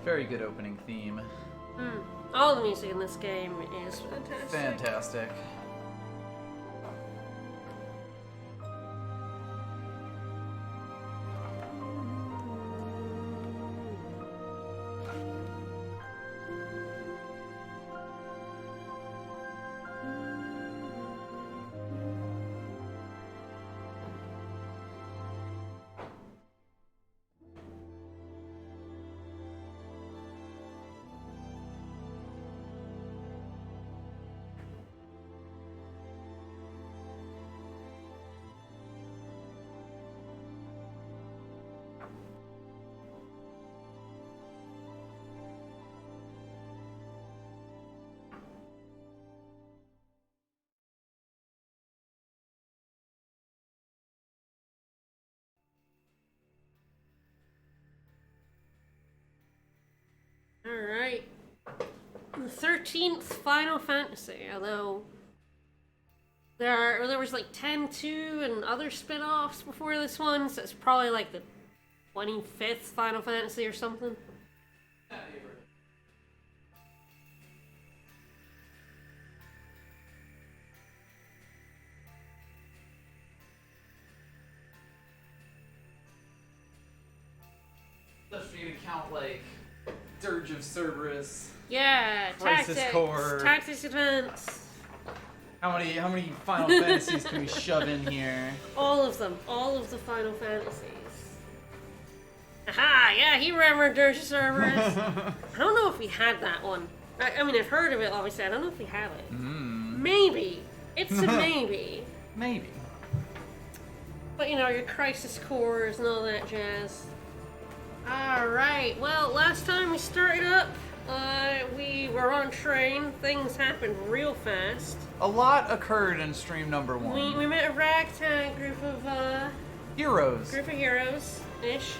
Very good opening theme. All the music in this game is fantastic. Fantastic. Alright. The 13th Final Fantasy, although there was like 10-2 and other spin-offs before this one, so it's probably like the 25th Final Fantasy or something. If you count like Dirge of Cerberus. Yeah, Crisis Tactics, Core. Tactics Advance. How many Final Fantasies can we shove in here? All of them. All of the Final Fantasies. Aha! Yeah, he remembered Dirge of Cerberus. I don't know if we had that one. I mean, I've heard of it, obviously. I don't know if we have it. Maybe. It's a maybe. Maybe. But, you know, your Crisis Cores and all that jazz. Alright, well, last time we started up, we were on train. Things happened real fast. A lot occurred in stream number 1. We met a ragtag group of heroes-ish.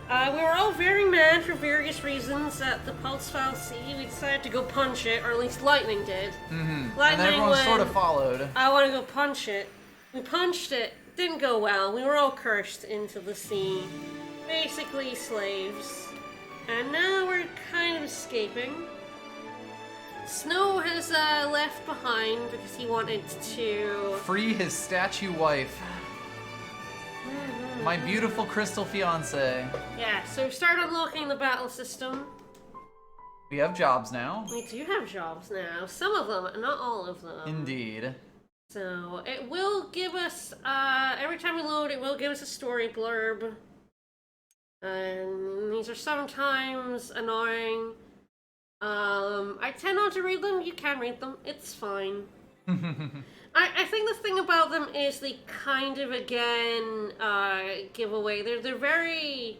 We were all very mad for various reasons at the Pulse File C. We decided to go punch it, or at least Lightning did. And Lightning everyone went, sort of followed. I want to go punch it. We punched it. Didn't go well. We were all cursed into the sea. Basically slaves. And now we're kind of escaping. Snow has left behind because he wanted to... Free his statue wife. My beautiful crystal fiance. Yeah, so we started unlocking the battle system. We have jobs now. We do have jobs now. Some of them, not all of them. Indeed. So, it will give us, every time we load, it will give us a story blurb. And these are sometimes annoying. I tend not to read them. You can read them. It's fine. I think the thing about them is they kind of, again, give away. They're very...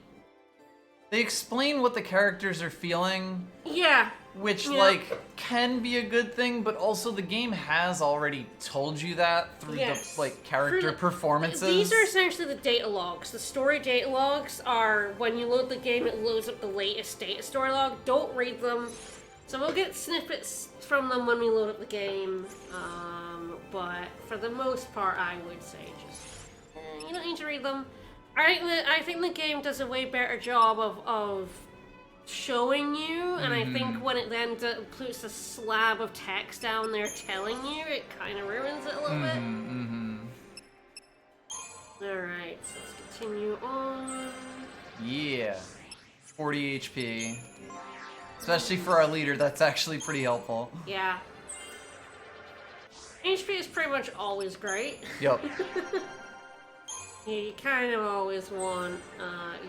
They explain what the characters are feeling. Yeah. Which, like, can be a good thing, but also the game has already told you that through the, like, character performances. These are essentially the data logs. The story data logs are, when you load the game, it loads up the latest data story log. Don't read them. So we'll get snippets from them when we load up the game. But for the most part, I would say just, you don't need to read them. I think the game does a way better job of showing you, and I think when it then puts a slab of text down there telling you, it kind of ruins it a little bit. Alright, so let's continue on. Yeah. 40 HP. Especially for our leader, that's actually pretty helpful. Yeah. HP is pretty much always great. Yep. Yeah, you kind of always want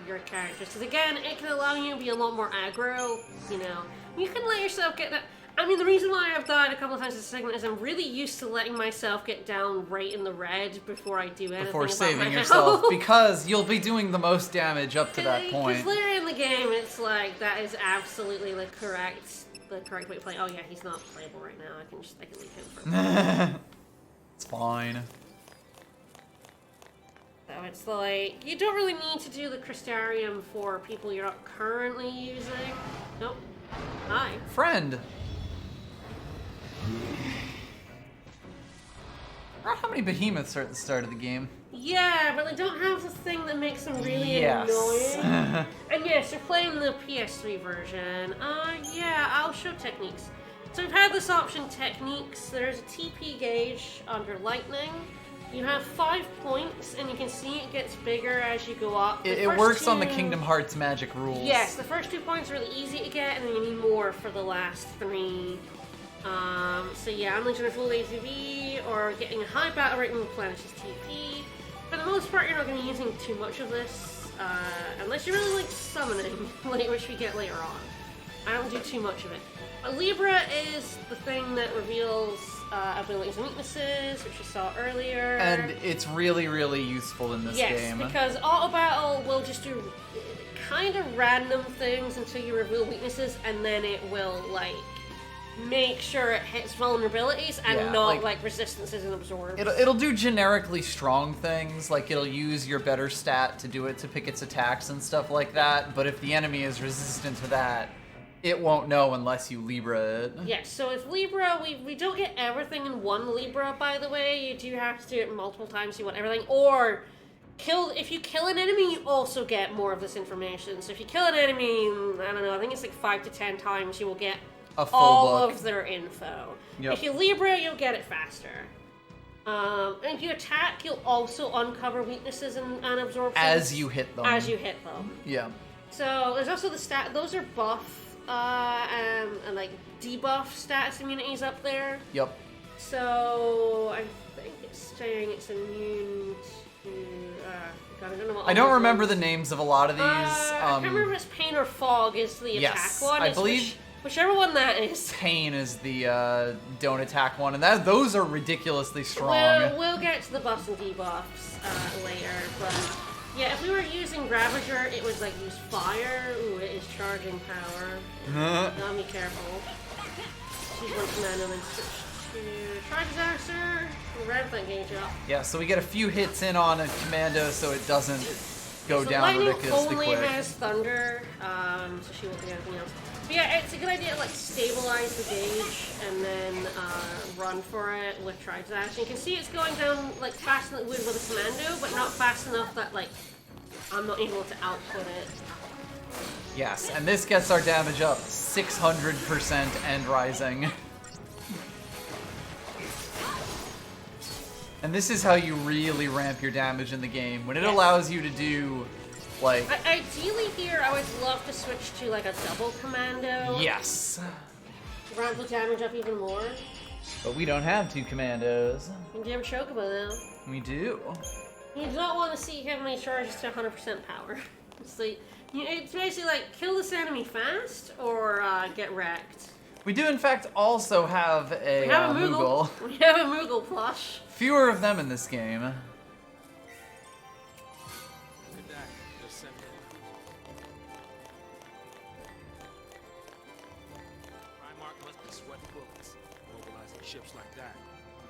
your characters, because again, it can allow you to be a lot more aggro, you know. You can let yourself get that. I mean, the reason why I've died a couple of times this segment is I'm really used to letting myself get down right in the red before I do anything Before about saving my yourself, health. because you'll be doing the most damage up to that point. Because later in the game, it's like, that is absolutely the correct way to play. Oh yeah, he's not playable right now. I can leave him for a minute. It's fine. So it's like, you don't really need to do the Crystarium for people you're not currently using. Nope. Hi. Friend! How many behemoths are at the start of the game? Yeah, but they don't have the thing that makes them really Yes. annoying. And yes, you're playing the PS3 version. Yeah, I'll show techniques. So we've had this option, techniques. There's a TP gauge under lightning. You have 5 points, and you can see it gets bigger as you go up. It works on the Kingdom Hearts magic rules. Yes, the first 2 points are really easy to get, and then you need more for the last 3. So yeah, unleashing a full ATV or getting a high battle rate replenishes TP. For the most part, you're not going to be using too much of this, unless you really like summoning, which we get later on. I don't do too much of it. But Libra is the thing that reveals abilities and weaknesses, which you saw earlier. And it's really, really useful in this game. Yes, because auto battle will just do kind of random things until you reveal weaknesses, and then it will like make sure it hits vulnerabilities and not like resistances and absorbs. It'll do generically strong things, like it'll use your better stat to do it to pick its attacks and stuff like that. But if the enemy is resistant to that, it won't know unless you Libra it. Yes, so with Libra, we don't get everything in one Libra, by the way. You do have to do it multiple times, you want everything. Or, if you kill an enemy, you also get more of this information. So if you kill an enemy, I don't know, I think it's like 5 to 10 times, you will get a full all book of their info. Yep. If you Libra, you'll get it faster. And if you attack, you'll also uncover weaknesses and absorptions. as you hit them. As you hit them. Yeah. So there's also the stat, those are buff and like debuff status immunities up there. Yep. So I think it's saying it's immune to. God, I don't know what. I don't remember the names of a lot of these. I can't remember if it's pain or fog is the yes, attack one. I believe whichever one that is. Pain is the don't attack one, and those are ridiculously strong. We'll get to the buffs and debuffs later, but yeah, if we were using Ravager, it would like use fire. Ooh, it is charging power. Gotta be careful. She's one commando and switch to Try Disaster. We'll ramp that gauge up. Yeah, so we get a few hits in on a commando so it doesn't go so down lightning ridiculously only quick. has thunder, so she won't do anything else. But yeah, it's a good idea to like stabilize the gauge and then run for it with Try Disaster. You can see it's going down like faster than it would with a commando, but not fast enough that like I'm not able to output it. Yes, and this gets our damage up 600% and rising. And this is how you really ramp your damage in the game, when it allows you to do, like... Ideally here, I would love to switch to, like, a double commando. Yes. Ramp the damage up even more. But we don't have 2 commandos. You have a Chocobo, though. We do. You do not want to see heavenly charges to 100% power. It's basically like, kill this enemy fast, or get wrecked. We do, in fact, also have a Moogle. We have a Moogle plush. Fewer of them in this game.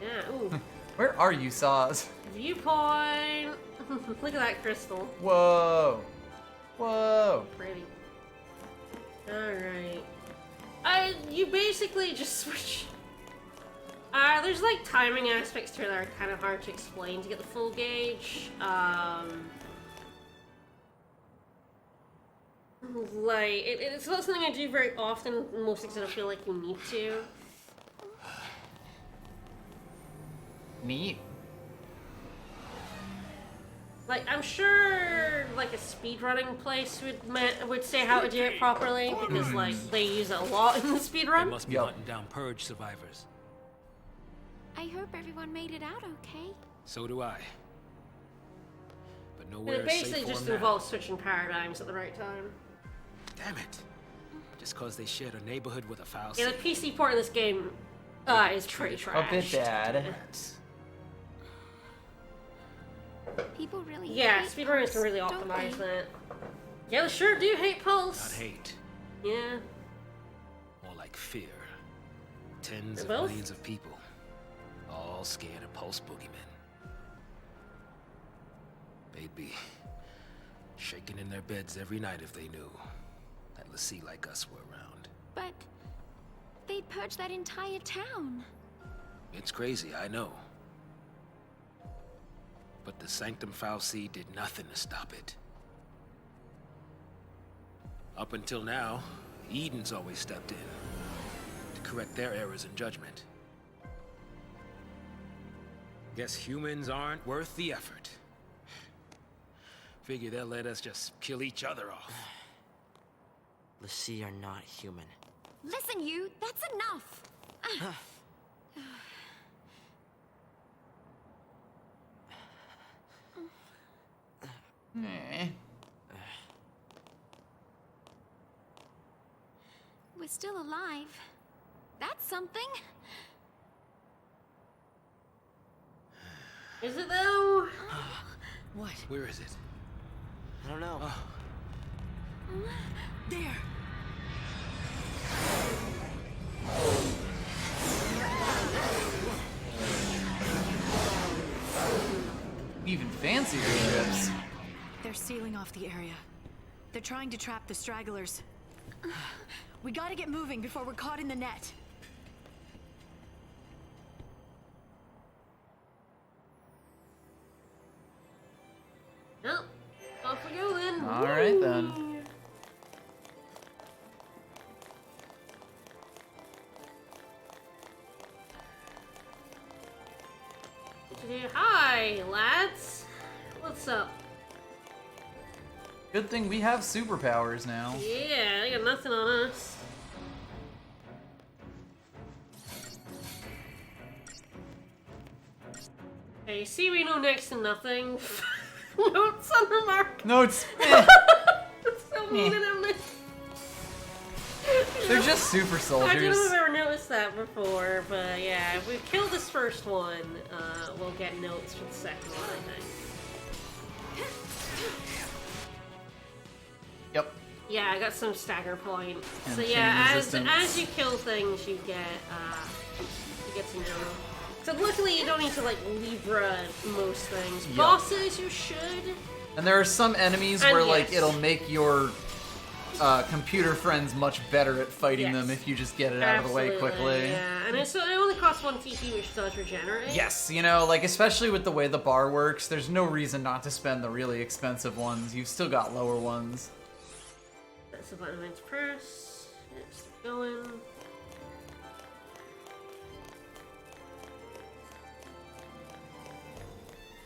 Yeah, ooh. Where are you, Saws? Viewpoint. Look at that crystal. Whoa. Whoa. Pretty. Alright. You basically just switch. There's like timing aspects to it that are kind of hard to explain to get the full gauge. It's not something I do very often, mostly because I don't feel like you need to. Neat. Like, I'm sure, like, a speedrunning place would say how to do it properly, because, like, they use it a lot in the speedrun. They must be hunting down Purge survivors. I hope everyone made it out okay. So do I. But nowhere It is safe basically for just them now. involves switching paradigms at the right time. Damn it! Just cause they shared a neighborhood with a foul Yeah, the city. PC port in this game is pretty trash. A bit bad. People really Yeah, hate speedrunners can really Pulse, don't optimize they? that. Yeah, they sure do hate Not Pulse. hate, Yeah. more like fear. Tens They're of both? millions of people, all scared of Pulse boogeymen. They'd be shaking in their beds every night if they knew that Lassie like us were around. But they'd purge that entire town. It's crazy, I know. But the Sanctum Fal'Cie did nothing to stop it. Up until now, Eden's always stepped in to correct their errors in judgment. Guess humans aren't worth the effort. Figure they'll let us just kill each other off. l'Cie are not human. Listen, you, that's enough. Eh. We're still alive. That's something. Is it though? What? Where is it? I don't know. There. Even fancier ships. They're sealing off the area. They're trying to trap the stragglers. We gotta get moving before we're caught in the net. Well, off we go then. All right then. Hi, lads. What's up? Good thing we have superpowers now. Yeah, they got nothing on us. Hey, see, we know next to nothing. Notes on remark. Notes. That's so mean of them. They're just super I don't soldiers. know if I've ever noticed that before, but yeah, if we kill this first one, we'll get notes for the second one, I think. Yep. Yeah, I got some stagger point. And So chain yeah, resistance. as you kill things, you get to know. So luckily, you don't need to like Libra most things. Yup. Bosses, you should. And there are some enemies And where like yes. it'll make your computer friends much better at fighting them Yes. if you just get it out of the way Absolutely, quickly. Yeah, and it only costs 1 TP, which does regenerate. Yes, you know, like especially with the way the bar works, there's no reason not to spend the really expensive ones. You've still got lower ones. That's the button to press. It's going.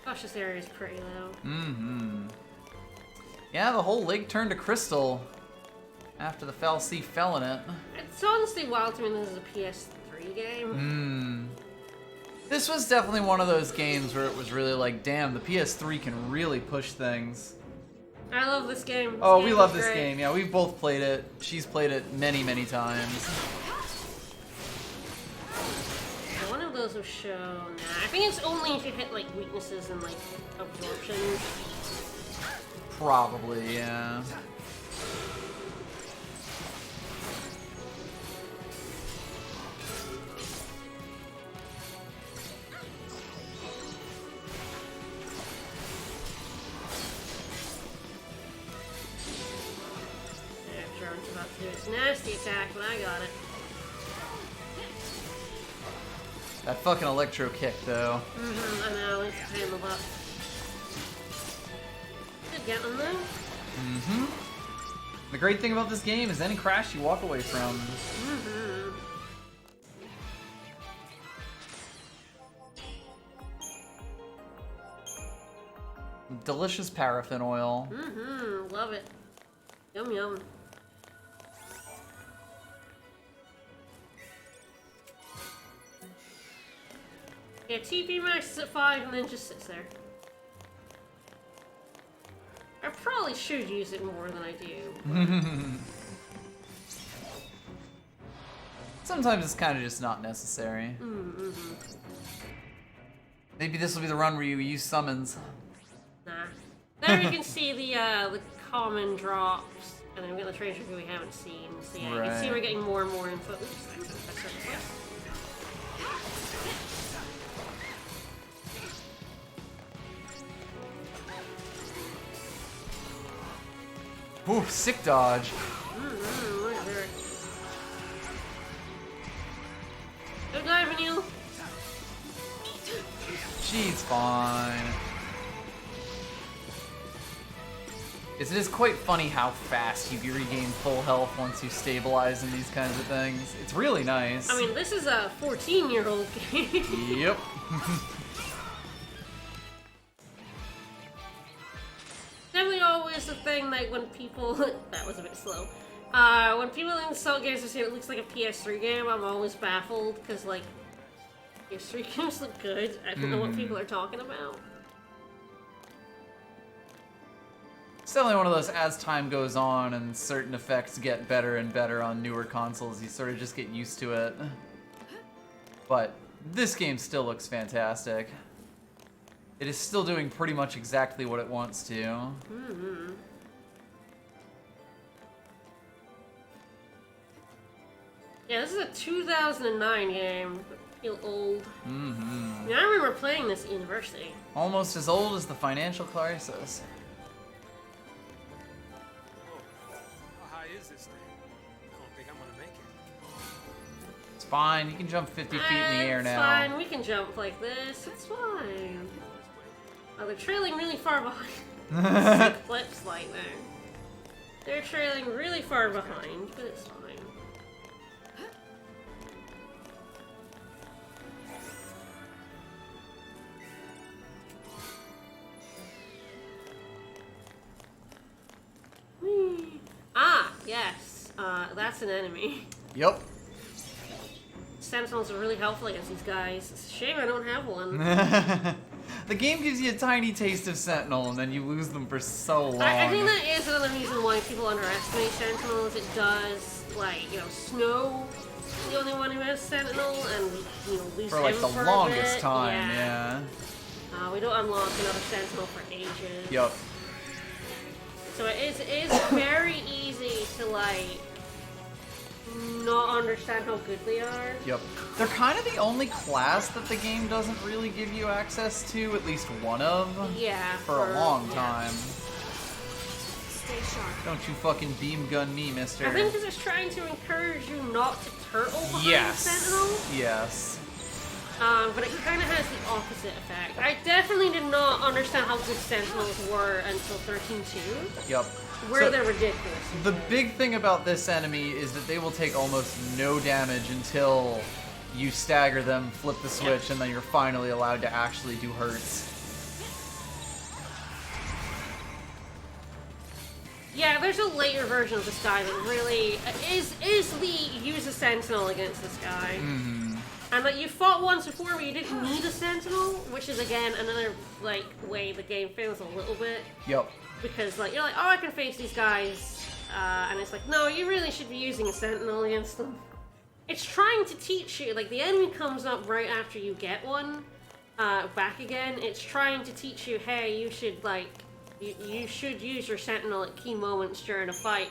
Gosh, this area is pretty low. Mm-hmm. Yeah, the whole lake turned to crystal after the Fal'Cie fell in it. It's honestly wild to me this is a PS3 game. This was definitely one of those games where it was really like, damn, the PS3 can really push things. I love this game. This Oh, we game love is this great. game. Yeah, we've both played it. She's played it many, many times. One of those will show. Nah, I think it's only if you hit like weaknesses and like absorption. Probably, yeah. Yeah, Jordan's about to do his nasty attack, but I got it. That fucking electro kick, though. I know, it's a pain in the butt. Good getting them though. The great thing about this game is any crash you walk away from. Delicious paraffin oil. Love it. Yum yum. Yeah, TP max is at 5 and then just sits there. I probably should use it more than I do. Sometimes it's kind of just not necessary. Maybe this will be the run where you use summons. Nah. There you can see the common drops, and then we've got the treasure we haven't seen. So yeah, you can see Right. we're getting more and more info. Oops, that's right. Ooh, sick dodge. Where's Eric? Go dive, Neil. She's fine. It is quite funny how fast you regain full health once you stabilize in these kinds of things. It's really nice. I mean, this is a 14-year-old game. Yep. Definitely always the thing, like, when people... that was a bit slow. When people install games and say it looks like a PS3 game, I'm always baffled, because, like, PS3 games look good. I don't know what people are talking about. It's definitely one of those, as time goes on and certain effects get better and better on newer consoles, you sort of just get used to it. But this game still looks fantastic. It is still doing pretty much exactly what it wants to. Mm-hmm. Yeah, this is a 2009 game. I feel old. Mm-hmm. I mean, I remember playing this at university. Almost as old as the financial crisis. How high is this thing? I don't think I'm gonna make it. It's fine, you can jump 50 feet in the air now. It's fine, we can jump like this. It's fine. Oh, they're trailing really far behind. Sick flips like that. They're trailing really far behind, but it's fine. Whee. Ah, yes. That's an enemy. Yep. Sentinels are really helpful against these guys. It's a shame I don't have one. The game gives you a tiny taste of Sentinel, and then you lose them for so long. I think that is another reason why people underestimate Sentinels. It does, like, you know, Snow is the only one who has Sentinel, and we, you know, lose for like him the for a longest bit. time, yeah. We don't unlock another Sentinel for ages. Yep. So it is very easy to, like, not understand how good they are. Yep. They're kind of the only class that the game doesn't really give you access to, at least one of. Yeah. For a long time. Stay sharp. Don't you fucking beam gun me, mister. I think this is trying to encourage you not to turtle behind Yes. Sentinel. Yes. But it kind of has the opposite effect. I definitely did not understand how good Sentinels were until 13.2. Yep. Where So, they're ridiculous. the big thing about this enemy is that they will take almost no damage until you stagger them, flip the switch, and then you're finally allowed to actually do hurts. Yeah, there's a later version of this guy that really is the use a Sentinel against this guy. Mm-hmm. And that you fought once before where you didn't need a Sentinel, which is again another like way the game fails a little bit. Yep. Because like you're like, oh, I can face these guys, and it's like, no, you really should be using a Sentinel against them. It's trying to teach you, like the enemy comes up right after you get one back again. It's trying to teach you, hey, you should like, you should use your Sentinel at key moments during a fight.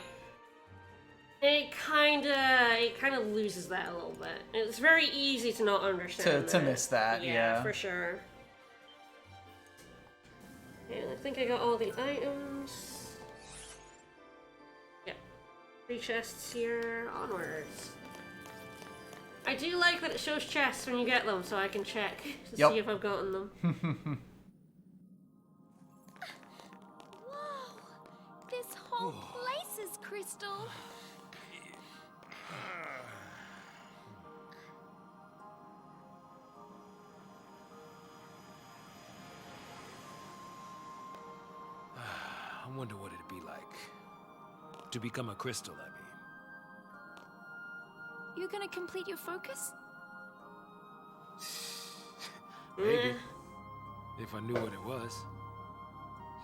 It kind of loses that a little bit. It's very easy to not understand To miss that, yeah. for sure. And I think I got all the items. Yeah. 3 chests here. Onwards. I do like that it shows chests when you get them, so I can check to see if I've gotten them. Whoa! This whole place is crystal. I wonder what it'd be like to become a crystal, I mean. You gonna complete your focus? Maybe. If I knew what it was.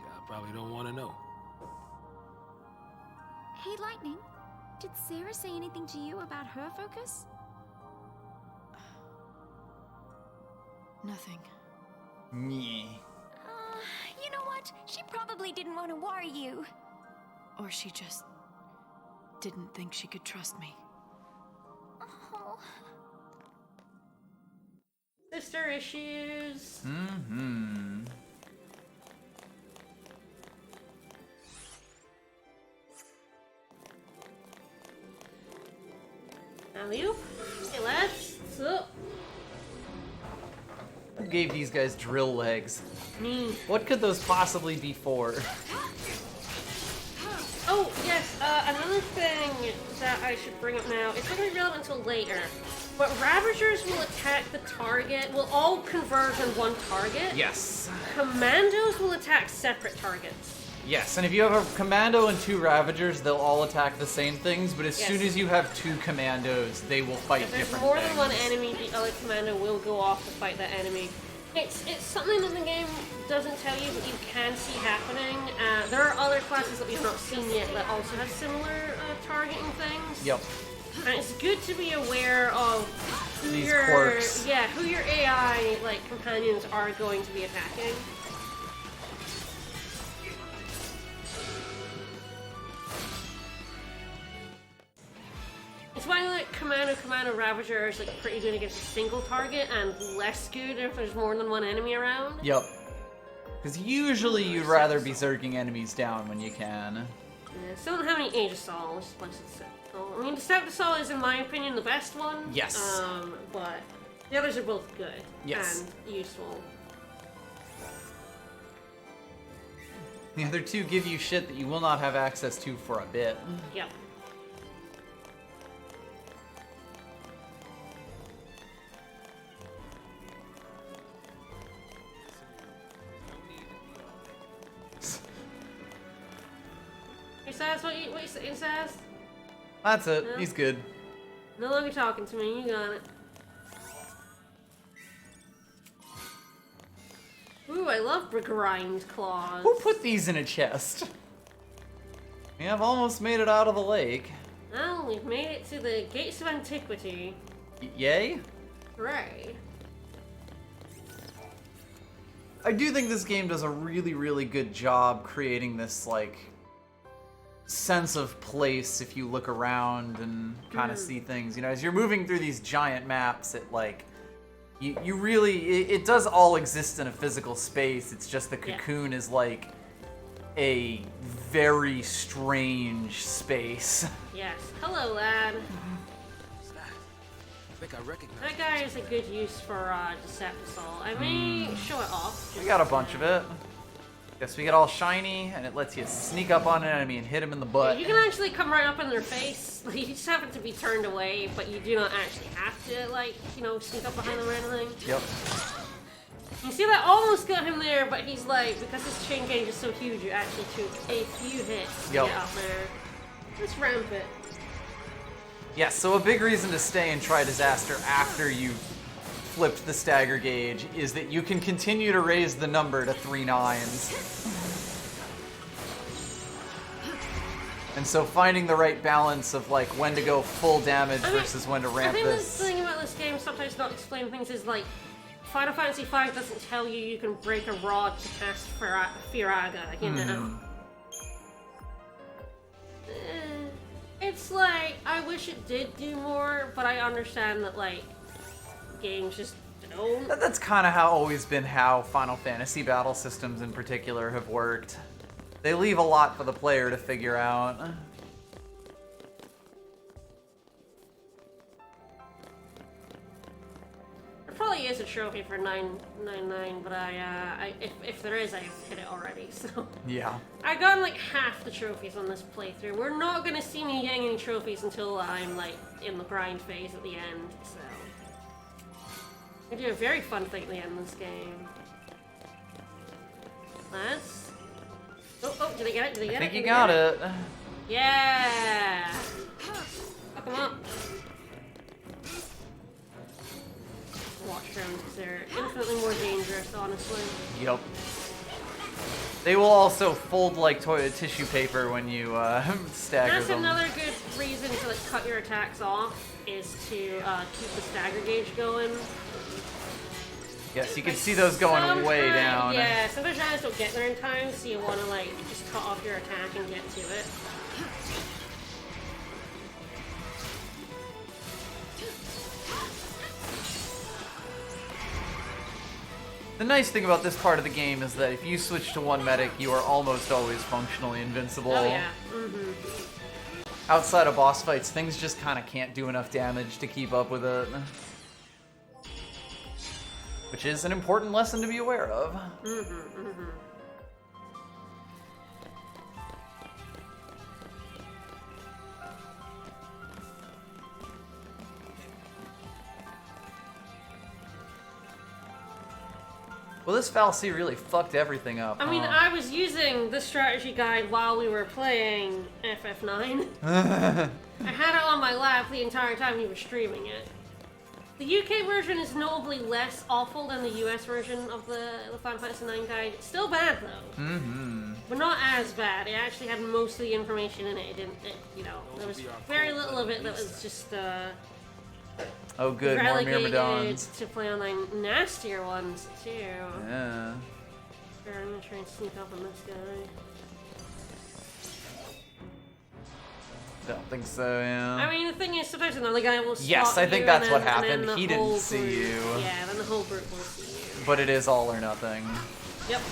Yeah, I probably don't want to know. Hey, Lightning. Did Sarah say anything to you about her focus? Nothing. Yeah. You know what? She probably didn't want to worry you. Or she just didn't think she could trust me. Oh. Sister issues. Mm-hmm. Alley-oop. Hey, lads. What's up? Who gave these guys drill legs? Me. What could those possibly be for? Oh, yes, another thing that I should bring up now, it's not going to be relevant until later, but Ravagers will attack the target, will all converge on one target. Yes. Commandos will attack separate targets. Yes, and if you have a commando and 2 Ravagers, they'll all attack the same things, but as Yes. soon as you have 2 commandos, they will fight If there's different more things. than one enemy, the other commando will go off to fight that enemy. It's something that the game doesn't tell you, but you can see happening. There are other classes that we've not seen yet that also have similar targeting things. Yep. And it's good to be aware of who These your quirks. who your AI like companions are going to be attacking. It's why like Commando Ravager is like pretty good against a single target and less good if there's more than one enemy around. Yep. Because usually you'd rather be zerking enemies down when you can. Yeah, still don't have any Aegisol, which is plus it's I mean, the Decepticol is, in my opinion, the best one. Yes. But the others are both good Yes. and useful. The other 2 give you shit that you will not have access to for a bit. Yep. Hey, Saz, what you saying, Saz? That's it. No? He's good. No longer talking to me, you got it. Ooh, I love grind claws. Who put these in a chest? We have almost made it out of the lake. Well, we've made it to the Gates of Antiquity. Yay? Hooray. I do think this game does a really, really good job creating this, like, sense of place if you look around and kind of see things. You know, as you're moving through these giant maps, it, like, you really, it does all exist in a physical space. It's just the cocoon is, like, a very strange space. Yes. Hello, lad. I think I recognize That guy is a good use for Decepticol. I may show it off. We got a bunch of it. Guess we get all shiny, and it lets you sneak up on an enemy and hit him in the butt. You can actually come right up in their face. You just happen to be turned away, but you do not actually have to, like, you know, sneak up behind them or anything. Yep. You see, that almost got him there, but he's like, because his chain gauge is so huge, you actually took a few hits to Yep. get up there. Let's ramp it. Yes, so a big reason to stay and try Disaster after you've flipped the stagger gauge is that you can continue to raise the number to 3 9s. And so finding the right balance of like when to go full damage versus when to ramp I think this. the thing about this game, sometimes not explain things, is like, Final Fantasy V doesn't tell you you can break a rod to cast Firaga, you know? It's like, I wish it did do more, but I understand that, like, games just don't. That's kind of always been how Final Fantasy battle systems in particular have worked. They leave a lot for the player to figure out. There probably is a trophy for 999, but if there is, I've hit it already, so. Yeah. I got like half the trophies on this playthrough. We're not gonna see me getting any trophies until I'm like in the grind phase at the end, so. I do a very fun thing at the end of this game. Lads? Oh, did I get it? Did I get I think it? you Did I got get it. Yeah! Fuck them up. Watch drones, because they're infinitely more dangerous, honestly. Yep. They will also fold like toilet tissue paper when you stagger That's them. another good reason to like cut your attacks off, is to keep the stagger gauge going. Yes, you can see those going way down. Yeah, sometimes I just don't get there in time, so you want to like just cut off your attack and get to it. The nice thing about this part of the game is that if you switch to one medic, you are almost always functionally invincible. Oh yeah. Outside of boss fights, things just kind of can't do enough damage to keep up with it. Which is an important lesson to be aware of. Well, this fallacy really fucked everything up. I mean, I was using the strategy guide while we were playing FF9. I had it on my lap the entire time we were streaming it. The UK version is notably less awful than the US version of the Final Fantasy IX guide. Still bad though. Mm-hmm. But not as bad. It actually had most of the information in it. It didn't, there was very little of it that was just oh good, more relegated Myrmidons. to play on the nastier ones too. Yeah. Here, I'm gonna try and sneak up on this guy. Don't think so, yeah. I mean, the thing is, sometimes another guy will spot Yes, I think you, that's and what then- and happened. then the He didn't whole see group- you. Yeah, then the whole group will see you. But it is all or nothing. Yep.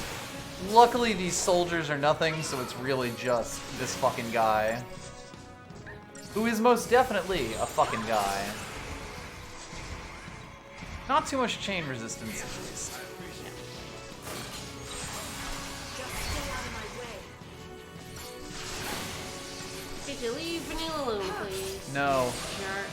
Luckily, these soldiers are nothing, so it's really just this fucking guy. Who is most definitely a fucking guy. Not too much chain resistance, at least. Could you leave Vanilla alone, please? No. Sure.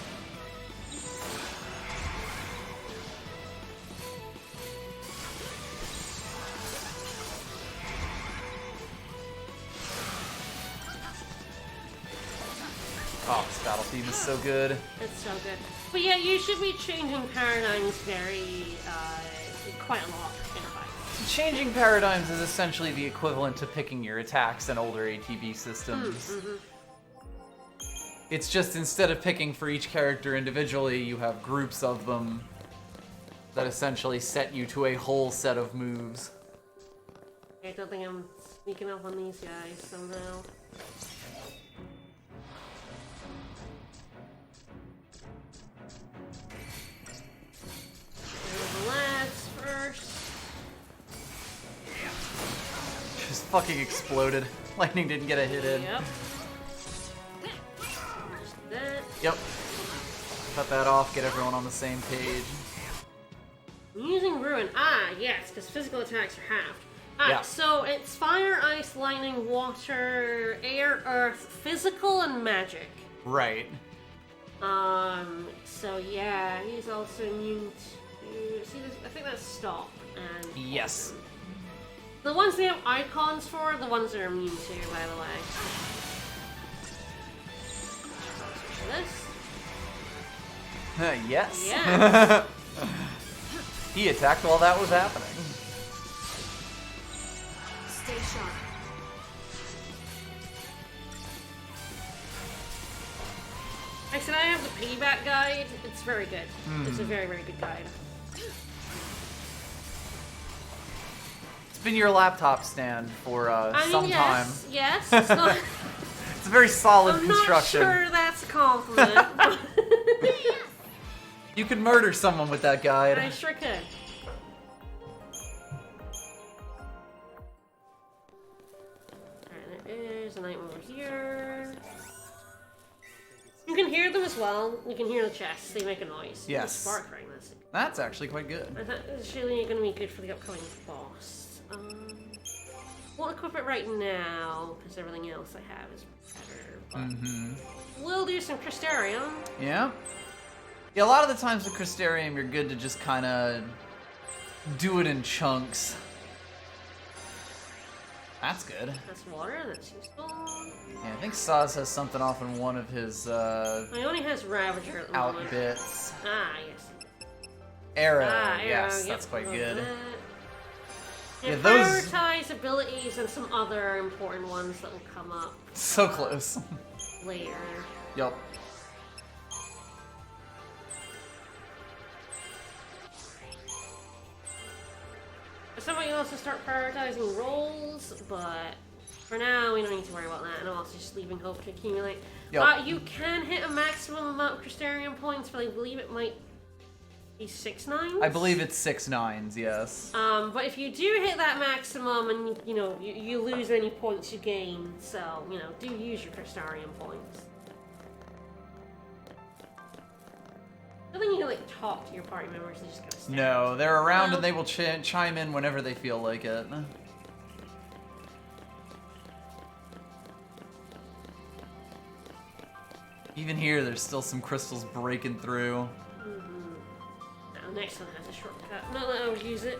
Oh, this battle theme is so good. It's so good. But yeah, you should be changing paradigms quite a lot in a fight. Changing paradigms is essentially the equivalent to picking your attacks in older ATB systems. It's just instead of picking for each character individually, you have groups of them that essentially set you to a whole set of moves. I don't think I'm sneaking up on these guys somehow. The lads first. Just fucking exploded. Lightning didn't get a hit in. Yep. Just that. Yep. Cut that off, get everyone on the same page. I'm using Ruin. Ah, yes, because physical attacks are halved. Yeah. So it's fire, ice, lightning, water, air, earth, physical, and magic. Right. So yeah, he's also immune to... See, this, I think that's stop and... Yes. poison. The ones they have icons for are the ones they're immune to, by the way. This? Yes. Yes. He attacked while that was happening. Stay sharp. I said I have the piggyback guide. It's very good. It's a very, very good guide. It's been your laptop stand for some time. Yes. It's not, It's a very solid I'm construction. not sure that's a compliment. You could murder someone with that guide. I sure could. Alright, there is an item over here. You can hear them as well. You can hear the chests. They make a noise. Yes. Sparkling. That's That's actually quite good. I thought it's really going to be good for the upcoming boss. Won't equip it right now because everything else I have is better. But we'll do some Crystarium. Yeah. Yeah, a lot of the times with Crystarium, you're good to just kind of do it in chunks. That's good. That's water. That's useful. Yeah, I think Saz has something off in one of his He only has Ravager at the out moment. bits. Ah, yes. Arrow, Arrow, yes, yep, that's quite love good. that. Yeah, Yeah, those- prioritize abilities and some other important ones that will come up So close. later. Yup. Somebody wants to start prioritizing rolls, but for now we don't need to worry about that, and I'm also just leaving hope to accumulate. Yup. You can hit a maximum amount of Crystarium points, but I believe it might be 6 nines? I believe it's 6 9s, yes. But if you do hit that maximum and, you lose any points you gain, so, do use your Crystarium points. I don't think you can, talk to your party members, they just gotta stand. No, they're around Well- and they will chime in whenever they feel like it. Even here, there's still some crystals breaking through. Now, the next one has a shortcut. No, I'll use it.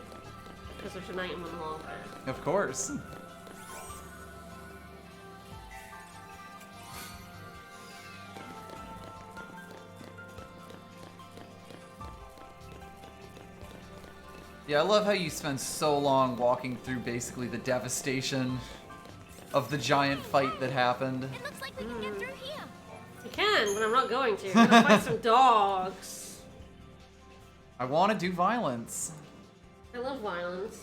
because there's an item on the wall there. Of course. Yeah, I love how you spend so long walking through basically the devastation of the giant fight that happened. It looks like we can get through here. You can, but I'm not going to. I'm gonna fight some dogs. I want to do violence. I love violence.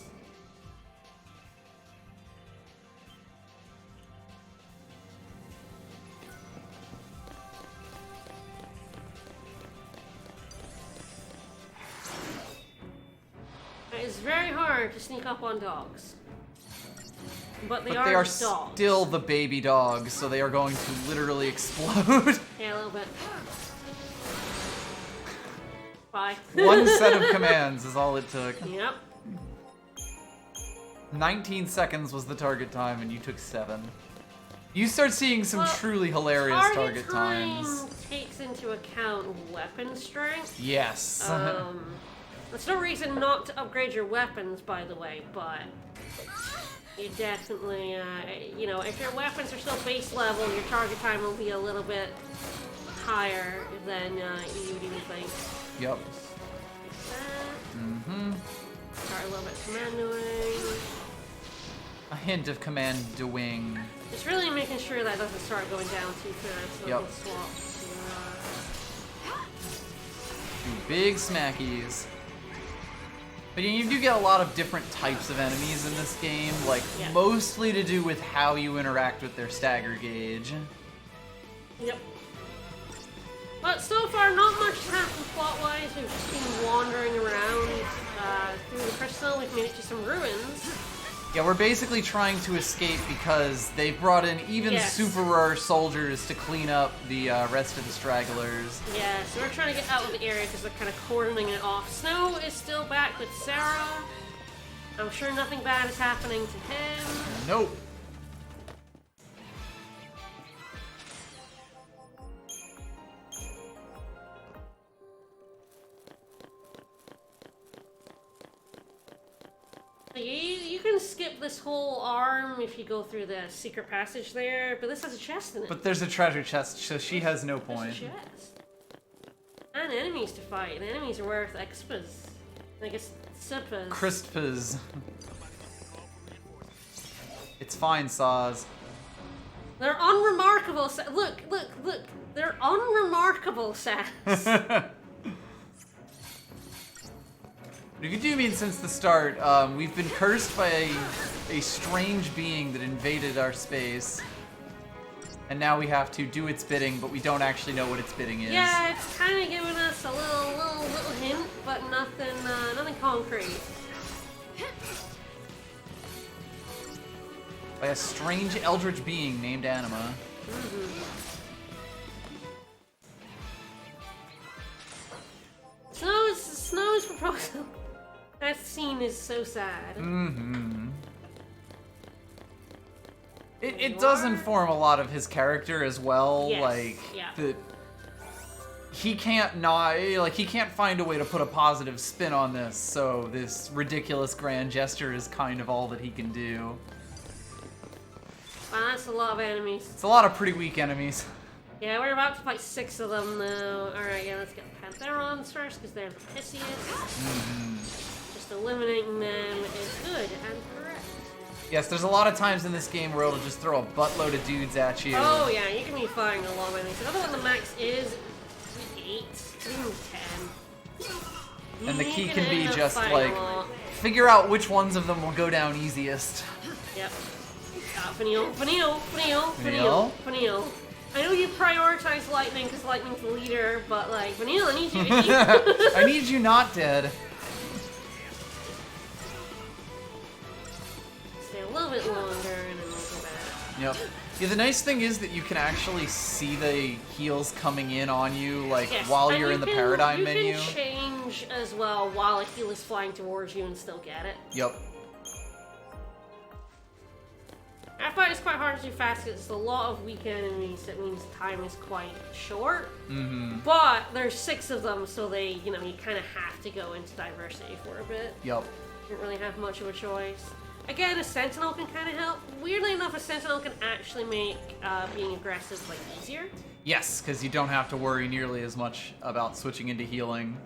It's very hard to sneak up on dogs. But they are dogs. Still the baby dogs, so they are going to literally explode. Yeah, a little bit. Bye. One set of commands is all it took. Yep. 19 seconds was the target time, and you took 7. You start seeing some Well, truly hilarious target time times. takes into account weapon strength. Yes. There's no reason not to upgrade your weapons, by the way, but you definitely, you know, if your weapons are still base level, your target time will be a little bit higher than you would even think. Yep. Like that. Mm-hmm. Start a little bit commandoing. A hint of command doing. Just really making sure that doesn't start going down too fast, so Yep. we can swap to, Do big smackies. But you do get a lot of different types of enemies in this game, like Yeah. mostly to do with how you interact with their stagger gauge. Yep. But so far, not much has happened plot-wise. We've just been wandering around through the crystal. We've made it to some ruins. Yeah, we're basically trying to escape because they've brought in even Yes. super rare soldiers to clean up the rest of the stragglers. Yeah, so we're trying to get out of the area because they're kind of cordoning it off. Snow is still back with Sarah. I'm sure nothing bad is happening to him. Nope. You can skip this whole arm if you go through the secret passage there, but this has a chest in it. But there's a treasure chest, so she has no There's point. a chest. And enemies to fight. And enemies are worth expas. I guess suppas. Crispas. It's fine, Saz. They're unremarkable. Look. They're unremarkable, Sass. If you do mean since the start, we've been cursed by a strange being that invaded our space. And now we have to do its bidding, but we don't actually know what its bidding is. Yeah, it's kind of giving us a little hint, but nothing concrete. By a strange eldritch being named Anima. Snow's proposal. That scene is so sad. Mm-hmm. It does inform a lot of his character as well. Yes, Like yeah. that he can't he can't find a way to put a positive spin on this, so this ridiculous grand gesture is kind of all that he can do. Wow, that's a lot of enemies. It's a lot of pretty weak enemies. Yeah, we're about to fight 6 of them now. Alright, yeah, let's get the Pantherons first, because they're the pissiest. Just eliminating them is good and correct. Yes, there's a lot of times in this game where it'll just throw a buttload of dudes at you. Oh yeah, you can be firing a lot of enemies. Another one the max is 8, even 10. And the You key can be end up just fighting like a lot. figure out which ones of them will go down easiest. Yep. Finial. I know you prioritize Lightning because Lightning's the leader, but like, Vanille, I need you to eat. I need you not dead. Stay a little bit longer and then we'll go back. Yep. Yeah, the nice thing is that you can actually see the heals coming in on you, like, Yes, while and you're you in the can- paradigm menu. You can change as well while a heal is flying towards you and still get it. Yep. That fight is quite hard to do fast because it's a lot of weak enemies. That means time is quite short. Mm-hmm. But there's 6 of them, so they, you kind of have to go into diversity for a bit. Yep. Didn't really have much of a choice. Again, a sentinel can kind of help. Weirdly enough, a sentinel can actually make being aggressive like easier. Yes, because you don't have to worry nearly as much about switching into healing.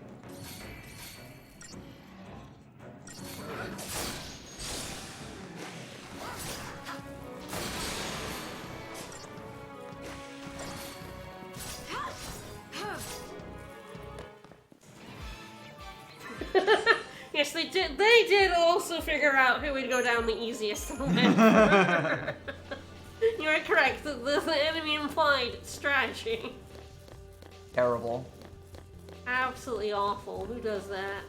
Yes, they did. They did also figure out who would go down the easiest way. You are correct. The enemy implied strategy. Terrible. Absolutely awful. Who does that?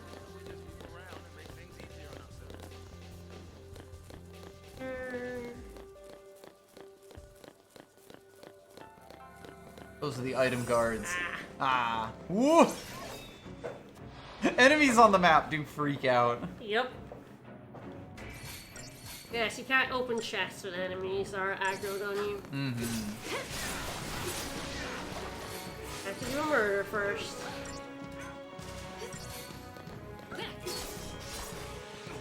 Those are the item guards. Ah. Woo! Enemies on the map do freak out. Yep. Yes, you can't open chests when enemies are aggroed on you. Have to do a murder first.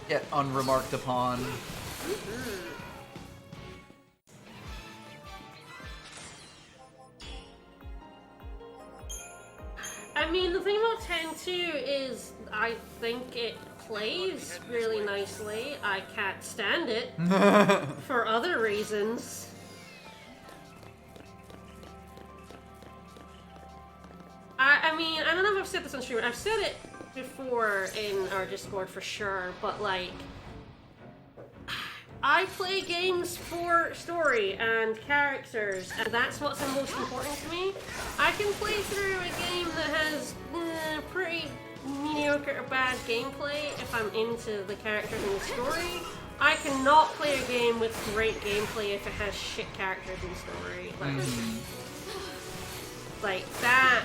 Get unremarked upon. I mean, the thing about 10-2 is I think it plays really nicely. I can't stand it for other reasons. I mean, I don't know if I've said this on stream. I've said it before in our Discord for sure, but like, I play games for story and characters, and that's what's the most important to me. I can play through a game that has pretty mediocre or bad gameplay if I'm into the characters and the story. I cannot play a game with great gameplay if it has shit characters and story. Like that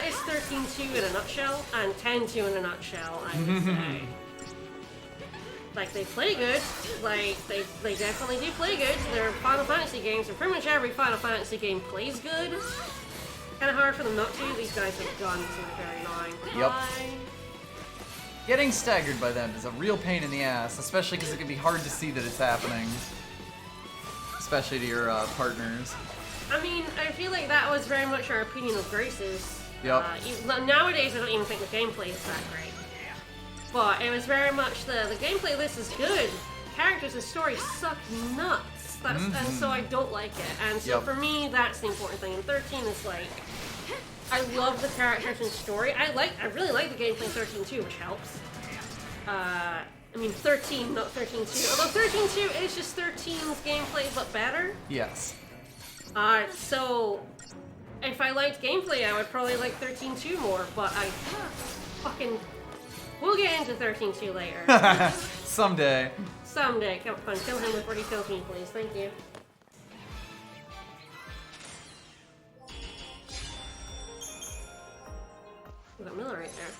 is 13-2 in a nutshell, and 10-2 in a nutshell, I would say. Like, they play good, like, they definitely do play good. They're Final Fantasy games, and pretty much every Final Fantasy game plays good. Kinda hard for them not to. These guys have guns, and they're very annoying. Yep. Bye. Getting staggered by them is a real pain in the ass, especially because it can be hard to see that it's happening. Especially to your partners. I mean, I feel like that was very much our opinion of Grace's. Yep. Nowadays, I don't even think the gameplay is that great. But it was very much the gameplay of this is good. Characters and story suck nuts. And so I don't like it. And so for me, that's the important thing. And 13 is like, I love the characters and story. I really like the gameplay in 13 too, which helps. I mean 13, not 13-2. Although 13-2 is just 13's gameplay, but better. Yes. So if I liked gameplay, I would probably like 13-2 more. But I fucking. We'll get into 13-2 later. Someday. Someday. Come on, kill him before he kills me, please. Thank you. We got Miller right there.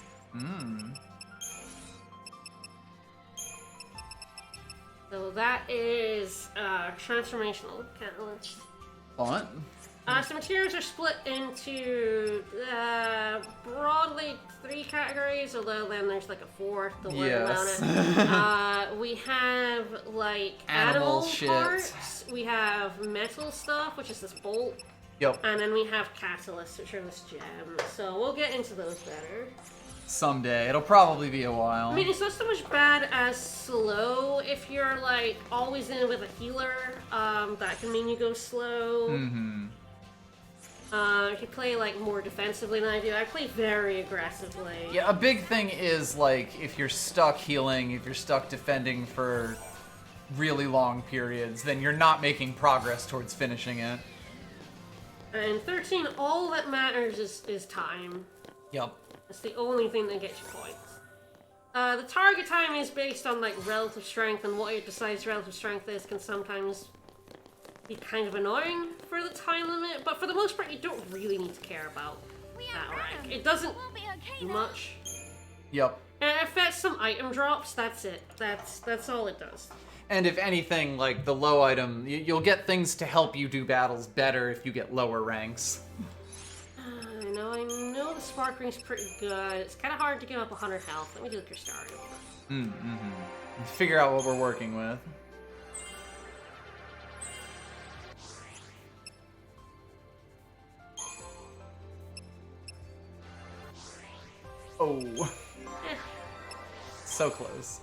So that is transformational catalyst. What? So materials are split into broadly 3 categories, although then there's like a 4th, the word Yes. about it. We have like animal shit. parts, we have metal stuff, which is this bolt, Yep. and then we have catalysts, which are this gem. So we'll get into those better. Someday. It'll probably be a while. I mean, it's not so much bad as slow. If you're like always in with a healer, that can mean you go slow. If you play like more defensively than I do, I play very aggressively. Yeah, a big thing is like if you're stuck healing, if you're stuck defending for really long periods, then you're not making progress towards finishing it. And 13, all that matters is time. Yep. It's the only thing that gets you points. The target time is based on like relative strength, and what it decides relative strength is can sometimes be kind of annoying for the time limit, but for the most part, you don't really need to care about that rank. It doesn't do much. Yep. And it affects some item drops, that's it. That's all it does. And if anything, like the low item, you'll get things to help you do battles better if you get lower ranks. I know the spark ring's pretty good. It's kind of hard to give up 100 health. Let me do the star. and figure out what we're working with. Oh. So close.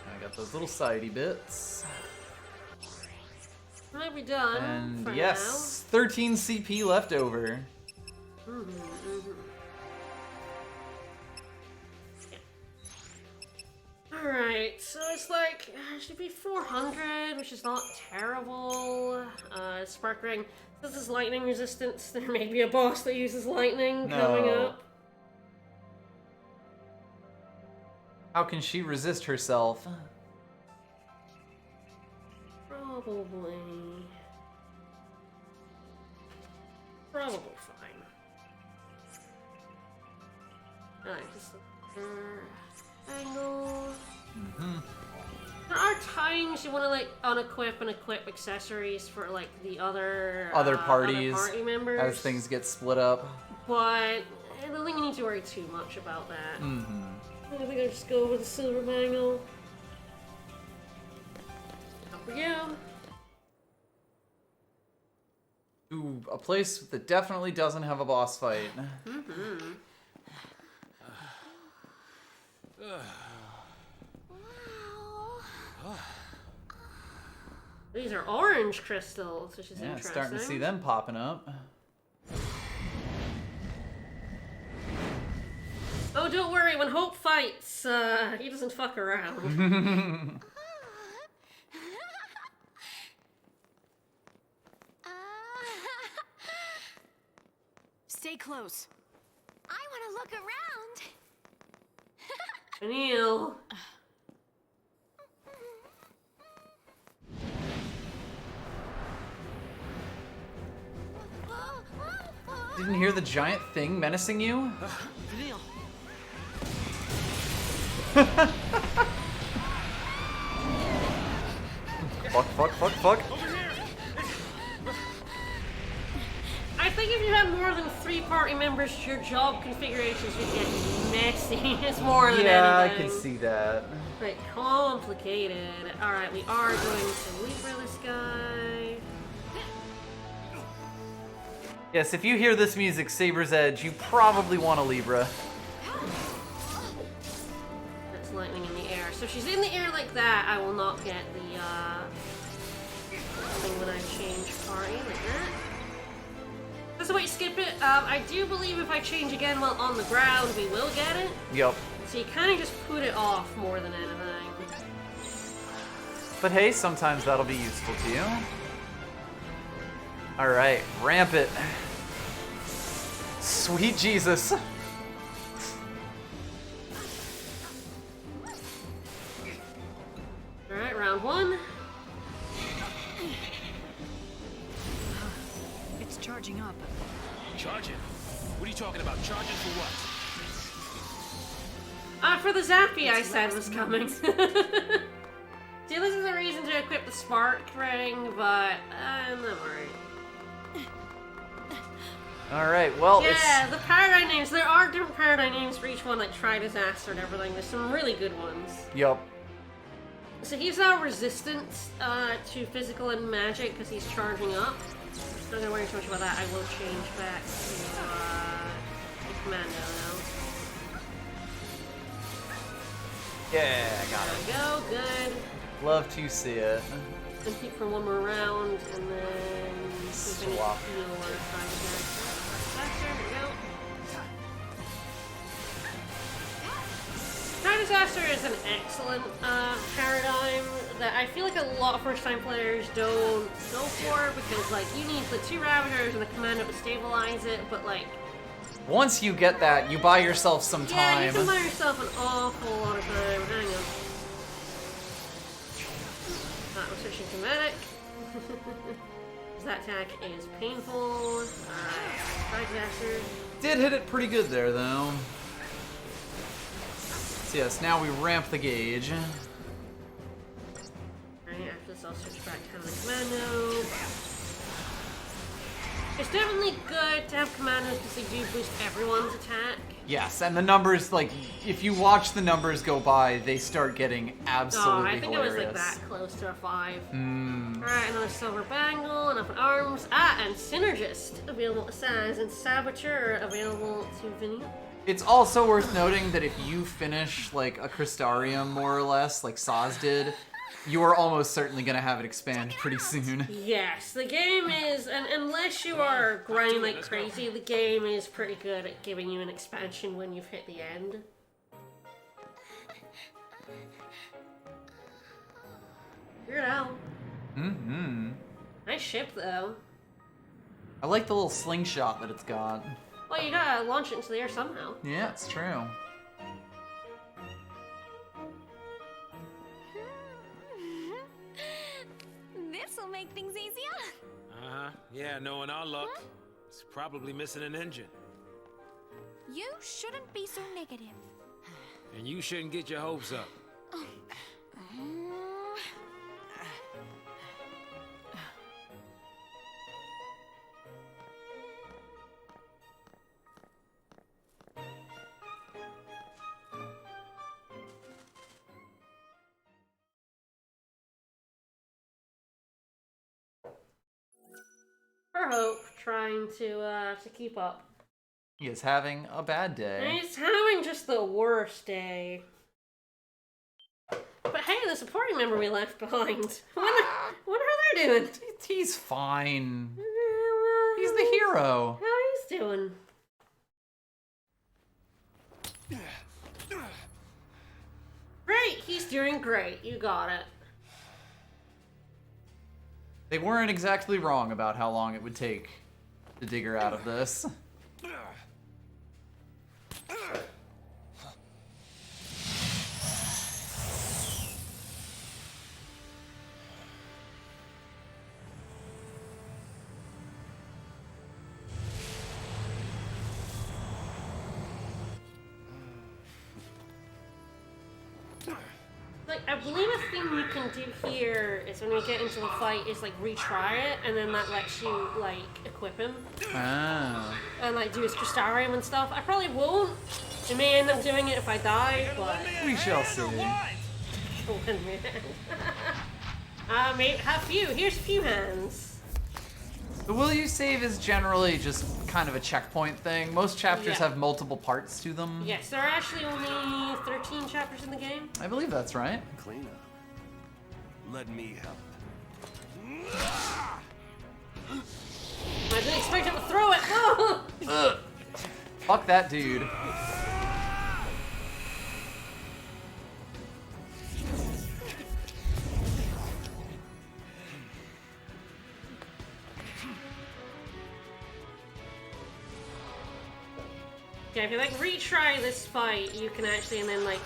I got those little sidey bits. Might be done. And for yes, 13 CP left over. Now. Alright, so it's like, it should be 400, which is not terrible. Spark Ring. This is lightning resistance. There may be a boss that uses lightning coming up. How can she resist herself? Probably. Probably fine. Alright, just angle. There are times you want to like unequip and equip accessories for like the other parties, other party members as things get split up. But I don't think you need to worry too much about that. I think I'll just go with the silver bangle. Up we go. Ooh, a place that definitely doesn't have a boss fight. These are orange crystals, which is Yeah, interesting. starting to see them popping up. Oh, don't worry. When Hope fights, he doesn't fuck around. Stay close. I want to look around. Neil. Didn't hear the giant thing menacing you? Neil. Fuck. I think if you had more than 3 party members, your job configurations would get messy. It's more than Yeah, I anything. can see that. But complicated. Alright, we are going to Libra this guy. Yes, if you hear this music, Saber's Edge, you probably want a Libra. That's lightning in the air. So if she's in the air like that, I will not get the thing when I change party like that. That's the way you skip it. I do believe if I change again while on the ground, we will get it. Yup. So you kind of just put it off more than anything. But hey, sometimes that'll be useful to you. Alright, ramp it. Sweet Jesus. Alright, round 1. It's charging up. Charging? What are you talking about? Charging for what? For the zappy I said was coming. See, this is a reason to equip the spark ring, but I'm not worried. Alright, well, Yeah, the paradigm names. There are different paradigm names for each one, like Tri-Disaster and everything. There's some really good ones. Yup. So he's now resistant to physical and magic because he's charging up. Not gonna worry too much about that. I will change back to Commando now. Yeah, I got There it. we go, good. Love to see it. And keep for one more round, and then see if I need to Swap. heal or Tri-Disaster. There we go. Tri-Disaster is an excellent paradigm that I feel like a lot of first-time players don't go for because, like, you need the 2 Ravagers and the Commando to stabilize it, but, like... Once you get that, you buy yourself some Yeah, time. you can buy yourself an awful lot of time. Hang on. I'm switching to medic. That attack is painful. Tri-Disaster. Did hit it pretty good there, though. So yes, now we ramp the gauge. Alright, after this I'll switch back to the Commando. It's definitely good to have commandos because they do boost everyone's attack. Yes, and the numbers, like, if you watch the numbers go by, they start getting absolutely I think hilarious. it was like that close to a 5. Mm. Alright, another silver bangle, enough arms. Ah, and synergist available to Saz, and saboteur available to Vinny. It's also worth noting that if you finish, like, a Crystarium, more or less, like Saz did, you are almost certainly going to have it expand pretty soon. Yes, the game is, and unless you are grinding like crazy, the game is pretty good at giving you an expansion when you've hit the end. Figure it out. Mm-hmm. Nice ship, though. I like the little slingshot that it's got. Well, you gotta launch it into the air somehow. Yeah, it's true. This'll make things easier. Uh-huh. Yeah, knowing our luck, it's probably missing an engine. You shouldn't be so negative. And you shouldn't get your hopes up. For Hope, trying to keep up. He is having a bad day. And he's having just the worst day. But hey, the supporting member we left behind. Wonder how they're doing. He's fine. He's the hero. How he's doing. Great, he's doing great. You got it. They weren't exactly wrong about how long it would take to dig her out of this. Like, I believe a thing you can do here is when you get into a fight is like retry it, and then that lets you like equip him Ah. and like do his Crystarium and stuff. I probably won't. I may end up doing it if I die, but We shall see. one man. Maybe have few. Here's a few hands. The will you save is generally just kind of a checkpoint thing. Most chapters Yeah. have multiple parts to them. Yes, there are actually only 13 chapters in the game. I believe that's right. Clean up. Let me help. I didn't expect him to throw it. Oh! Ugh. Fuck that dude. Yeah, if you like retry this fight, you can actually, and then like,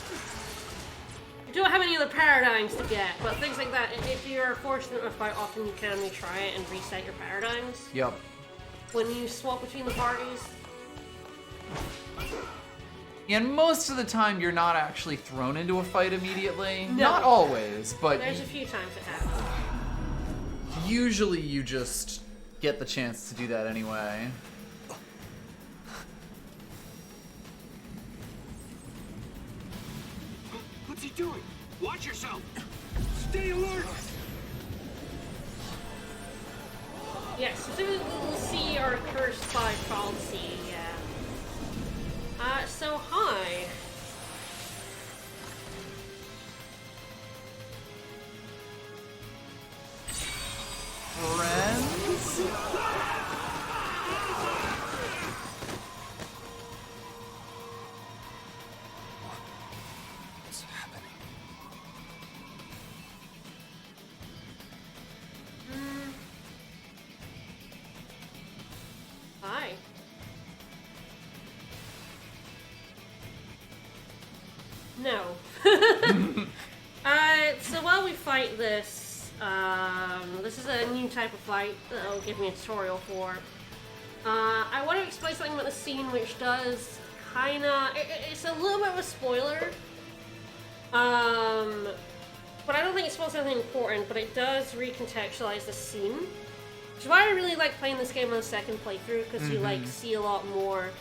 you don't have any other paradigms to get, but things like that, if you're fortunate enough, quite often you can retry it and reset your paradigms Yup. when you swap between the parties. And most of the time, you're not actually thrown into a fight immediately. No. Not always, but There's a few times it happens. usually you just get the chance to do that anyway. What's he doing? Watch yourself. Stay alert. Yes, specifically we'll see our cursed by policy, yeah. So hi. Friends? What's happening? Hi. No. So while we fight this, this is a new type of fight that will give me a tutorial for. I want to explain something about the scene which does kinda, it's a little bit of a spoiler. But I don't think it spoils anything important, but it does recontextualize the scene. Which is why I really like playing this game on the second playthrough, because you like see a lot more.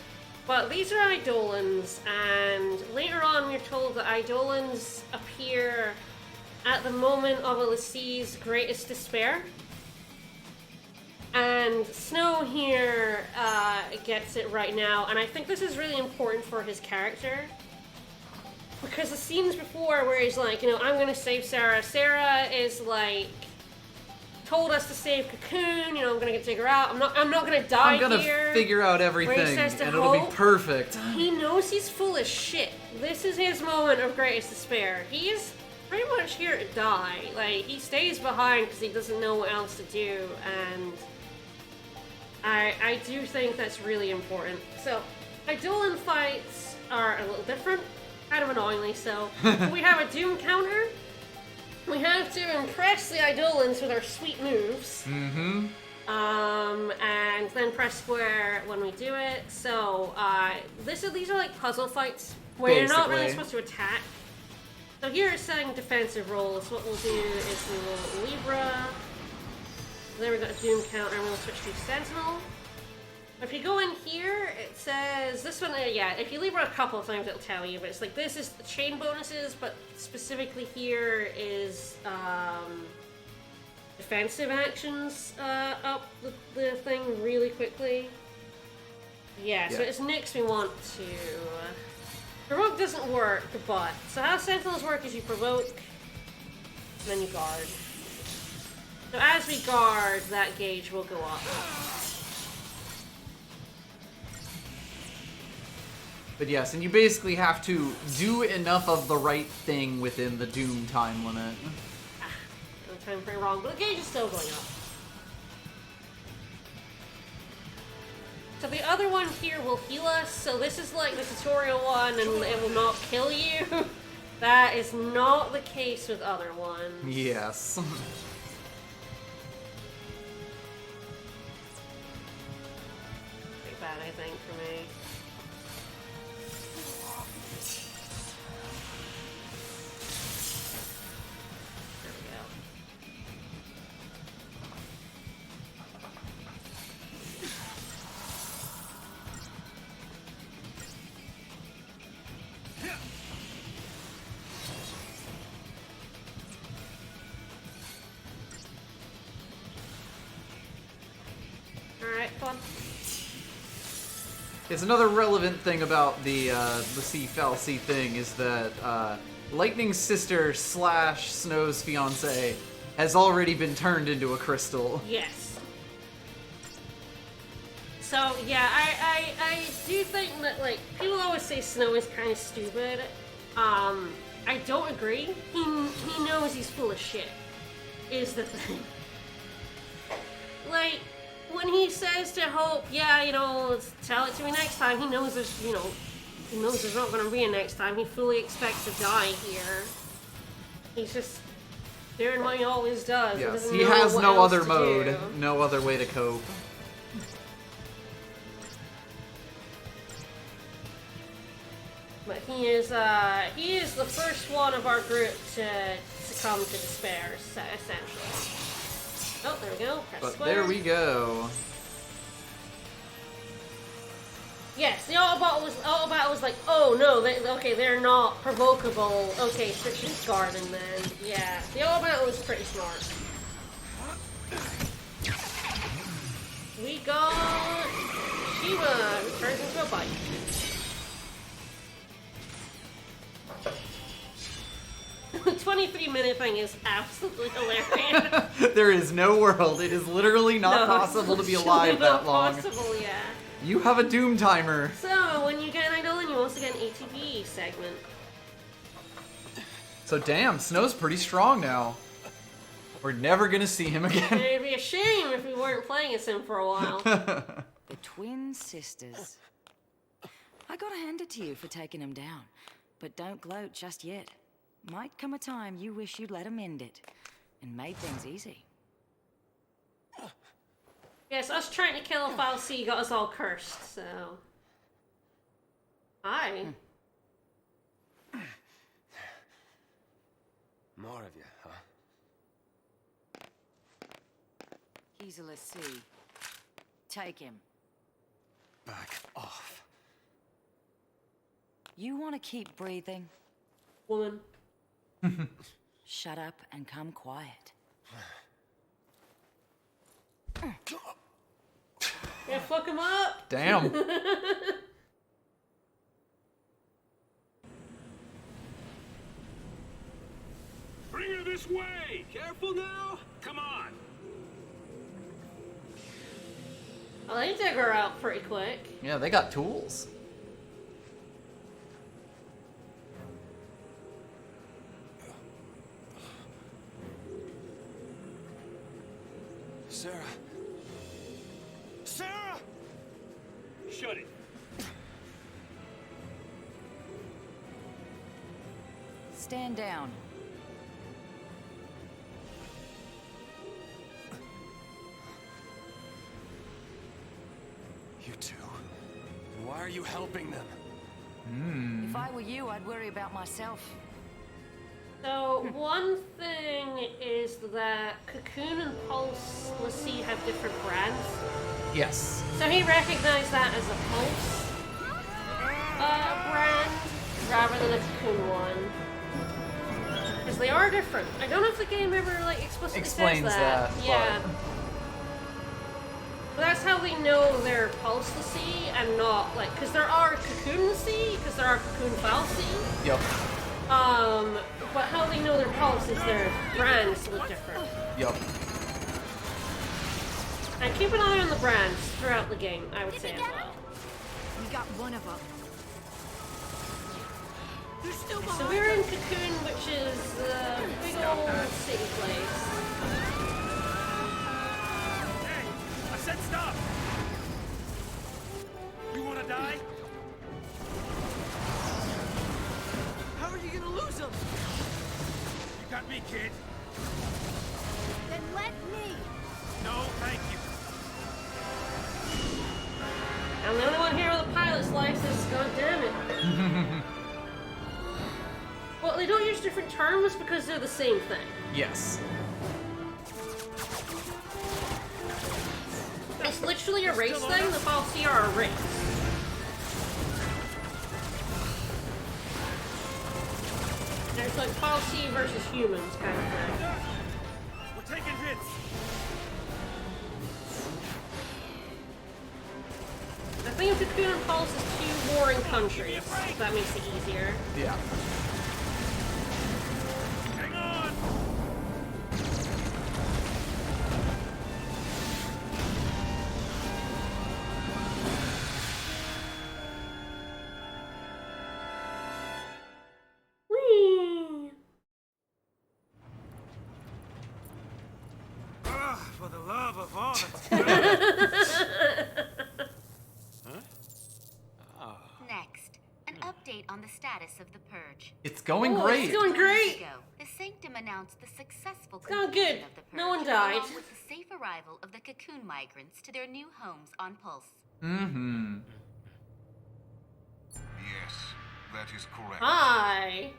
But these are Eidolons, and later on we're told that Eidolons appear at the moment of a Lassie's greatest despair. And Snow here gets it right now, and I think this is really important for his character. Because the scenes before where he's like, you know, I'm gonna save Sarah. Sarah is like, told us to save Cocoon, you know, I'm gonna take her out. I'm not gonna die here. I'm gonna figure out everything, and it'll be perfect. He knows he's full of shit. This is his moment of greatest despair. He's pretty much here to die. Like, he stays behind because he doesn't know what else to do, and I do think that's really important. So, Eidolon fights are a little different, kind of annoyingly so. We have a Doom counter. We have to impress the Eidolons with our sweet moves. Mm-hmm. And then press square when we do it. So, these are like puzzle fights where you're not really supposed to attack. So here it's saying defensive rolls. What we'll do is we will Libra. Then we've got a Doom counter, and we'll switch to Sentinel. If you go in here, it says, this one, yeah, if you Libra a couple of times, it'll tell you, but it's like, this is the chain bonuses, but specifically here is, defensive actions, up the thing really quickly. Yeah, so it's Nyx we want to... Provoke doesn't work, but... So how Sentinels work is you provoke, and then you guard. So as we guard, that gauge will go up. But yes, and you basically have to do enough of the right thing within the Doom time limit. The time frame wrong, but the gauge is still going up. So the other one here will heal us. So this is like the tutorial one, and it will not kill you. That is not the case with other ones. Yes. Pretty bad, I think, for me. There we go. Alright, come on. It's another relevant thing about the sea fallacy thing is that Lightning's sister / Snow's fiance has already been turned into a crystal. Yes. So, yeah, I do think that, like, people always say Snow is kind of stupid. I don't agree. He knows he's full of shit, is the thing. Like, when he says to Hope, yeah, you know, tell it to me next time, he knows there's, you know, he knows there's not going to be a next time. He fully expects to die here. He's just doing what he always does. Yes, he he has what no else other to mode, do. no other way to cope. But he is the first one of our group to succumb to despair, essentially. Oh, there we go. Press But square. there we go. Yes, the auto battle was like, oh no, they're not provocable. Okay, switch to guarding then. Yeah, the auto battle was pretty smart. We got Shiva, who turns into a bite. The 23-minute thing is absolutely hilarious. There is no world. It is literally not possible to be alive that long. Possible, yeah. You have a Doom timer. So, when you get an Eidolon, you also get an ATB segment. So damn, Snow's pretty strong now. We're never gonna see him again. It'd be a shame if we weren't playing as him for a while. The twin sisters. I gotta hand it to you for taking them down. But don't gloat just yet. Might come a time you wish you'd let them end it. And made things easy. Yes, us trying to kill a Foul C got us all cursed, so... Hi. More of you, huh? He's a Lassie. Take him. Back off. You want to keep breathing? Woman. Shut up and come quiet. Yeah, fuck him up. Damn. Bring her this way! Careful now! Come on! Oh, they dig her out pretty quick. Yeah, they got tools. Sarah. Sarah! Shut it. Stand down. You two. And why are you helping them? If I were you, I'd worry about myself. So, one thing is that Cocoon and Pulse, let's see, have different brands. Yes. So he recognized that as a Pulse brand rather than a Cocoon one. Because they are different. I don't know if the game ever like explicitly Explains says that. Yeah. but- But that's how we know they're Pulse Lassie and not like, because there are Cocoon Lassie, because there are Cocoon Fal'Cie. Yep. But how they know they're Pulse is their brands look different. Yep. And keep an eye on the brands throughout the game, I would say as well. We got one of them. They're still behind. So we're in Cocoon, which is a big old city place. Hey! I said stop! You wanna die? How are you gonna lose them? You got me, kid. Then let me. No, thank you. I'm the only one here with a pilot's license, god damn it. Well, they don't use different terms because they're the same thing. Yes. It's literally a race thing, the Fal'Cie are a race. There's like Fal'Cie versus humans kind of thing. We're taking hits. I think Cocoon and Pulse is two warring countries, if that makes it easier. Yeah. Hang on! Whee! For the love of all that's good. Next, an update on the status of the purge. It's going Oh, great. it's going great! Ago, the Sanctum announced the successful going completion good. of the purge, No one died. along with the safe arrival of the Cocoon migrants to their new homes on Pulse. Mm-hmm. Yes, that is correct. Hi!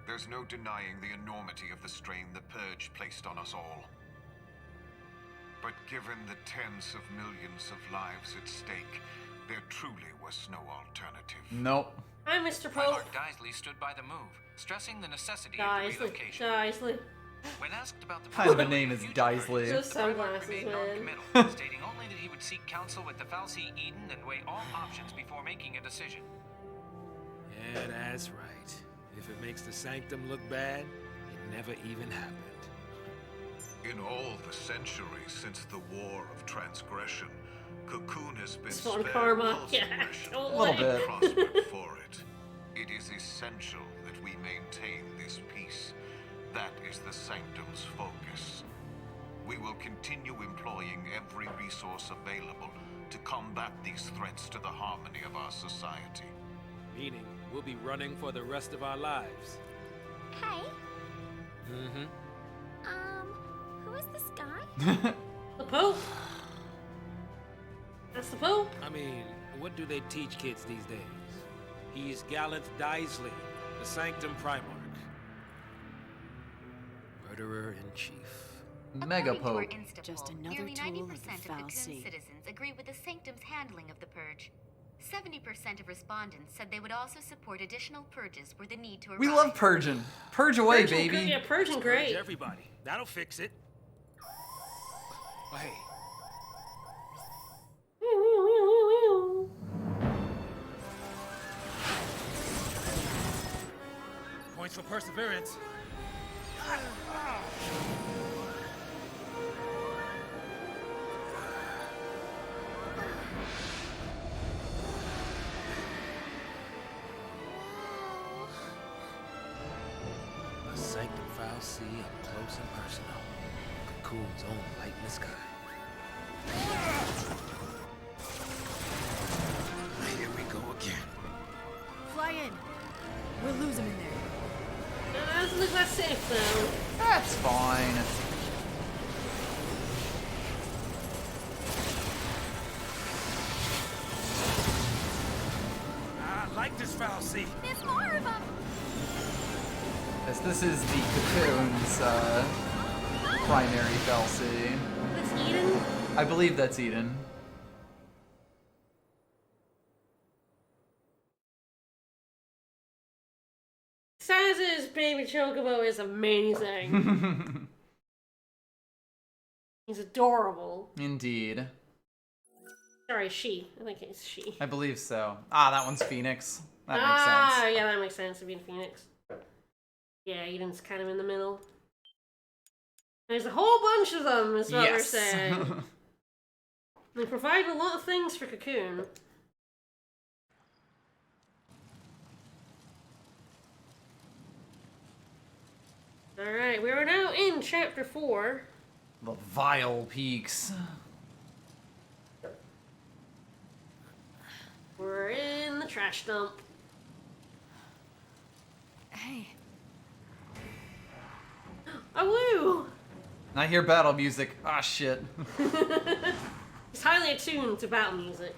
There's no denying the enormity of the strain the Purge placed on us all. But given the tens of millions of lives at stake, there truly was no alternative. Nope. Hi, Mr. Pope. Lord Daisley stood by the move, stressing the necessity of the Daisley. relocation. Daisley. When asked about the Kind of a name is Daisley. Those the Primarch sunglasses, remained man. non-committal, stating only that he would seek counsel with the Fal'Cie Eden and weigh all options before making a decision. Yeah, that's right. If it makes the Sanctum look bad, it never even happened. In all the centuries since the War of Transgression, Cocoon has been Spawn spared karma. pulse Yeah, aggression totally. A little bit. and prospered for it. It is essential that we maintain this peace. That is the Sanctum's focus. We will continue employing every resource available to combat these threats to the harmony of our society. Meaning, we'll be running for the rest of our lives. Hey, Mm-hmm. who is this guy? The Pope? That's the Pope? I mean, what do they teach kids these days? He's Gallant Daisley, the Sanctum Primarch. Murderer in chief. Mega According to our Pope. Instapoll, Just another nearly tool 90% of the of foul Cocoon sea. citizens agree with the Sanctum's handling of the purge. 70% of respondents said they would also support additional purges were the need to arise. We love purging. Purge away, Purging baby. good, yeah, purging great. Purge everybody. That'll fix it. Oh, hey, points for perseverance. A sanctum foul sea up close and personal. Cocoon's own light in the sky. Here we go again. Fly in. We'll lose him in there. That doesn't look that safe though. That's fine. I like this foul sea. There's more of them! Yes, this is the Cocoon's primary Felsie. That's Eden. I believe that's Eden. Saz's baby chocobo is amazing. He's adorable. Indeed. Sorry, she. I think it's she. I believe so. Ah, that one's Phoenix. That makes sense. Yeah, that makes sense to be in Phoenix. Yeah, Eden's kind of in the middle. There's a whole bunch of them, is what we're Yes. saying. They provide a lot of things for Cocoon. Alright, we are now in Chapter 4. The Vile Peaks. We're in the trash dump. Hey, Oh, woo! I hear battle music. Ah, shit. He's highly attuned to battle music.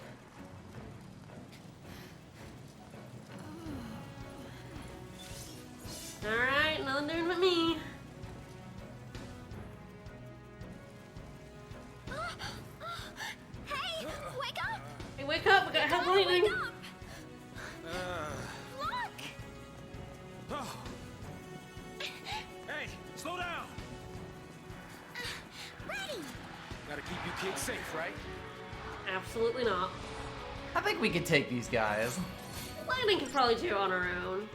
Alright, nothing doing but me. Hey, wake up! Hey, wake up! We got help lightning. Wake up! Look! Oh. Hey, slow down. Ready! Gotta keep you kids safe, right? Absolutely not. I think we could take these guys. Lightning could probably do it on her own.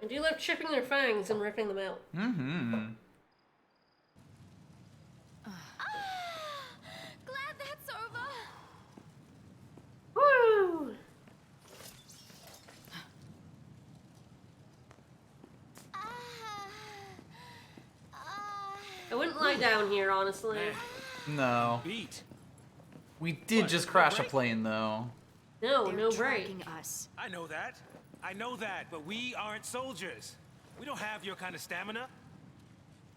I do love chipping their fangs and ripping them out. Mm-hmm. Glad that's over! Woo! I wouldn't lie down here, honestly. No. Beat. We did What, just no crash a break? plane, though. No, they're no break. tracking us. I know that. I know that, but we aren't soldiers. We don't have your kind of stamina.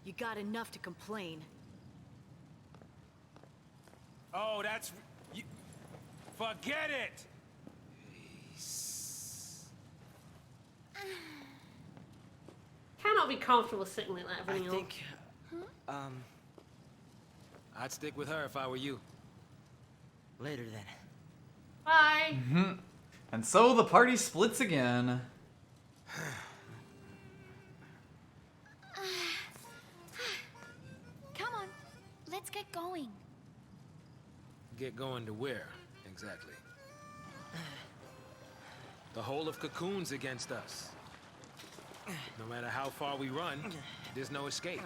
You got enough to complain. Oh, that's... You, forget it! Cannot be comfortable sitting like that, I Vanille. think... I'd stick with her if I were you. Later then. Bye. And so the party splits again. Come on, let's get going. Get going to where, exactly? The whole of Cocoon's against us. No matter how far we run, there's no escape.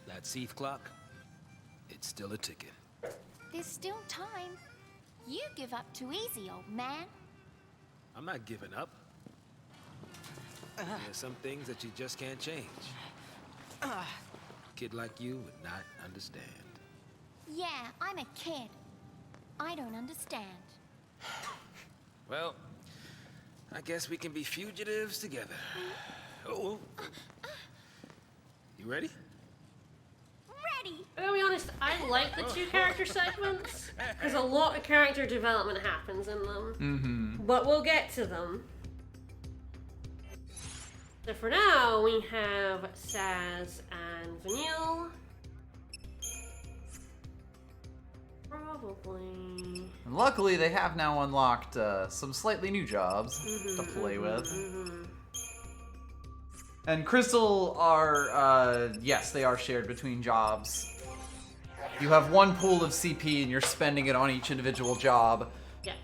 That Seath clock, it's still a ticking. There's still time. You give up too easy, old man. I'm not giving up. There's some things that you just can't change. A kid like you would not understand. Yeah, I'm a kid. I don't understand. Well, I guess we can be fugitives together. Oh. You ready? Ready! I'm gonna be honest, I like the two character segments, because a lot of character development happens in them. But we'll get to them. So for now, we have Saz and Vanille. Probably. And luckily, they have now unlocked some slightly new jobs to play with. And Crystal are, yes, they are shared between jobs. You have one pool of CP and you're spending it on each individual job. Yeah.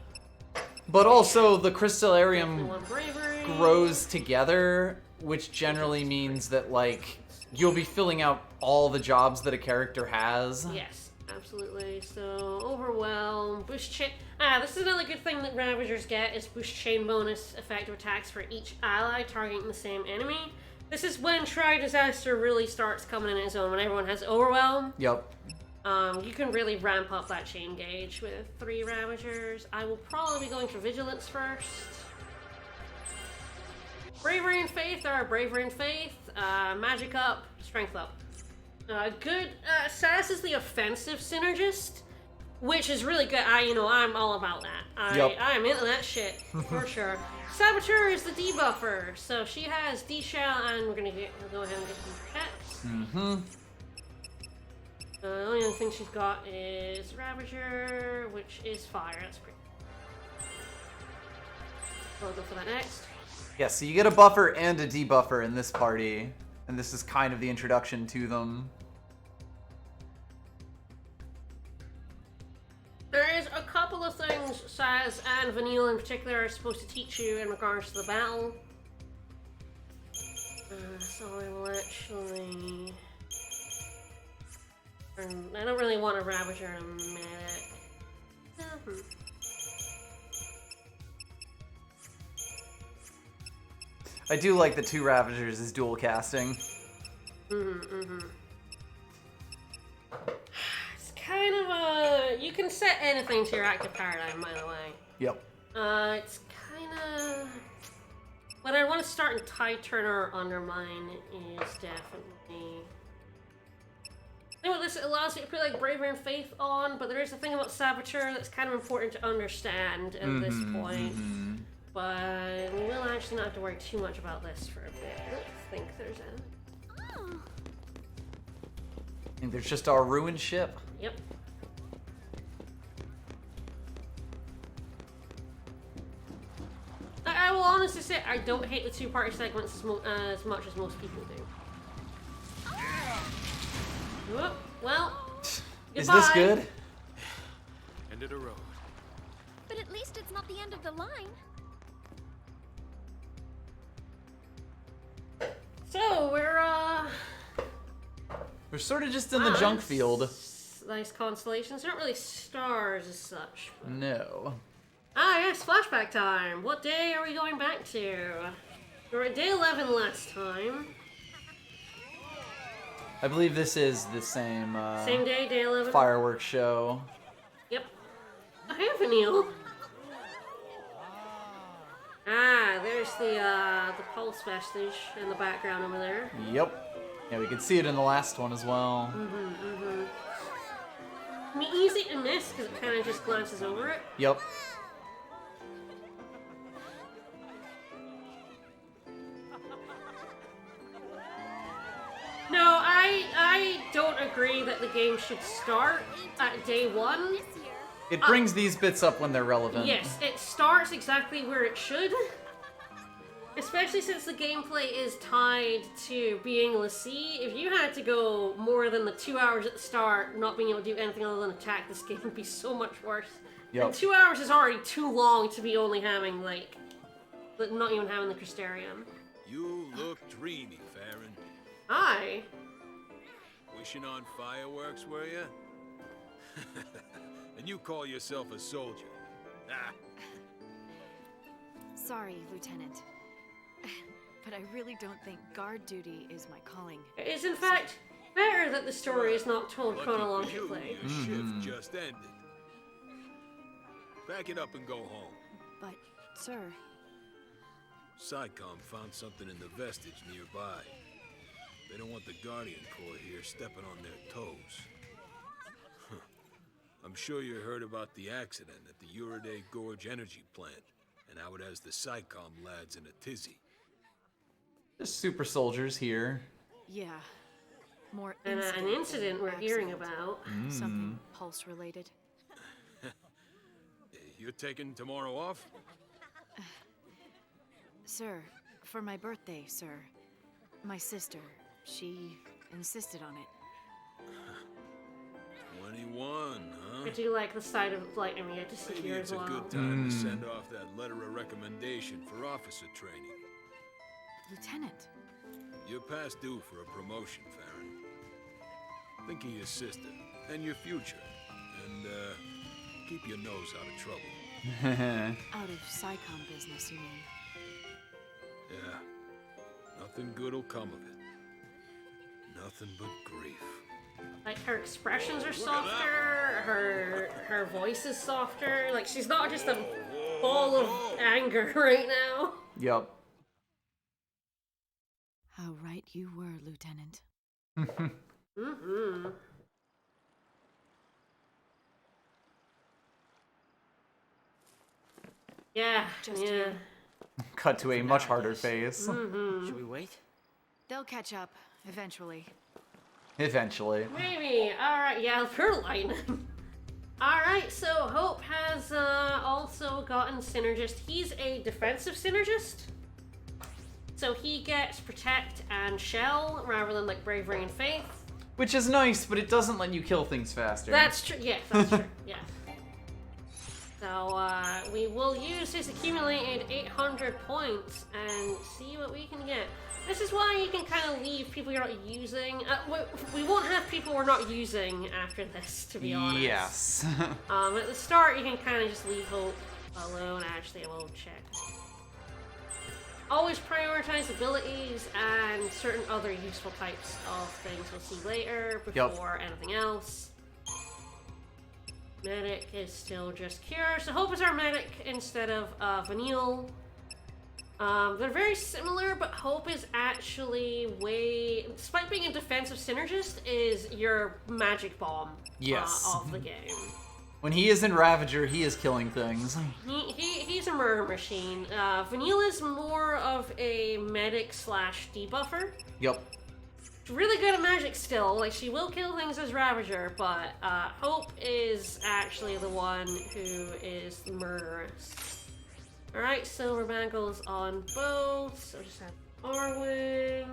But also, the Crystallarium One bravery. grows together, which generally means that, like, you'll be filling out all the jobs that a character has. Yes, absolutely. So, overwhelm, boost chain. This is another good thing that Ravagers get is boost chain bonus effective attacks for each ally targeting the same enemy. This is when Tri-Disaster really starts coming in its own, when everyone has overwhelm. Yep. You can really ramp up that chain gauge with 3 Ravagers. I will probably be going for Vigilance first. Bravery and Faith are Bravery and Faith, Magic up, Strength up. Sass is the offensive synergist, which is really good. I'm all about that. I'm into that shit, for sure. Saboteur is the debuffer, so she has D-Shell, and we'll go ahead and get some protects. The only other thing she's got is Ravager, which is fire. That's great. I'll go for that next. Yeah, so you get a buffer and a debuffer in this party, and this is kind of the introduction to them. There is a couple of things Saz and Vanille in particular are supposed to teach you in regards to the battle. So I will actually... I don't really want a Ravager and a medic. I do like the 2 Ravagers as dual casting. It's kind of a... You can set anything to your active paradigm, by the way. Yep. It's kind of... What I want to start in Tide Turner or Undermine is definitely... This allows you to put like Bravery and Faith on, but there is a thing about Saboteur that's kind of important to understand at this point. But we will actually not have to worry too much about this for a bit. I don't think there's any. I think there's just our ruined ship. Yep. I will honestly say I don't hate the 2-party segments as much as most people do. Oh, well, is this good? End of the road. But at least it's not the end of the line. So we're sort of just in the junk field. Nice constellations. They're not really stars as such. But... No. Yes, flashback time. What day are we going back to? We were at day 11 last time. I believe this is the same Same day, day 11. Fireworks show. Yep. Oh, hey, Vanille. There's the pulse vestige in the background over there. Yep. Yeah, we could see it in the last one as well. I mean, easy to miss because it kind of just glances over it. Yep. No, I don't agree that the game should start at day 1. It brings these bits up when they're relevant. Yes, it starts exactly where it should. Especially since the gameplay is tied to being able to see. If you had to go more than the 2 hours at the start, not being able to do anything other than attack, this game would be so much worse. Yep. And 2 hours is already too long to be only having, like, not even having the Crystarium. You look dreamy, Farron. Hi. Wishing on fireworks, were you? And you call yourself a soldier. Ah. Sorry, Lieutenant. But I really don't think guard duty is my calling. It is, in fact, better that the story is not told chronologically. Your shift just ended. Pack it up and go home. But, sir... SciComm found something in the vestige nearby. They don't want the Guardian Corps here stepping on their toes. I'm sure you heard about the accident at the Uriday Gorge energy plant, and how it has the SciComm lads in a tizzy. Just super soldiers here. Yeah. More And an incident we're hearing accident. about. Something pulse related. You're taking tomorrow off? Sir, for my birthday, sir. My sister, she insisted on it. 21, huh? I do like the side of like I mean, I just see Maybe here it's as a well. good time to send off that letter of recommendation for officer training. Lieutenant. You're past due for a promotion, Farron. Think of your sister and your future, and keep your nose out of trouble. Out of SciComm business, you mean? Yeah. Nothing good'll come of it. Nothing but grief. Like her expressions are softer, her voice is softer. Like she's not just a ball of anger right now. Yep. How right you were, Lieutenant. Mm-hmm. Yeah, Just yeah. you. Cut to a much harder face. Should we wait? They'll catch up, eventually. Eventually. Maybe. Alright, yeah, pure lightning. Alright, so Hope has also gotten Synergist. He's a defensive Synergist. So he gets Protect and Shell rather than like Bravery and Faith. Which is nice, but it doesn't let you kill things faster. That's true. Yeah, that's true. Yeah. So we will use his accumulated 800 points and see what we can get. This is why you can kind of leave people you're not using. We won't have people we're not using after this, to be honest. Yes. At the start, you can kind of just leave Hope alone. Actually, I will check. Always prioritize abilities and certain other useful types of things we'll see later before anything else. Medic is still just Cure, so Hope is our medic instead of Vanille. They're very similar, but Hope is actually despite being a defensive synergist, is your magic bomb of the game. When he is in Ravager, he is killing things. He's a murder machine. Vanille is more of a medic / debuffer. Yep. She's really good at magic still. Like, she will kill things as Ravager, but Hope is actually the one who is murderous. Alright, Silver Bangles on both. So just have R-Wing.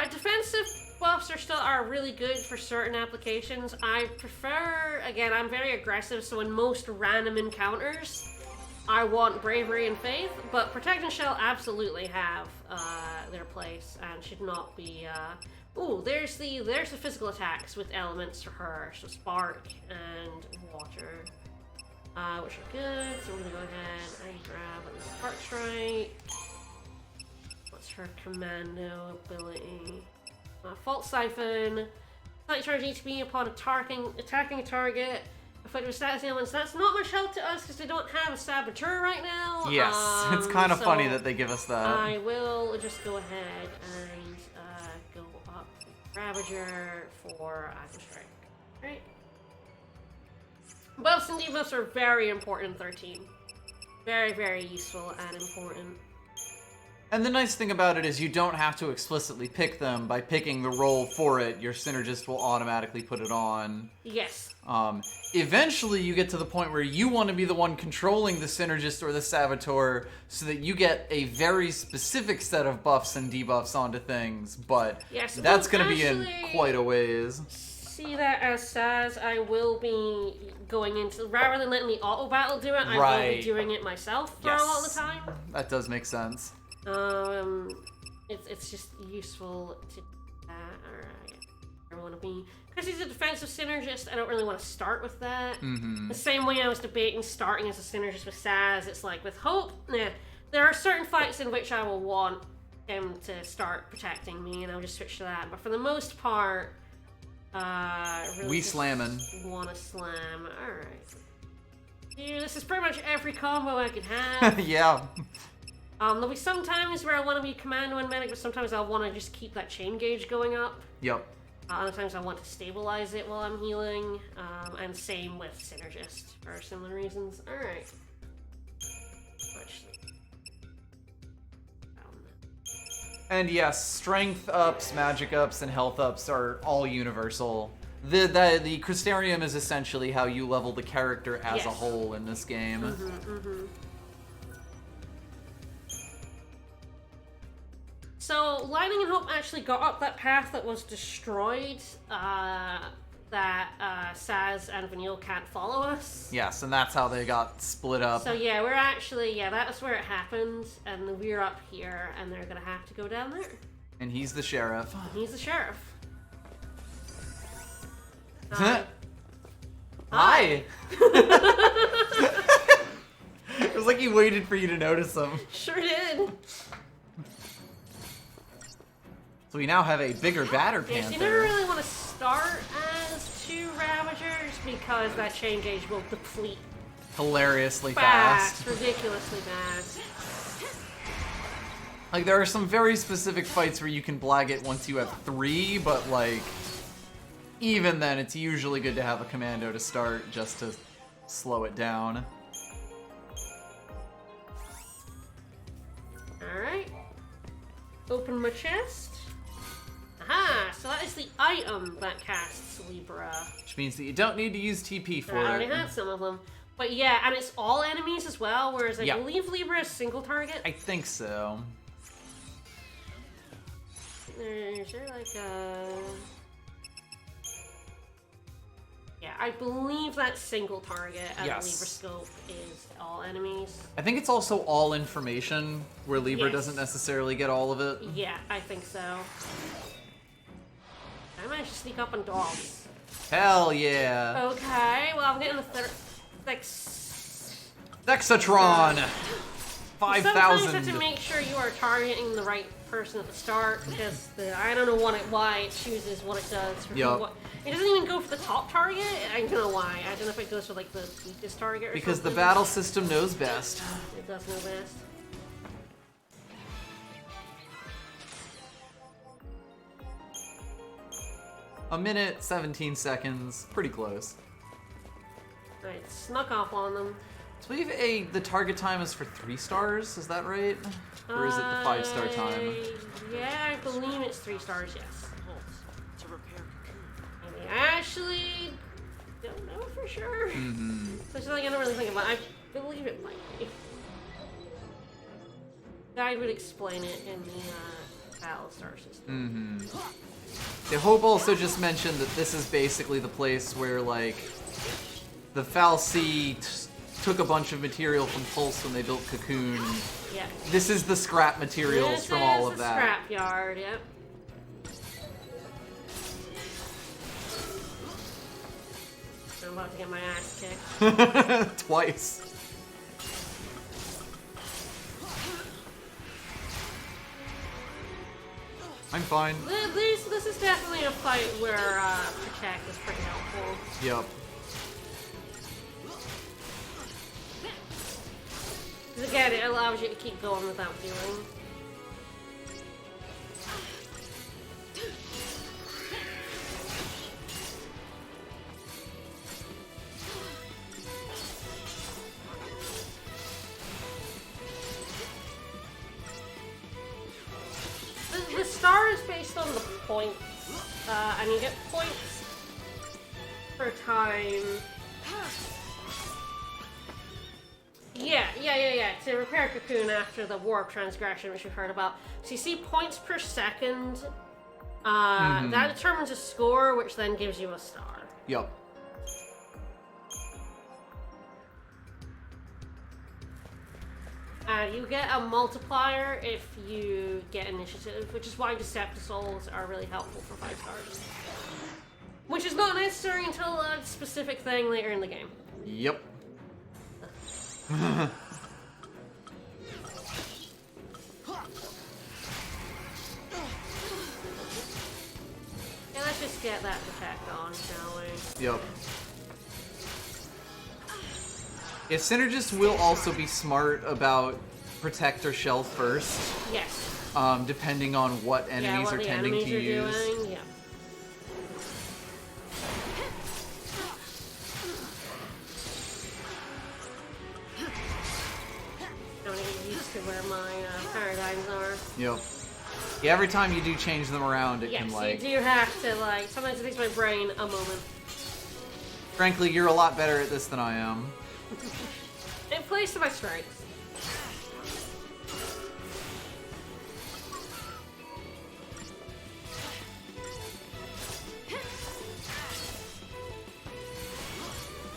Defensive buffs are really good for certain applications. I prefer, again, I'm very aggressive, so in most random encounters, I want Bravery and Faith, but Protect and Shell absolutely have their place and should not be. Ooh, there's the physical attacks with elements for her, so Spark and Water, which are good. So I'm gonna go ahead and grab the Spark Strike. What's her commando ability? Fault Siphon. Slight charge HP upon attacking a target. Affected with status ailments. That's not much help to us because they don't have a Saboteur right now. Yes, it's kind of funny that they give us that. I will just go ahead and go up Ravager for Iron Strike. Right. Buffs and debuffs are very important in 13. Very, very useful and important. And the nice thing about it is you don't have to explicitly pick them. By picking the role for it, your Synergist will automatically put it on. Yes. Eventually you get to the point where you want to be the one controlling the Synergist or the Saboteur so that you get a very specific set of buffs and debuffs onto things, but that's going to be in quite a ways. See that as Saz, I will be going into, rather than letting the auto battle do it, I will be doing it myself for a lot of the time. That does make sense. It's just useful to do that. Alright. I want to be, because he's a defensive synergist, I don't really want to start with that. The same way I was debating starting as a synergist with Saz, it's like with Hope, there are certain fights in which I will want him to start protecting me, and I'll just switch to that. But for the most part, really we slamming. Want to slam. Alright. This is pretty much every combo I can have. Yeah. There'll be some times where I want to be commando and medic, but sometimes I'll want to just keep that chain gauge going up. Yep. Other times I want to stabilize it while I'm healing. And same with synergist for similar reasons. Alright. And yes, strength ups, magic ups, and health ups are all universal. The Crystarium is essentially how you level the character as a whole in this game. So, Lightning and Hope actually got up that path that was destroyed, that Saz and Vanille can't follow us. Yes, and that's how they got split up. So yeah, we're actually, that's where it happened, and we're up here, and they're gonna have to go down there. And he's the sheriff. He's the sheriff. Hi! It was like he waited for you to notice him. Sure did. So we now have a bigger batter Yes, panther. you never really want to start as 2 Ravagers because that chain gauge will deplete Hilariously fast. ridiculously fast. Like, there are some very specific fights where you can blag it once you have 3, but like, even then, it's usually good to have a commando to start just to slow it down. Alright. Open my chest. Aha! So that is the item that casts Libra. Which means that you don't need to use TP for I already it. had some of them. But yeah, and it's all enemies as well, whereas I Yeah. believe Libra is single target. I think so. Is there like a... Yeah, I believe that single target at Yes. Libra scope is all enemies. I think it's also all information, where Libra Yes. doesn't necessarily get all of it. Yeah, I think so. I managed to sneak up on dogs. Hell yeah. Okay, well I'm getting the third... Dexatron! Sometimes you have 5,000. to make sure you are targeting the right person at the start, because I don't know why it chooses what it does. For Yup. It doesn't even go for the top target. I don't know why. I don't know if it goes for like the weakest target or Because the something. battle system knows best. It does know best. A minute, 17 seconds. Pretty close. Alright, snuck off on them. So we have the target time is for 3 stars, is that right? Or is it the 5-star time? Yeah, I believe it's 3 stars, yes. To repair cocoon. I actually don't know for sure. So it's like I don't really think about it. I believe it might be. Guide would explain it in the battle star system. The Hope also just mentioned that this is basically the place where, like, the Fal'Cie took a bunch of material from Pulse when they built Cocoon. Yeah. This is the scrap materials from all of that. Scrap yard, yep. I'm about to get my ass kicked. Twice. I'm fine. This is definitely a fight where Protect is pretty helpful. Yep. Because again, it allows you to keep going without healing. The star is based on the points, and you get points per time. Yeah. To repair Cocoon after the warp transgression, which we've heard about. So you see points per second. That determines a score, which then gives you a star. Yep. You get a multiplier if you get initiative, which is why Decepticouls are really helpful for 5 stars. Which is not necessary until a specific thing later in the game. Yep. Yeah, let's just get that Protect on, shall we? Yep. Yeah, Synergists will also be smart about protect or shell first. Yes. Depending on what enemies what are the tending enemies to are use. doing. Yeah. I'm gonna get used to where my paradigms are. Yep. Yeah, every time you do change them around, it can Yes, like... you do have to, like, sometimes it takes my brain a moment. Frankly, you're a lot better at this than I am. It plays to my strengths.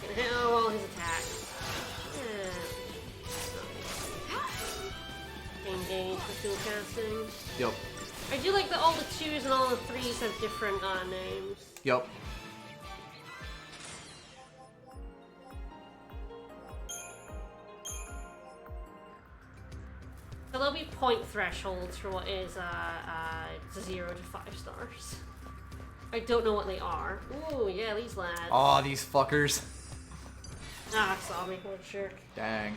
Gonna hit all his attacks. Engage for tool casting. Yep. I do like that all the 2s and all the 3s have different names. Yep. So there'll be point thresholds for what is 0 to 5 stars. I don't know what they are. Ooh, yeah, these lads. Aw, these fuckers. Ah, saw me, what a jerk. Dang.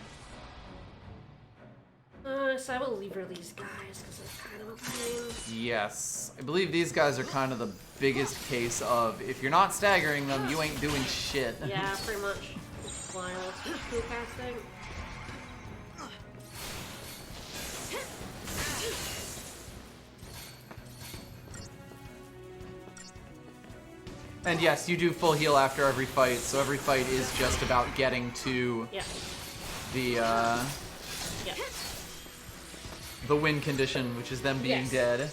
So I will lever these guys because they're kind of a pain. Yes. I believe these guys are kind of the biggest case of if you're not staggering them, you ain't doing shit. Yeah, pretty much. Wild. Tool casting. And yes, you do full heal after every fight, so every fight is just about getting to the win condition, which is them being dead.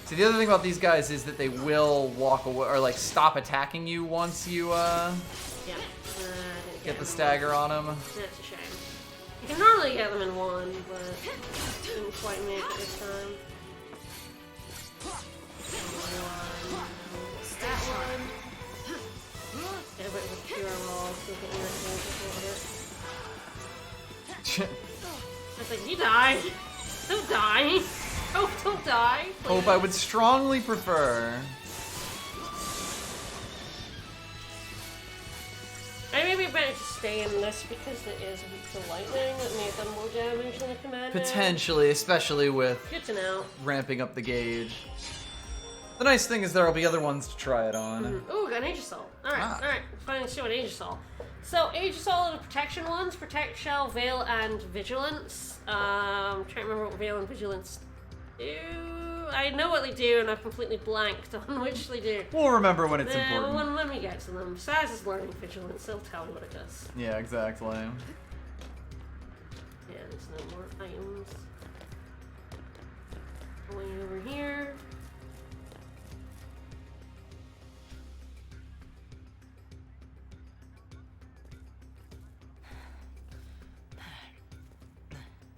So the other thing about these guys is that they will walk away or like stop attacking you once you get the stagger on them. That's a shame. You can normally get them in one, but didn't quite make it this time. That one. Yeah, but with pure rolls, so get irritated. I was like, you die! Don't die! Oh, don't die! Please. Hope I would strongly prefer. Maybe better to stay in this because it is weak to lightning that made them more damage than a command. Potentially, especially with Good to know. ramping up the gauge. The nice thing is there will be other ones to try it on. Ooh, got an Age Assault. Alright, finally see what Age Assault. So, Age Assault are the protection ones. Protect, Shell, Veil, and Vigilance. Trying to remember what Veil and Vigilance do. I know what they do, and I've completely blanked on which they do. We'll remember when it's important. Well, let me get to them. Saz is learning Vigilance. They'll tell me what it does. Yeah, exactly. Yeah, there's no more items. Going over here.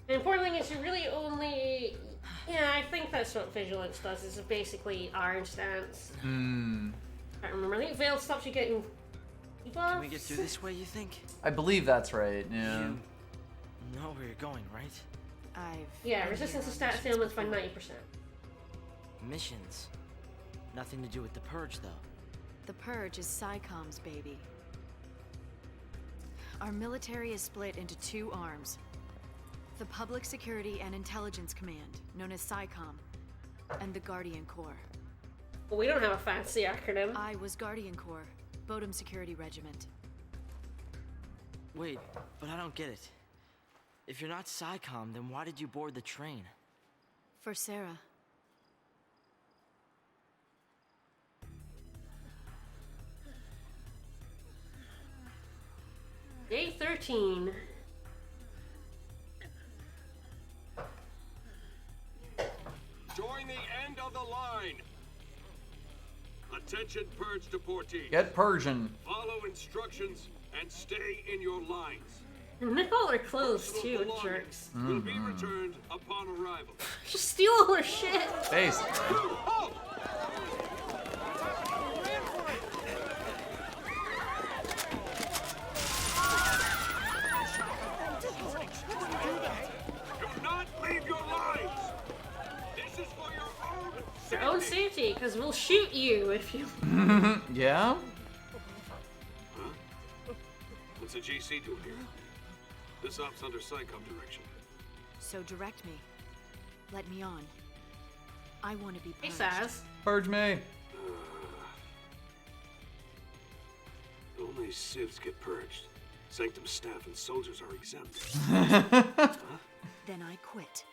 The important thing is you really only... Yeah, I think that's what Vigilance does, is basically Iron Stance. I can't remember. I think Veil stops you getting debuffs. Can we get through this way, you think? I believe that's right, yeah. You know where you're going, right? Yeah, resistance to stat ailments by 90%. Missions. Nothing to do with the Purge, though. The Purge is SciComm's baby. Our military is split into 2 arms. The Public Security and Intelligence Command, known as SciComm, and the Guardian Corps. Well, we don't have a fancy acronym. I was Guardian Corps, Bodum Security Regiment. Wait, but I don't get it. If you're not SciComm, then why did you board the train? For Sarah. Day 13. Join the end of the line. Attention, Purge deportees. Get Persian. Follow instructions and stay in your lines. And they all their clothes too, jerks. Will be returned upon arrival. Just steal all their shit. Face. Halt! Do not leave your lines. This is for your own Your own safety, because we'll shoot you if you... Yeah? the GC doing here? This op's under SciComm direction. So direct me. Let me on. I want to be Hey, purged. Saz. Purge me. Only civs get purged. Sanctum staff and soldiers are exempt. Then I quit.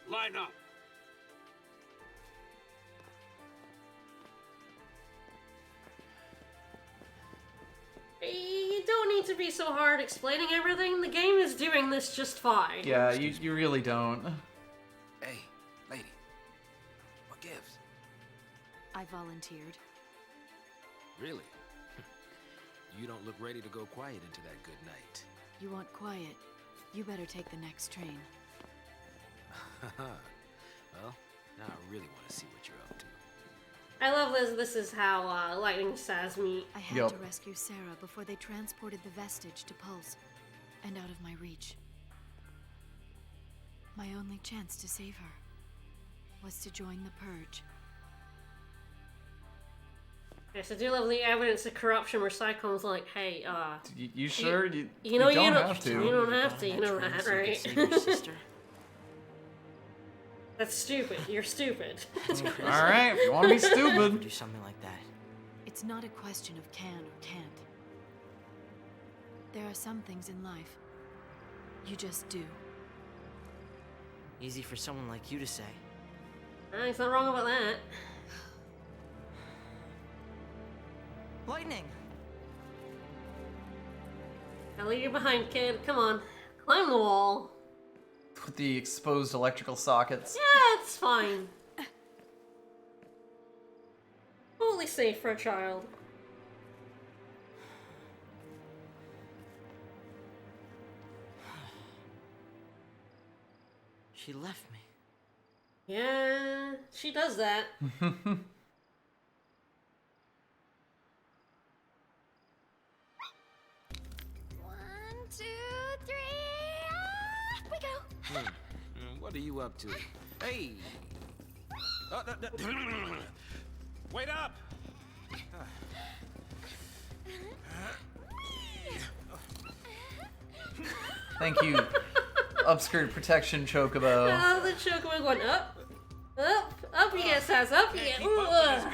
Line up! You don't need to be so hard explaining everything. The game is doing this just fine. Yeah, you really don't. Hey, lady. What gives? I volunteered. Really? You don't look ready to go quiet into that good night. You want quiet? You better take the next train. Well, now I really want to see what you're up to. I love this. This is how Lightning and Saz meet. I had to rescue Sarah before they transported the vestige to Pulse, and out of my reach. My only chance to save her was to join the Purge. Yes, I do love the evidence of corruption where PsyCom's like, hey, You sure? You don't have to. You don't have to, you know that, right? Save your sister. That's stupid. You're stupid. Alright, if you want to be stupid. Do something like that. It's not a question of can or can't. There are some things in life you just do. Easy for someone like you to say. He's not wrong about that. Lightning! I'll leave you behind, kid. Come on. Climb the wall. With the exposed electrical sockets. Yeah, it's fine. Totally safe for a child. She left me. Yeah, she does that. 2, 3, off we go. What are you up to? Hey! Wait up! Thank you, upskirt protection chocobo. Oh, the chocobo going up, up you get, Saz, up you get. Ugh.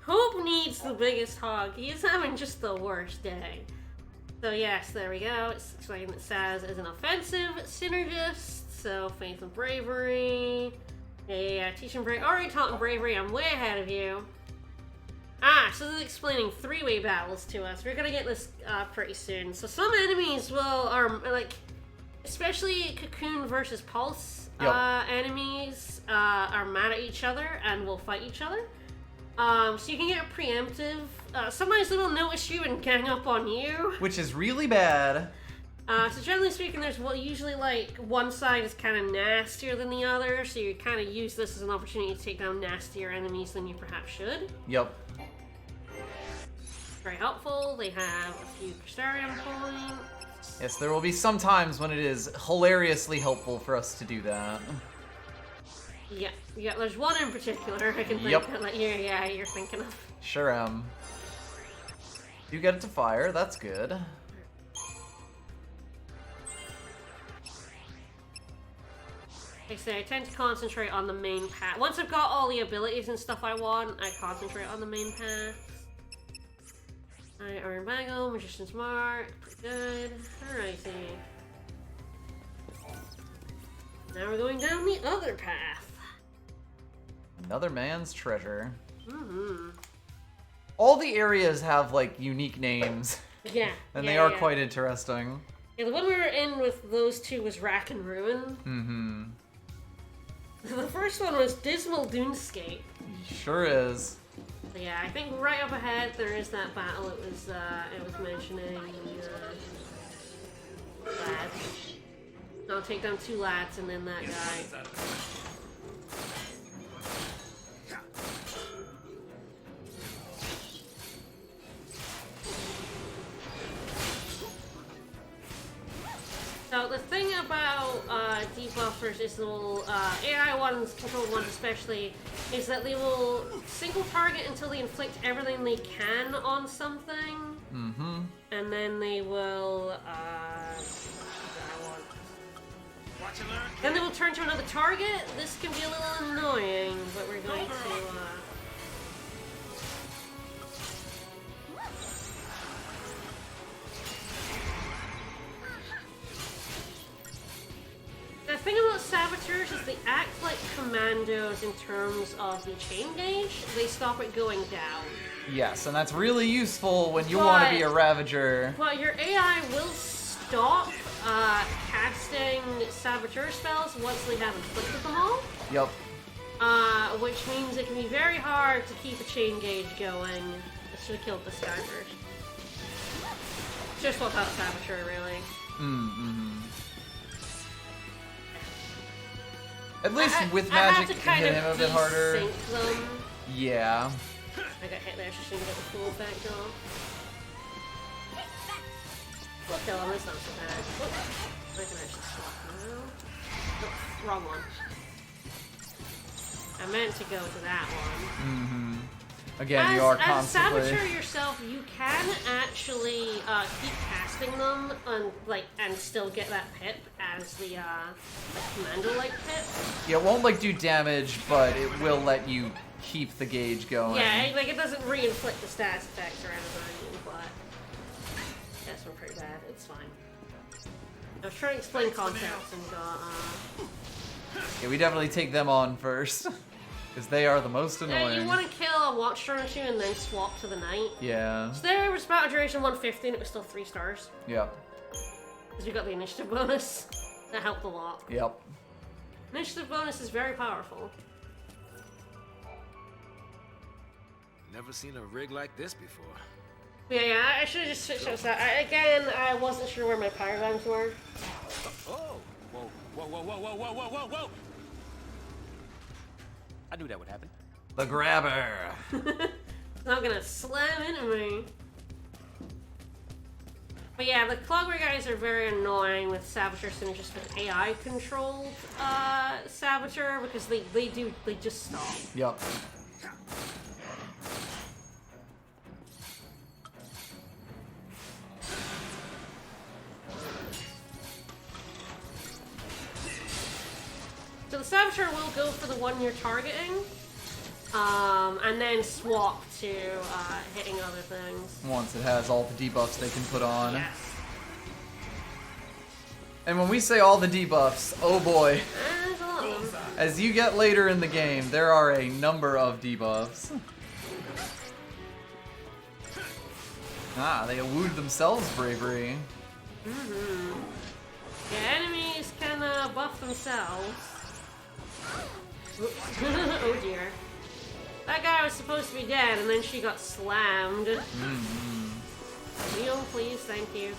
Hope needs the biggest hog. He's having just the worst day. So yes, there we go. It's explaining that Saz is an offensive synergist. So faith and bravery. Yeah. Teach him bravery. Already taught him bravery. I'm way ahead of you. So this is explaining three-way battles to us. We're gonna get this pretty soon. So some enemies are like, especially Cocoon versus Pulse enemies are mad at each other and will fight each other. So you can get preemptive. Sometimes they will notice you and gang up on you. Which is really bad. So generally speaking, there's usually like one side is kind of nastier than the other, so you kind of use this as an opportunity to take down nastier enemies than you perhaps should. Yep. Very helpful. They have a few Crystarium points. Yes, there will be some times when it is hilariously helpful for us to do that. Yeah. There's one in particular I can think of that you're thinking of. Sure am. You get it to fire. That's good. Like I say, I tend to concentrate on the main path. Once I've got all the abilities and stuff I want, I concentrate on the main path. Alright, Iron Bangle, Magician's Mark, pretty good. Alrighty. Now we're going down the other path. Another man's treasure. Mm-hmm. All the areas have, like, unique names. Yeah. And they are quite interesting. Yeah, the one we were in with those two was Rack and Ruin. Mm-hmm. The first one was Dismal Dunescape. Sure is. So yeah, I think right up ahead there is that battle it was mentioning. Lads. I'll take down 2 lads and then that guy. So the thing about debuffers is the little AI ones, controlled ones especially, is that they will single target until they inflict everything they can on something. Mm-hmm. and then they will, then they will turn to another target. This can be a little annoying, but we're going to, The thing about saboteurs is they act like commandos in terms of the chain gauge. They stop it going down. Yes, and that's really useful when you want to be a Ravager. But your AI will stop casting saboteur spells once they have inflicted them all. Yep. Which means it can be very hard to keep a chain gauge going. I should have killed this guy first. Just swap out saboteur, really. At least with magic, you can hit him a bit harder. Sync them. Yeah. I got hit there, just didn't get the full effect off. We'll kill him, it's not so bad. Oh, I can actually swap now. Oh, wrong one. I meant to go to that one. Again, you are constantly... As a saboteur yourself, you can actually keep casting them and still get that pip as the commando-like pip. Yeah, it won't do damage, but it will let you keep the gauge going. Yeah, it doesn't re-inflict the stats effects or anything, but that's one pretty bad. It's fine. I was trying to explain concepts and got Yeah, we definitely take them on first. Because they are the most annoying. Yeah, you want to kill a Watchtower or two and then swap to the Knight. Yeah. So there was battle duration 150 and it was still 3 stars. Yep. Because you got the initiative bonus. That helped a lot. Yep. Initiative bonus is very powerful. Never seen a rig like this before. Yeah, I should have just switched those out. Again, I wasn't sure where my paradigms were. Oh! Whoa, whoa, whoa, whoa, whoa, whoa, whoa, whoa! I knew that would happen. The grabber! It's not gonna slam into me. But yeah, the Clogger guys are very annoying with Saboteur synergist with AI-controlled Saboteur because they just stop. Yup. So the Saboteur will go for the one you're targeting, and then swap to hitting other things. Once it has all the debuffs they can put on. Yes. And when we say all the debuffs, oh boy. There's a lot of them. As you get later in the game, there are a number of debuffs. They wooed themselves bravery. Yeah, enemies can buff themselves. Oh dear. That guy was supposed to be dead, and then she got slammed. Heal, please, thank you.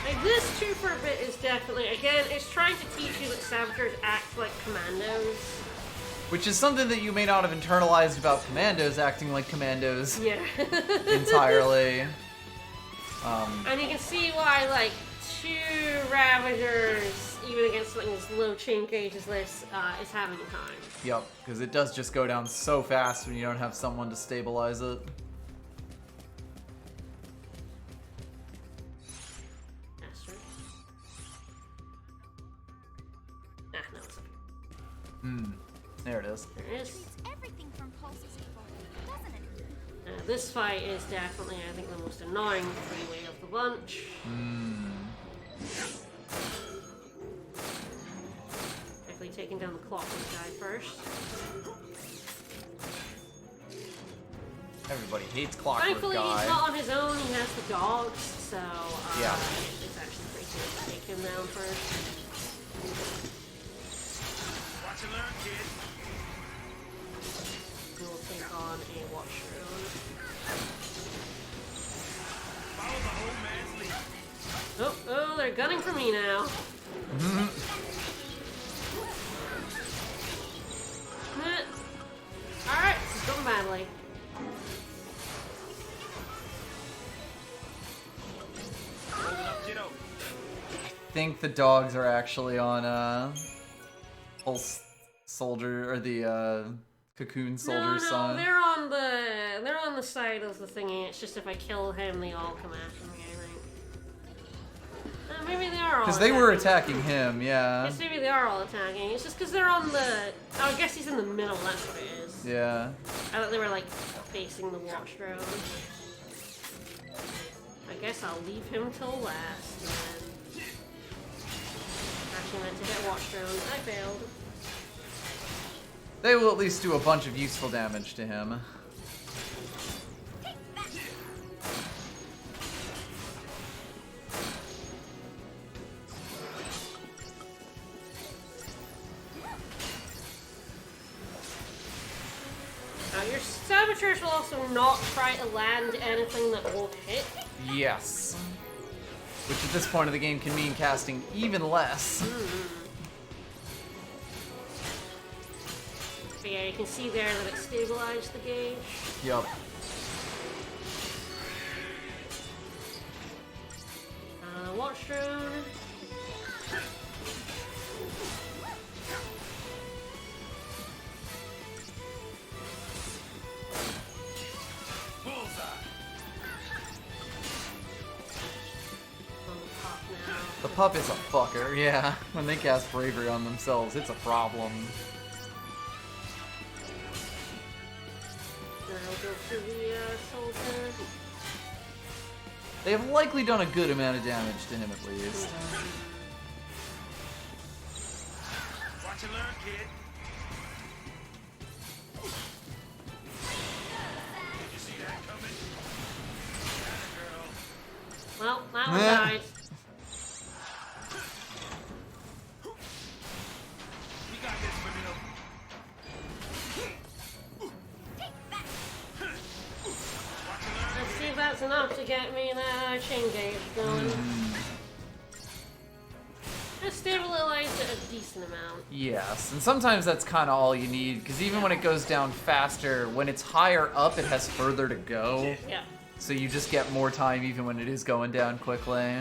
Like, this 2-for-a-bit is definitely, again, it's trying to teach you that saboteurs act like commandos. Which is something that you may not have internalized about commandos acting like commandos. Yeah. Entirely. And you can see why, like, 2 Ravagers, even against something as low chain gauge as this, is having a time. Yep, because it does just go down so fast when you don't have someone to stabilize it. That's true. Ah, no, it's okay. There it is. There it is. Everything from pulses before, doesn't it? This fight is definitely, I think, the most annoying three-way of the bunch. Definitely taking down the clockwork guy first. Everybody hates Clockwork Thankfully, Guy. he's not on his own. He has the dogs, so yeah. It's actually pretty good to take him down first. Watch and learn, kid. We'll take on a Watchroom. Follow the old man's lead. Oh, they're gunning for me now. Alright, this is going badly. I think the dogs are actually on Pulse Soldier, or the Cocoon No, Soldier's son. they're on the side of the thingy. It's just if I kill him, they all come after me, I think. Maybe they are all Because they were attacking him, yeah. Yes, maybe they are all attacking. It's just because they're on the... Oh, I guess he's in the middle, that's what it is. Yeah. I thought they were, like, facing the watch drone. I guess I'll leave him till last, then. Actually, I meant to hit watch drone. I failed. They will at least do a bunch of useful damage to him. Your saboteurs will also not try to land anything that won't hit. Yes. Which at this point of the game can mean casting even less. But yeah, you can see there that it stabilized the gauge. Yup. Watch drone. The pup is a fucker, yeah. When they cast bravery on themselves, it's a problem. Then I'll go for the soldier. They have likely done a good amount of damage to him at least. Watch and learn, kid. Did you see that coming? Well, that one died. We got this, Camino. Let's see if that's enough to get me that chain gauge going. I stabilized it a decent amount. Yes, and sometimes that's kind of all you need, because even when it goes down faster, when it's higher up, it has further to go. Yeah. So you just get more time even when it is going down quickly.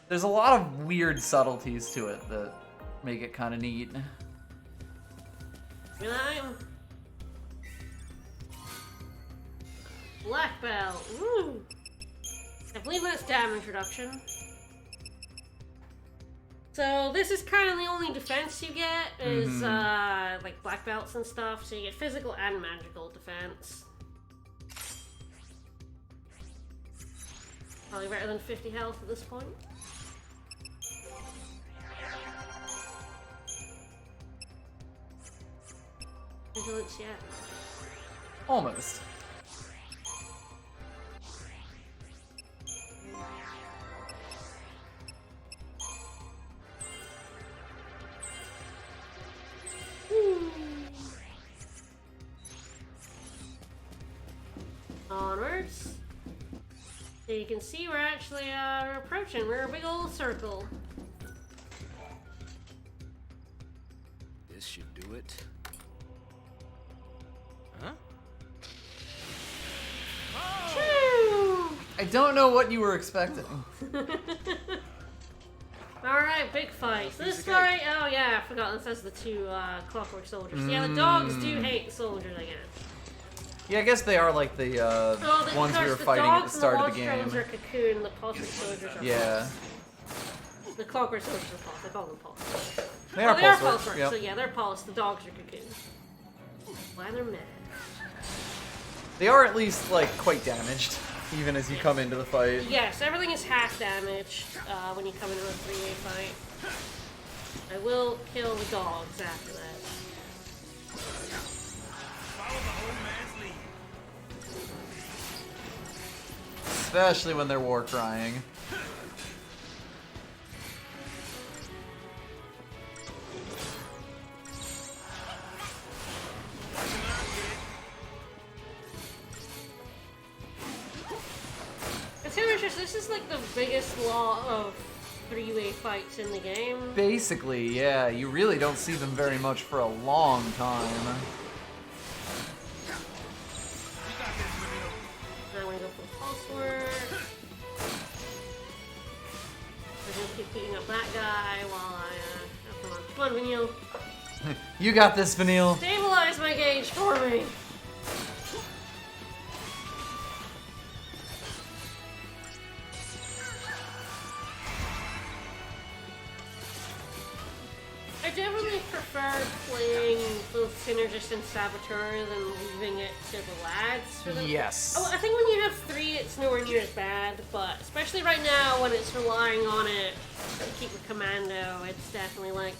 There's a lot of weird subtleties to it that make it kind of neat. Good item. Black belt. Woo! I believe that's damage reduction. So this is kind of the only defense you get is like black belts and stuff. So you get physical and magical defense. Probably better than 50 health at this point. Vigilance yet? Almost. Onwards. So you can see we're actually approaching. We're a big old circle. This should do it. Huh? I don't know what you were expecting. Alright, big fight. So this fight, oh yeah, I forgot this has the two clockwork soldiers. Yeah, the dogs do hate the soldiers, I guess. Yeah, I guess they are like the ones we were fighting at the start of the game. The dogs are cocoon, the pulse soldiers are yeah. pulse. The clockwork soldiers are pulse, I call them pulse. They are pulse. Yep. So yeah, they're pulse, the dogs are cocoon. Why they're mad. They are at least like quite damaged, even as you come into the fight. Yes, everything is half damaged when you come into a 3-way fight. I will kill the dogs after that. Follow the old man's lead. Especially when they're war crying. This is like the biggest law of 3-way fights in the game. Basically, yeah. You really don't see them very much for a long time. Now I'm gonna go for pulse work. I'm gonna keep beating up that guy while I come on, Vanille. You got this, Vanille. Stabilize restore me. I definitely prefer playing both Synergist and Saboteur than leaving it to the lads for them. Yes. Oh, I think when you have 3, it's nowhere near as bad, but especially right now when it's relying on it to keep the commando, it's definitely like...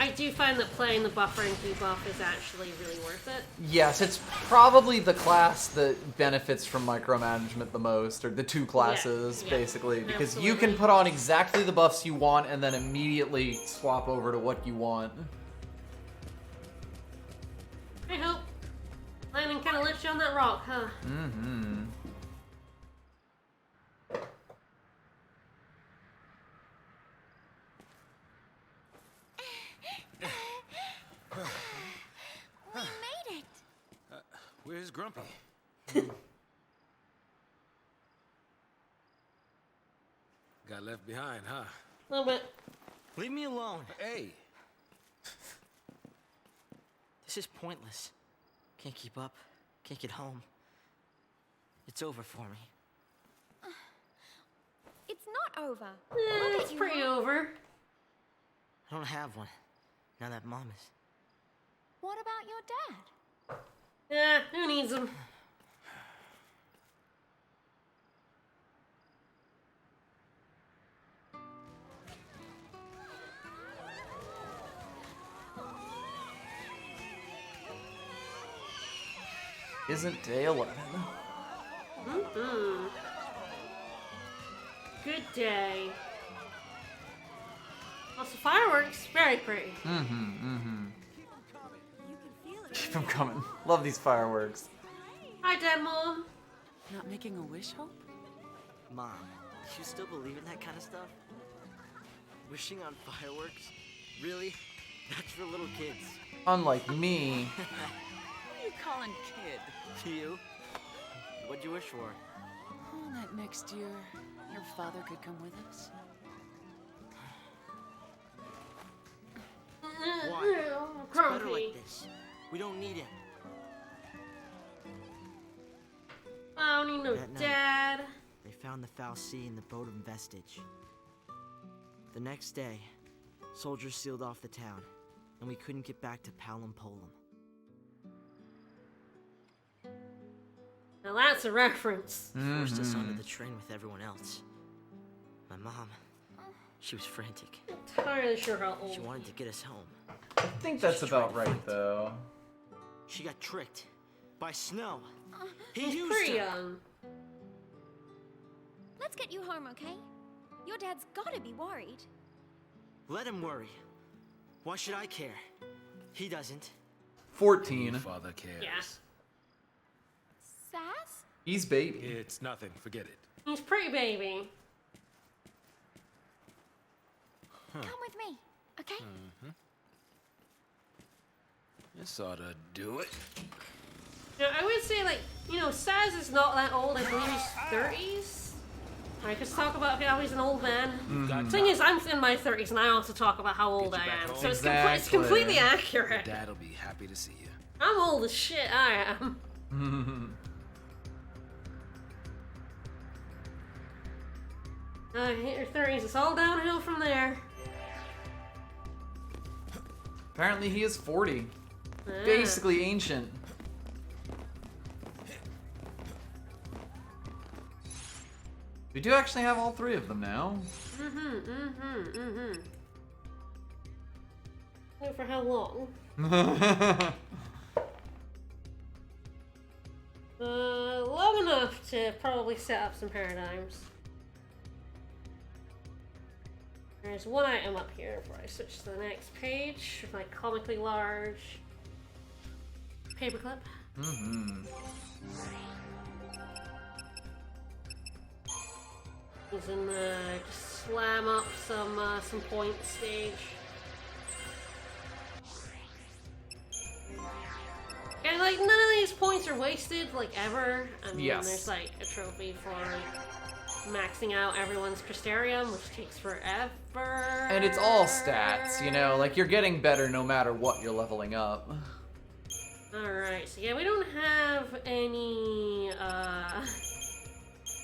I do find that playing the buffer and debuff is actually really worth it. Yes, it's probably the class that benefits from micromanagement the most, or the two classes, basically, because you can put on exactly the buffs you want and then immediately swap over to what you want. I hope. Landon kind of left you on that rock, huh? Mm-hmm. We made it! Where's Grumpy? Got left behind, huh? A little bit. Leave me alone. Hey. This is pointless. Can't keep up. Can't get home. It's over for me. It's not over. It's pretty over. I don't have one. Now that Mom is. What about your dad? Yeah, who needs him? Isn't day 11? Mm-hmm. Good day. Lots of fireworks. Very pretty. Mm-hmm. Keep them coming. Love these fireworks. Hi, Dad, Mom. Not making a wish, Hope? Mom, you still believe in that kind of stuff? Wishing on fireworks? Really? That's for little kids. Unlike me. Who are you calling kid? You? What'd you wish for? Oh, that next year, your father could come with us. Why? It's better like this. We don't need him. I don't need no That night, dad. They found the Fal'Cie in the boat of Vestige. The next day, soldiers sealed off the town, and we couldn't get back to Palom Polum. Now that's a reference. Forced us onto the train with everyone else. My mom, she was frantic. Entirely sure how old. She wanted to get us home. I think that's about right, though. She got tricked by Snow. He's used pretty her. young. Let's get you home, okay? Your dad's gotta be worried. Let him worry. Why should I care? He doesn't. 14. Your father cares. Yeah. Sass? He's baby. It's nothing. Forget it. He's pretty baby. Come with me, okay? This ought to do it. Now, I would say, like, you know, Saz is not that old. I believe he's 30s. Alright, let's talk about how he's an old man. The thing is, I'm in my 30s, and I also talk about how old I am. So it's completely accurate. Dad'll be happy to see you. I'm old as shit, I am. Hit your 30s, it's all downhill from there. Apparently he is 40. Basically ancient. We do actually have all 3 of them now. Wait, for how long? Long enough to probably set up some paradigms. There's one item up here before I switch to the next page with my comically large paperclip. Using the just slam up some point stage. And like none of these points are wasted, like ever. I mean, there's like a trophy for maxing out everyone's Crystarium, which takes forever. And it's all stats, you know, like you're getting better no matter what you're leveling up. Alright, so yeah, we don't have any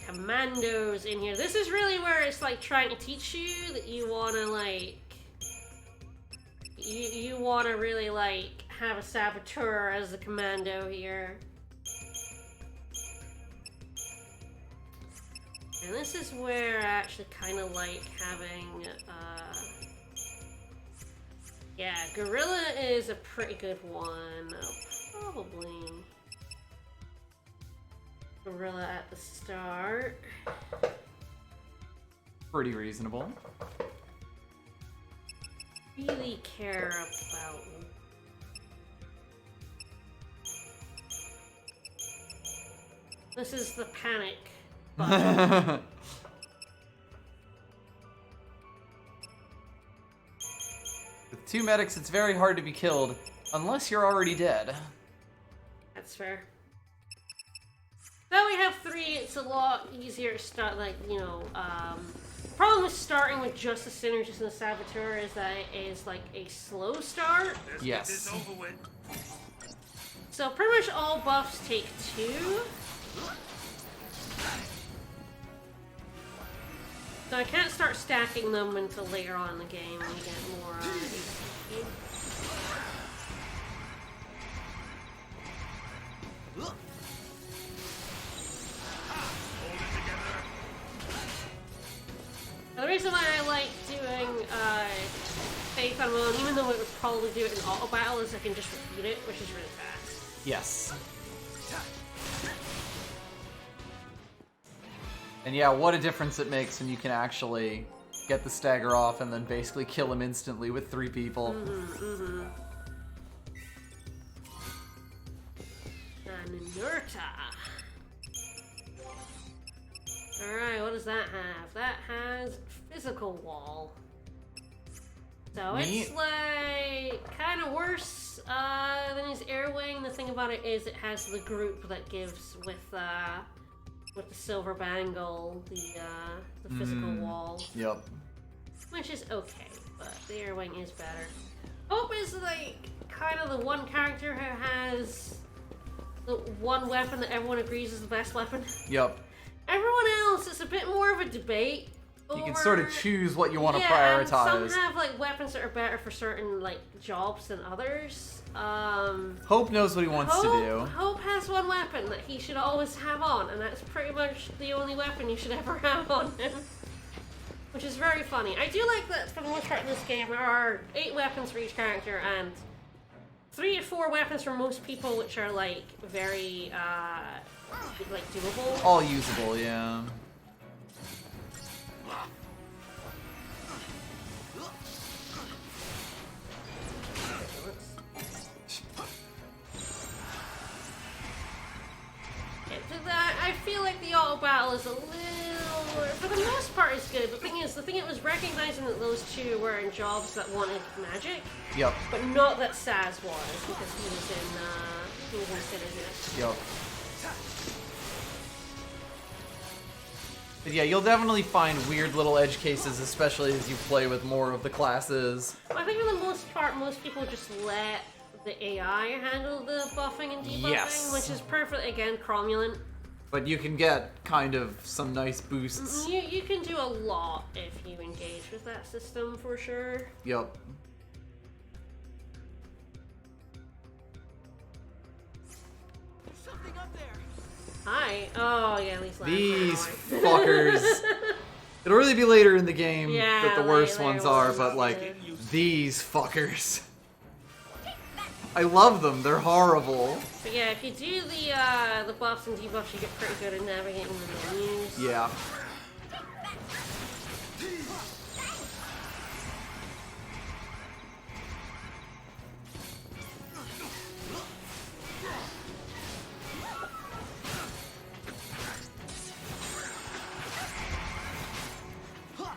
commandos in here. This is really where it's like trying to teach you that you wanna like you wanna really like have a saboteur as the commando here. And this is where I actually kinda like having yeah, Gorilla is a pretty good one. I'll probably Gorilla at the start. Pretty reasonable. Really care about. This is the panic button. With 2 medics, it's very hard to be killed, unless you're already dead. That's fair. Now we have 3, it's a lot easier to start, like, you know, problem with starting with just the Synergist and the Saboteur is that it is, like, a slow start. Yes. So pretty much all buffs take 2. So I can't start stacking them until later on in the game when we get more HP. The reason why I like doing Faith on my own, even though it would probably do it in auto battle, is I can just repeat it, which is really fast. Yes. And yeah, what a difference it makes when you can actually get the stagger off and then basically kill him instantly with 3 people. Alright, what does that have? That has physical wall. So it's like kind of worse than his air wing. The thing about it is it has the group that gives with the silver bangle the physical wall. Yep. Which is okay, but the air wing is better. Hope is like kind of the one character who has the one weapon that everyone agrees is the best weapon. Yep. Everyone else, it's a bit more of a debate. You can sort of choose what you want to yeah, prioritize. And some have like weapons that are better for certain like jobs than others. Hope knows what he wants to do. Hope has one weapon that he should always have on, and that's pretty much the only weapon you should ever have on him. Which is very funny. I do like that for the most part in this game there are 8 weapons for each character and 3 to 4 weapons for most people, which are like very like doable. All usable, yeah. I feel like the auto battle is a little, for the most part, is good. But the thing it was recognizing that those 2 were in jobs that wanted magic. Yep. But not that Saz was, because he was in Synergist. Yep. But yeah, you'll definitely find weird little edge cases, especially as you play with more of the classes. I think for the most part, most people just let the AI handle the buffing and debuffing, Yes. which is perfect, again, cromulent. But you can get kind of some nice boosts. You can do a lot if you engage with that system, for sure. Yep. Something up there. Hi. Oh, yeah, at least last These time. fuckers. It'll really be later in the game Yeah, that the worst later ones are, ones, but like, yeah. these fuckers. I love them, they're horrible. But yeah, if you do the buffs and debuffs, you get pretty good at navigating the menus. Yeah.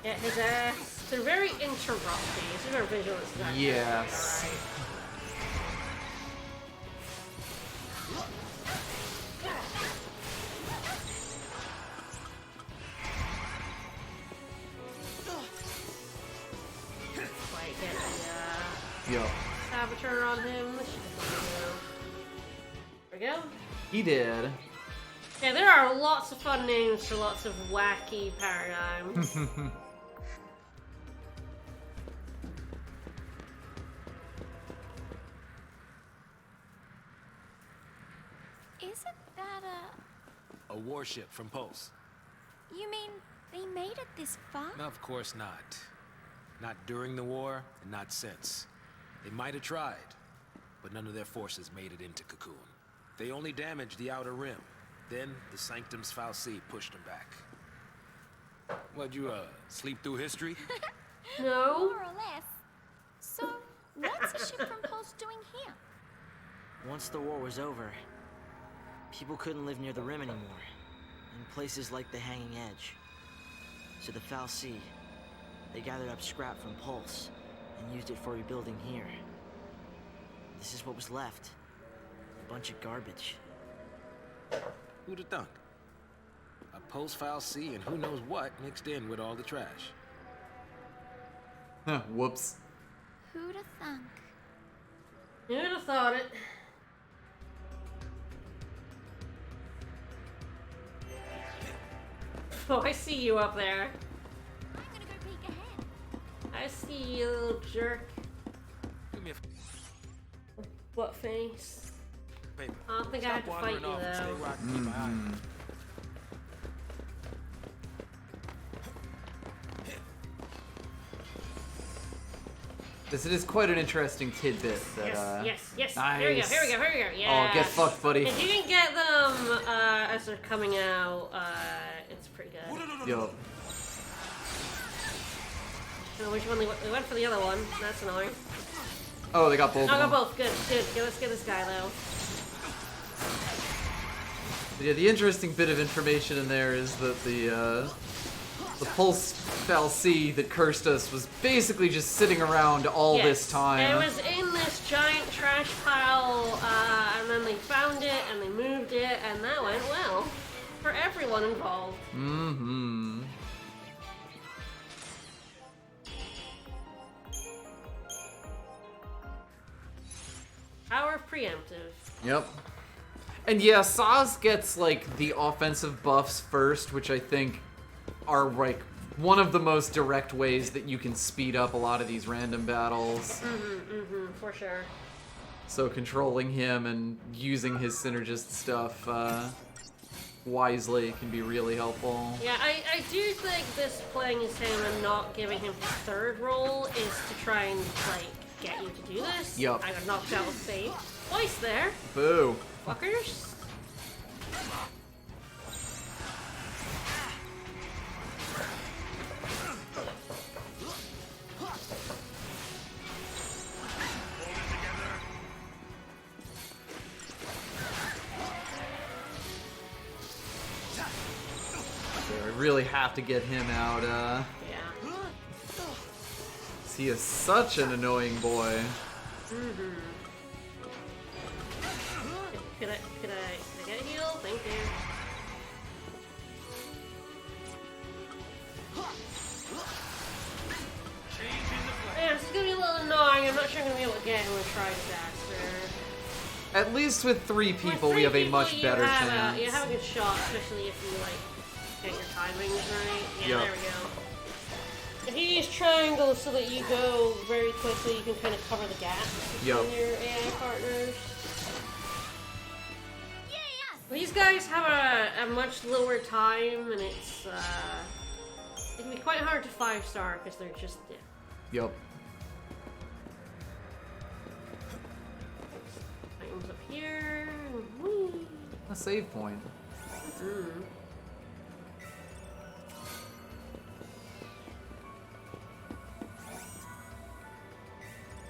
Yeah, his ass. They're very interrupting. These are vigilance. Yes. Right. Yep. Saboteur on him. go. He did. Yeah, there are lots of fun names for lots of wacky paradigms. Isn't that A warship from Pulse. You mean they made it this far? No, of course not. Not during the war, and not since. They might have tried, but none of their forces made it into Cocoon. They only damaged the outer rim. Then, the Sanctum's Fal'Cie pushed them back. What'd you, sleep through history? No. More or less. So, what's a ship from Pulse doing here? Once the war was over, people couldn't live near the rim anymore, in places like the Hanging Edge. So the Fal'Cie, they gathered up scrap from Pulse and used it for rebuilding here. This is what was left. A bunch of garbage. Who'd have thunk? A Pulse Fal'Cie and who knows what mixed in with all the trash. Whoops. Who'da thunk? Who'd have thought it? Oh, I see you up there. I'm gonna go peek ahead. I see you, little jerk. Do me a Butt face. favor. I don't think I have to fight you, Stop wandering off and stay though. where I can keep my eye on you. This is quite an interesting tidbit. That, Yes. Nice. Here we go. Yeah. Oh, get fucked, buddy. If you can get them as they're coming out, it's pretty good. Yo. I don't know which one they went for the other one. That's annoying. Oh, they got both. No, of got them. both. Good. Yeah, let's get this guy though. But yeah, the interesting bit of information in there is that the Pulse Fal'Cie that cursed us was basically just sitting around all this time. It was in this giant trash pile, and then they found it and they moved it, and that went well for everyone involved. Mm-hmm. Power preemptive. Yep. And yeah, Saz gets like the offensive buffs first, which I think are like one of the most direct ways that you can speed up a lot of these random battles. For sure. So controlling him and using his synergist stuff wisely can be really helpful. Yeah, I do think this playing as him and not giving him his third role is to try and like get you to do this. Yup. I got knocked out with fate twice there. Boo. Fuckers. So I really have to get him out. Yeah. He is such an annoying boy. Could I get a heal? Thank you. Yeah, this is gonna be a little annoying. I'm not sure I'm gonna be able to get him with Trisaster. At least with 3 people, With we have a three much people, better you have chance. You have a good shot, especially if you like get your timings right. Yeah, Yup. there we go. If you use triangles so that you go very quickly, you can kind of cover the gap between Yup. your AI partners. These guys have a much lower time, and it can be quite hard to 5-star because they're just Yup. items up here. Whee. A save point.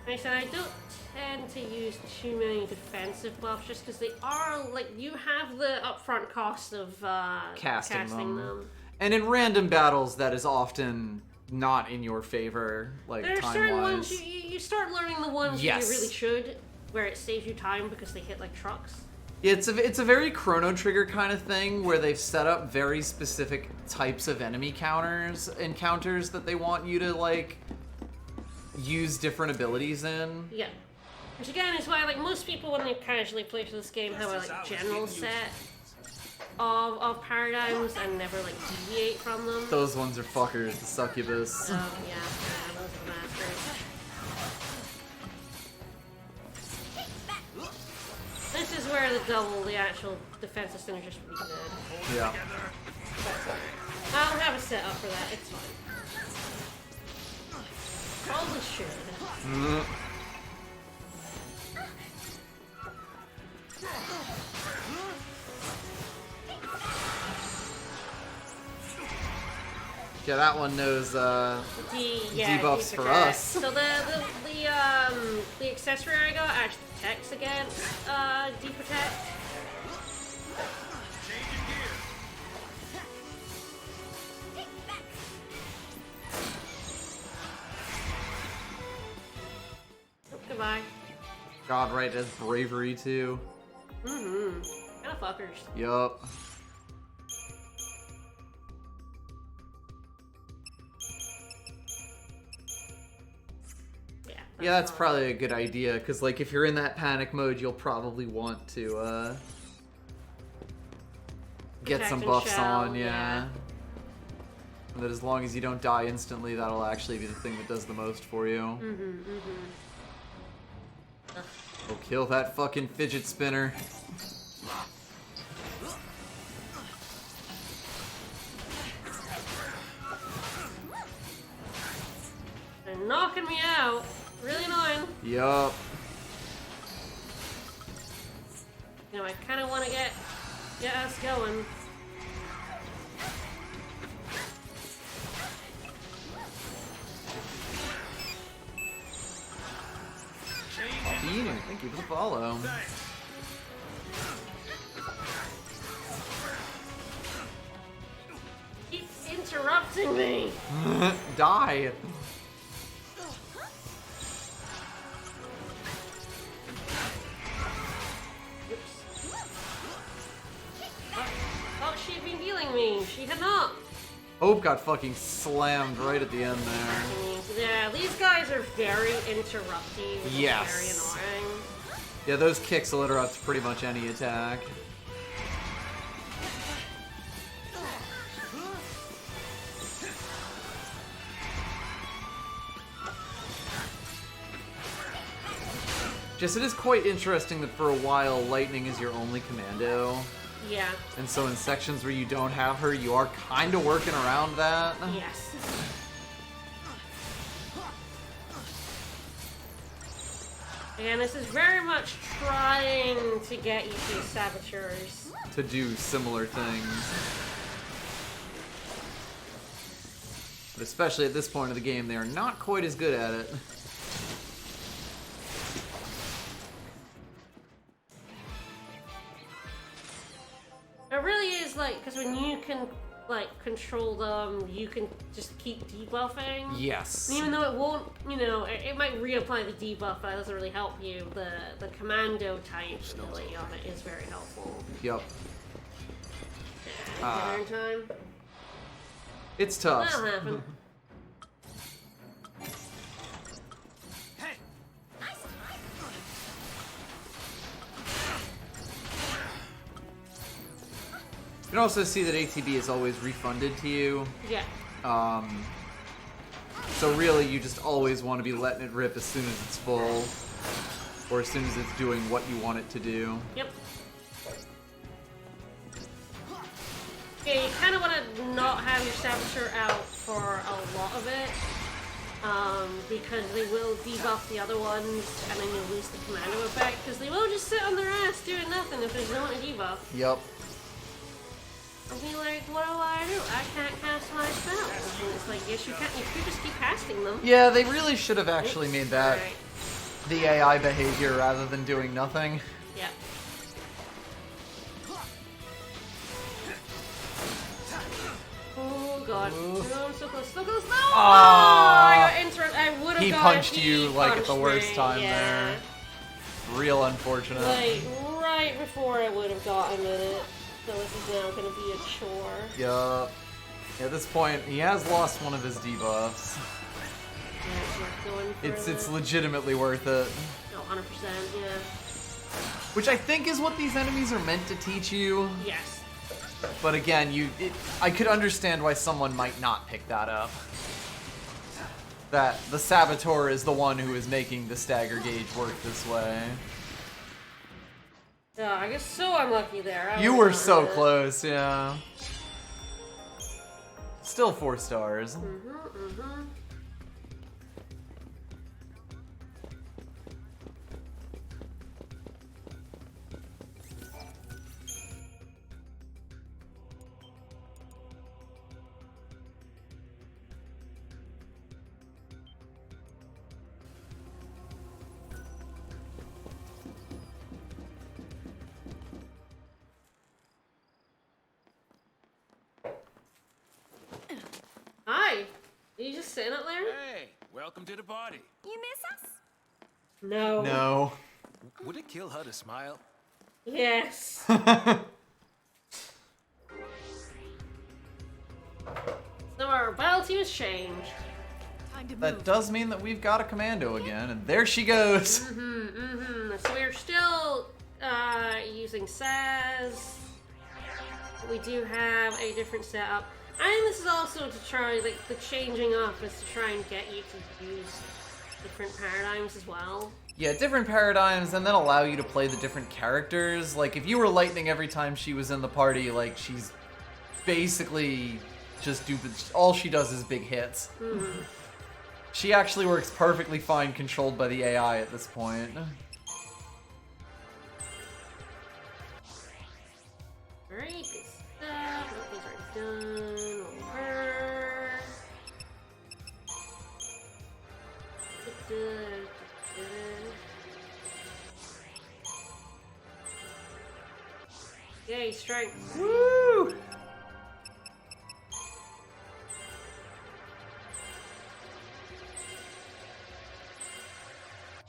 Like I said, I don't tend to use too many defensive buffs just because they are, like, you have the upfront cost of casting them. And in random battles, that is often not in your favor, like There are time-wise. certain ones, you start learning the ones that Yes. you really should, where it saves you time because they hit like trucks. It's a very Chrono Trigger kind of thing where they've set up very specific types of enemy encounters that they want you to like use different abilities in. Yeah. Which again is why, like, most people when they casually play through this game have a like general set of paradigms and never like deviate from them. Those ones are fuckers, the succubus. Oh yeah, those are the masters. This is where the actual defense system is just really good. Yeah. I don't have a setup for that, it's fine. Probably should. Yeah, that one knows debuffs for us. So the accessory I got actually protects against deprotect. Oh, goodbye. God, right, it has bravery too. Mm-hmm. Kind of fuckers. Yup. Yeah, that's probably a good idea, because, like, if you're in that panic mode, you'll probably want to, get some buffs on, yeah. And that as long as you don't die instantly, that'll actually be the thing that does the most for you. Oh, kill that fucking fidget spinner. They're knocking me out. Really annoying. Yup. You know, I kind of want to get us going. Dean, thank you for the follow. Keeps interrupting me. Die. Oh, she'd been healing me. She had not. Hope got fucking slammed right at the end there. Yeah, these guys are very interrupty. Yes. Very annoying. Yeah, those kicks will interrupt pretty much any attack. Just, it is quite interesting that for a while, lightning is your only commando. Yeah. And so in sections where you don't have her, you are kind of working around that. Yes. And this is very much trying to get you to saboteurs. To do similar things. But especially at this point of the game, they are not quite as good at it. It really is like, because when you can like control them, you can just keep debuffing. Yes. And even though it won't, you know, it might reapply the debuff, but that doesn't really help you. The commando type ability on it is very helpful. Yup. Dinner in time. It's tough. That'll happen. You can also see that ATB is always refunded to you. Yeah. So really, you just always want to be letting it rip as soon as it's full, or as soon as it's doing what you want it to do. Yep. Yeah, you kind of want to not have your saboteur out for a lot of it, because they will debuff the other ones, and then you'll lose the commando effect, because they will just sit on their ass doing nothing if there's no one to debuff. Yep. I'll be like, what do? I can't cast my spells. And it's like, yes, you can. You could just keep casting them. Yeah, they really should have actually made that Right. the AI behavior rather than doing nothing. Yeah. Oh god. Oh, I'm so close. So close. No! I would have He got punched it. you He like at the punched worst me, time yeah. there. Real unfortunate. Like, right before I would have gotten it. So this is now going to be a chore. Yup. At this point, he has lost one of his debuffs. Yeah, she's going for It's legitimately worth it. No, 100%, yeah. Which I think is what these enemies are meant to teach you. Yes. But again, I could understand why someone might not pick that up. That the Saboteur is the one who is making the stagger gauge work this way. Yeah, I guess so unlucky there. You were so close, yeah. Still 4 stars. Hi. Are you just sitting up there? Hey, welcome to the party. You miss us? No. No. Would it kill her to smile? Yes. So our battle team has changed. Time to move. That does mean that we've got a commando again, and there she goes. So we're still using SAS. We do have a different setup. I think this is also to try, like, the changing up is to try and get you to use different paradigms as well. Yeah, different paradigms, and then allow you to play the different characters. Like, if you were Lightning every time she was in the party, like, she's basically just all she does is big hits. She actually works perfectly fine controlled by the AI at this point. Alright, good stuff. These are done. Over. Yay, strength. Woo!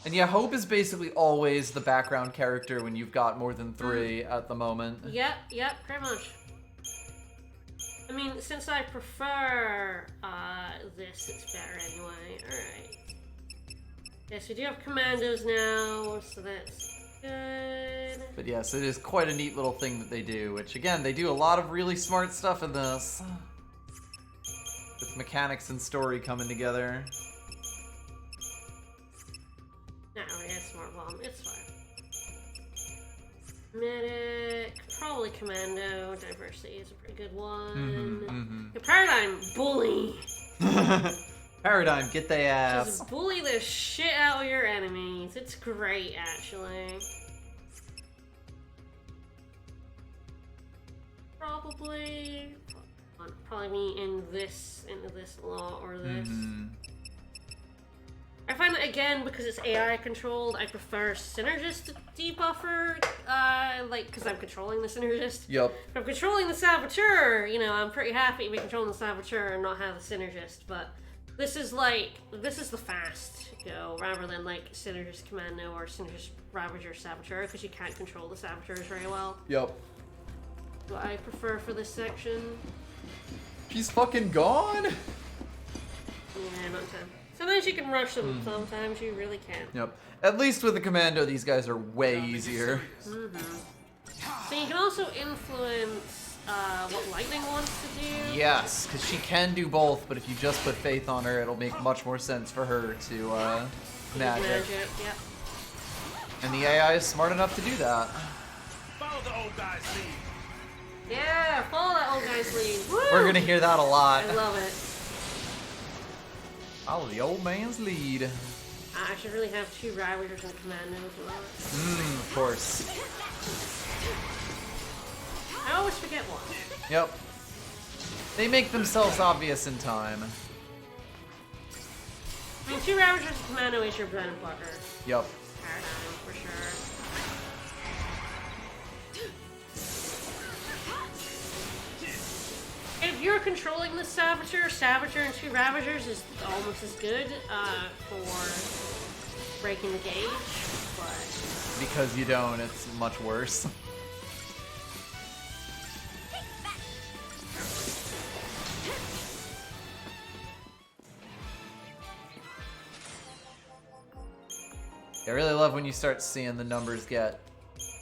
And yeah, Hope is basically always the background character when you've got more than 3 at the moment. Yep, pretty much. I mean, since I prefer this, it's better anyway. Alright. Yes, we do have commandos now, so that's good. But yes, it is quite a neat little thing that they do, which again, they do a lot of really smart stuff in this. With mechanics and story coming together. No, yeah, smart bomb, it's fine. Medic, probably commando, diversity is a pretty good one. The paradigm, bully. Paradigm, get they ass. Just bully the shit out of your enemies. It's great, actually. Probably me into this a lot, or this. I find that, again, because it's AI controlled, I prefer Synergist debuffer, like, because I'm controlling the Synergist. Yep. If I'm controlling the Saboteur, you know, I'm pretty happy to be controlling the Saboteur and not have the Synergist, but this is the fast go, rather than, like, Synergist Commando or Synergist Ravager Saboteur, because you can't control the Saboteurs very well. Yep. What I prefer for this section. She's fucking gone? Yeah, not time. Sometimes you can rush them, sometimes you really can't. Yep. At least with the commando, these guys are way easier. So you can also influence what Lightning wants to do. Yes, because she can do both, but if you just put faith on her, it'll make much more sense for her to magic. Yep. And the AI is smart enough to do that. Follow the old guy's lead. Yeah, follow that old guy's lead. Woo! We're gonna hear that a lot. I love it. Follow the old man's lead. I should really have 2 Ravagers and Commandos as well. Of course. I always forget one. Yep. They make themselves obvious in time. I mean, 2 Ravagers and Commando is your bread and butter. Yep. Paradigm, for sure. If you're controlling the Saboteur and 2 Ravagers is almost as good for breaking the gauge, but... Because you don't, it's much worse. I really love when you start seeing the numbers get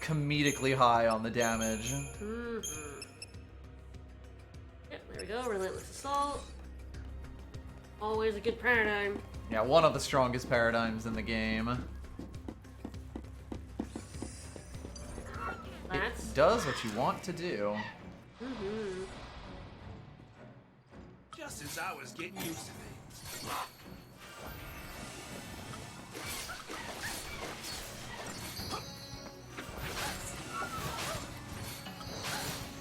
comedically high on the damage. Yep, there we go. Relentless Assault. Always a good paradigm. Yeah, one of the strongest paradigms in the game. It does what you want to do. Just as I was getting used to things.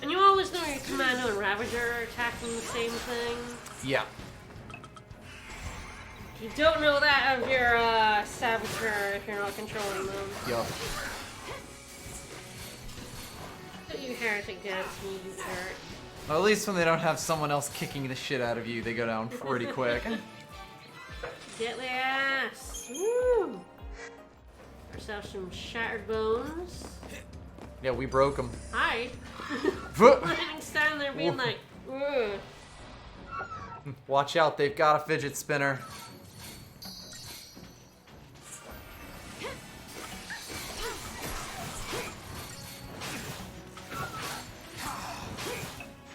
And you always know your Commando and Ravager are attacking the same thing. Yeah. You don't know that of your Saboteur if you're not controlling them. Yup. Don't you heretic dance me, you jerk. Well, at least when they don't have someone else kicking the shit out of you, they go down pretty quick. Get the ass! Woo! Ourselves some shattered bones. Yeah, we broke them. Hi! I didn't stand there being like, ugh. Watch out, they've got a fidget spinner.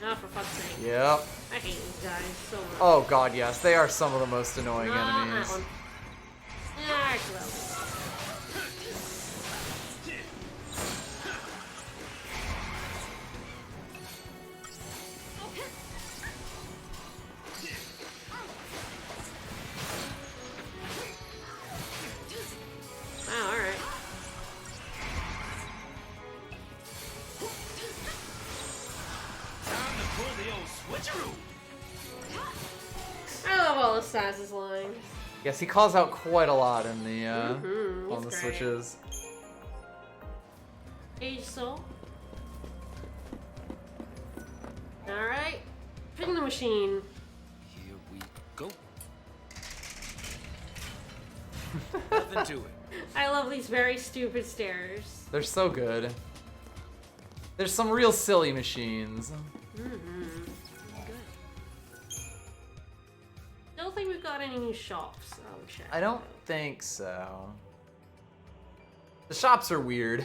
Oh, for fuck's sake. Yep. I hate these guys so much. Oh god, yes, they are some of the most annoying enemies. That one. Yeah, actually. Wow, alright. Time to pull the old switcheroo. I love all of Saz's lines. Yes, he calls out quite a lot in the on the great. switches. Age Soul. Alright. Ping the machine. Here we go. Nothing to it. I love these very stupid stairs. They're so good. There's some real silly machines. Don't think we've got any new shops. I'll check. I don't think so. The shops are weird.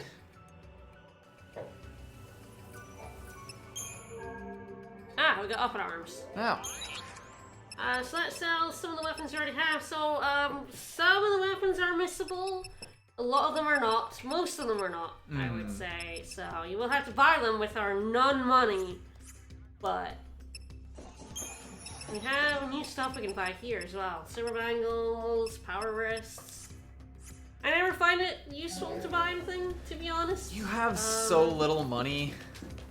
Ah, we got up in arms. Oh. So let's sell some of the weapons you already have. So, some of the weapons are missable. A lot of them are not. Most of them are not, I would say. So, you will have to buy them with our non-money. But we have new stuff we can buy here as well. Silver bangles, power wrists. I never find it useful to buy anything, to be honest. You have so little money.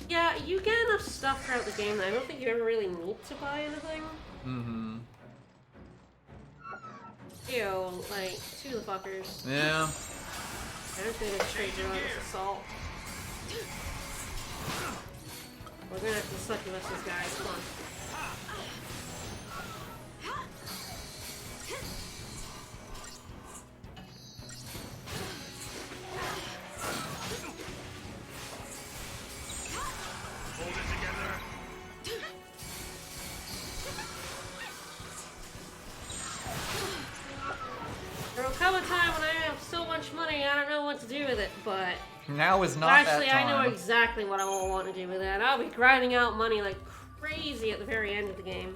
Yeah, you get enough stuff throughout the game that I don't think you ever really need to buy anything. Ew, like, two of the fuckers. Yeah. I don't think it's straight relentless assault. We're gonna have to succubus these guys, come on. Hold it together. There will come a time when I have so much money I don't know what to do with it, but Now is not actually that time. I know exactly what I will want to do with it. I'll be grinding out money like crazy at the very end of the game.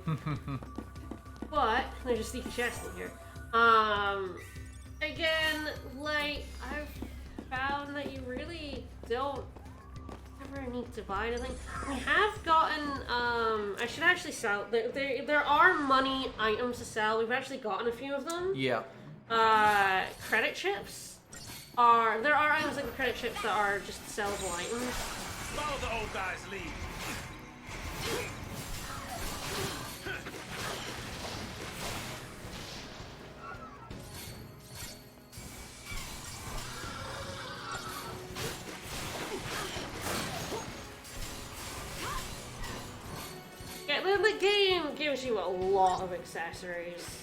But there's a sneaky chest in here. Again, like I've found that you really don't ever need to buy anything. We have gotten I should actually sell. There are money items to sell. We've actually gotten a few of them. Yeah. Credit chips there are items like the credit chips that are just sellable items. Follow the old guy's lead. Yeah, the game gives you a lot of accessories.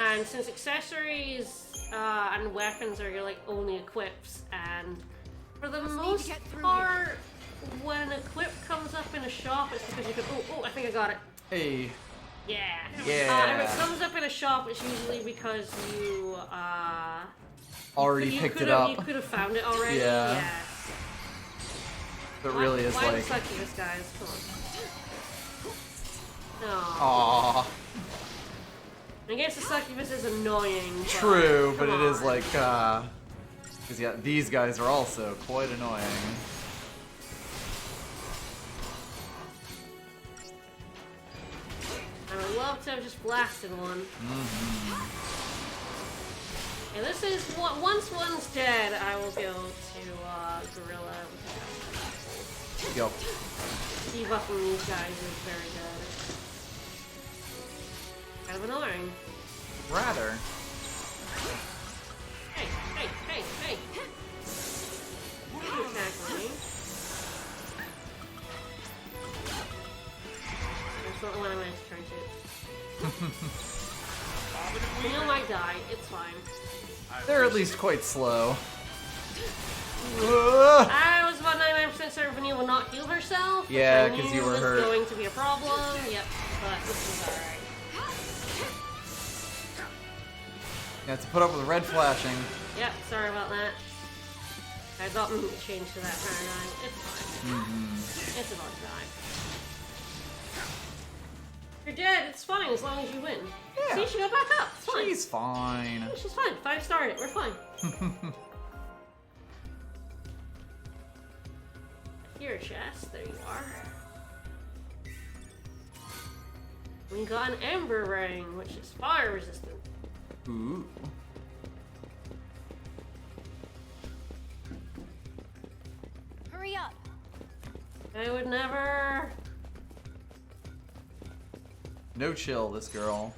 And since accessories and weapons are your like only equips, and for the most part, when an equip comes up in a shop, it's because you can. Oh, I think I got it. Hey. Yeah. Yeah. If it comes up in a shop, it's usually because you, Already picked it up. You could have found it already. Yeah. Yes. It really is why like... Why this guys? Come on. Aww. I guess the succubus is annoying. True, but it is like, because yeah, these guys are also quite annoying. I would love to have just blasted one. And this is once one's dead, I will go to Gorilla. Yo. Debuffing these guys is very good. Kind of annoying. Rather. Hey! You attack me. That's not the one I'm going to turn to. Neil might die. It's fine. They're at least quite slow. I was about 99% certain Vanille would not heal herself. Yeah, because you were hurt. It was going to be a problem. Yep, but this is alright. You have to put up with red flashing. Yep, sorry about that. I got me to change to that paradigm. It's fine. It's about time. You're dead. It's fine as long as you win. Yeah. See, she got back up. It's fine. She's fine. Yeah, she's fine. 5-starred it. We're fine. Here, chest. There you are. We got an Ember Ring, which is fire resistant. Ooh. Hurry up. I would never. No chill, this girl.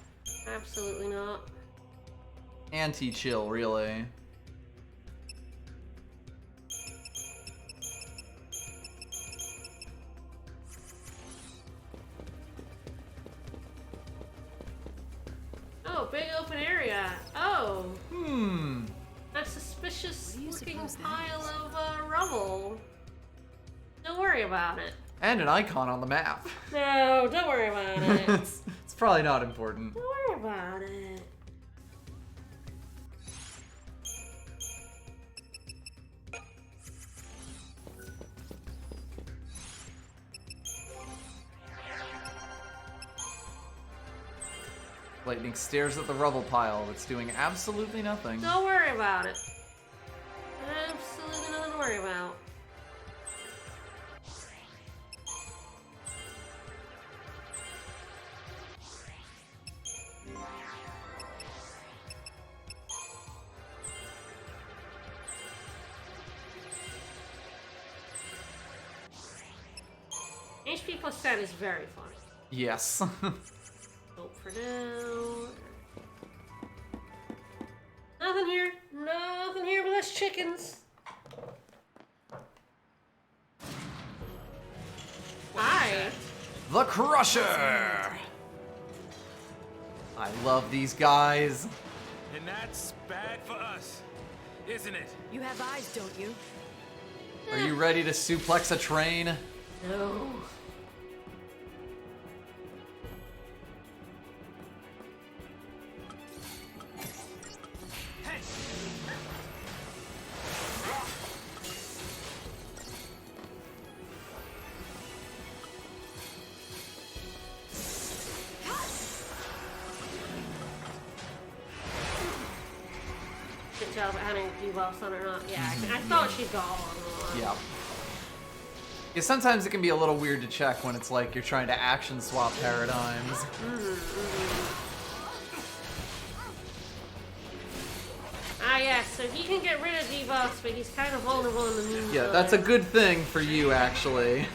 Absolutely not. Anti-chill, really. Oh, big open area. Oh. A suspicious looking pile of rubble. Don't worry about it. And an icon on the map. No, don't worry about it. It's probably not important. Don't worry about it. Lightning stares at the rubble pile that's doing absolutely nothing. Don't worry about it. Absolutely nothing to worry about. HP plus 10 is very funny. Yes. Hope for now. Nothing here. Nothing here but us chickens. Hi. The Crusher! I love these guys. And that's bad for us, isn't it? You have eyes, don't you? Are you ready to suplex a train? No. Tell about having debuffs on or not. Yeah, I thought she got one. Yeah. Yeah, sometimes it can be a little weird to check when it's like you're trying to action swap paradigms. Ah, yes, so he can get rid of debuffs, but he's kind of vulnerable in the meantime. Yeah, that's a good thing for you, actually.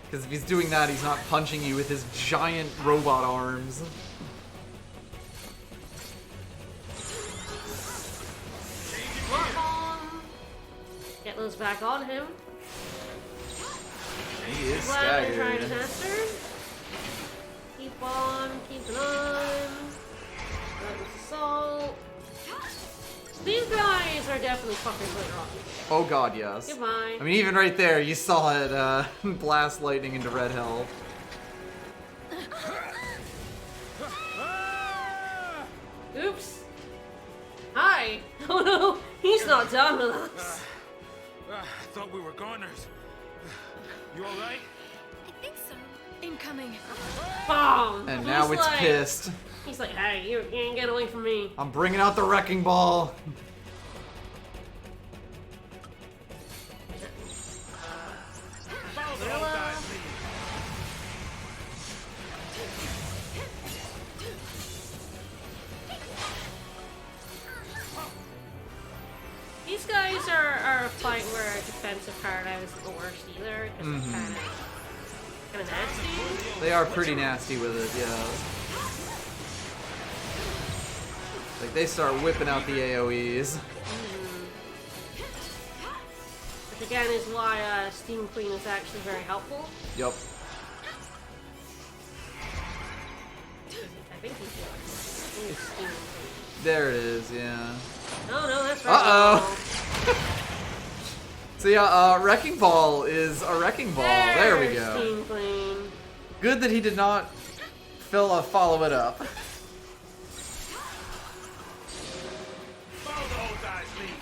Because if he's doing that, he's not punching you with his giant robot arms. Get those back on him. He is Trying staggered. faster. Keep on, keep on. Assault. These guys are definitely fucking good rocky. Oh god, yes. Goodbye. I mean, even right there, you saw it blast lightning into red health. Oops. Hi. Oh no, he's not done with us. I thought we were goners. You alright? I think so. Incoming. Boom. And now He's it's like- pissed. He's like, hey, you ain't get away from me. I'm bringing out the wrecking ball. Follow the old guy's lead. These guys are a fight where defensive paradigm isn't the worst either, because it's kind of nasty. They are pretty nasty with it, yeah. Like, they start whipping out the AoEs. Which again is why Steam Queen is actually very helpful. Yup. I think he's Steam Queen. There it is, yeah. No, that's right. Uh-oh. So yeah, Wrecking Ball is a Wrecking Ball. There we go. Steam Queen. Good that he did not follow it up. Follow the old guy's lead.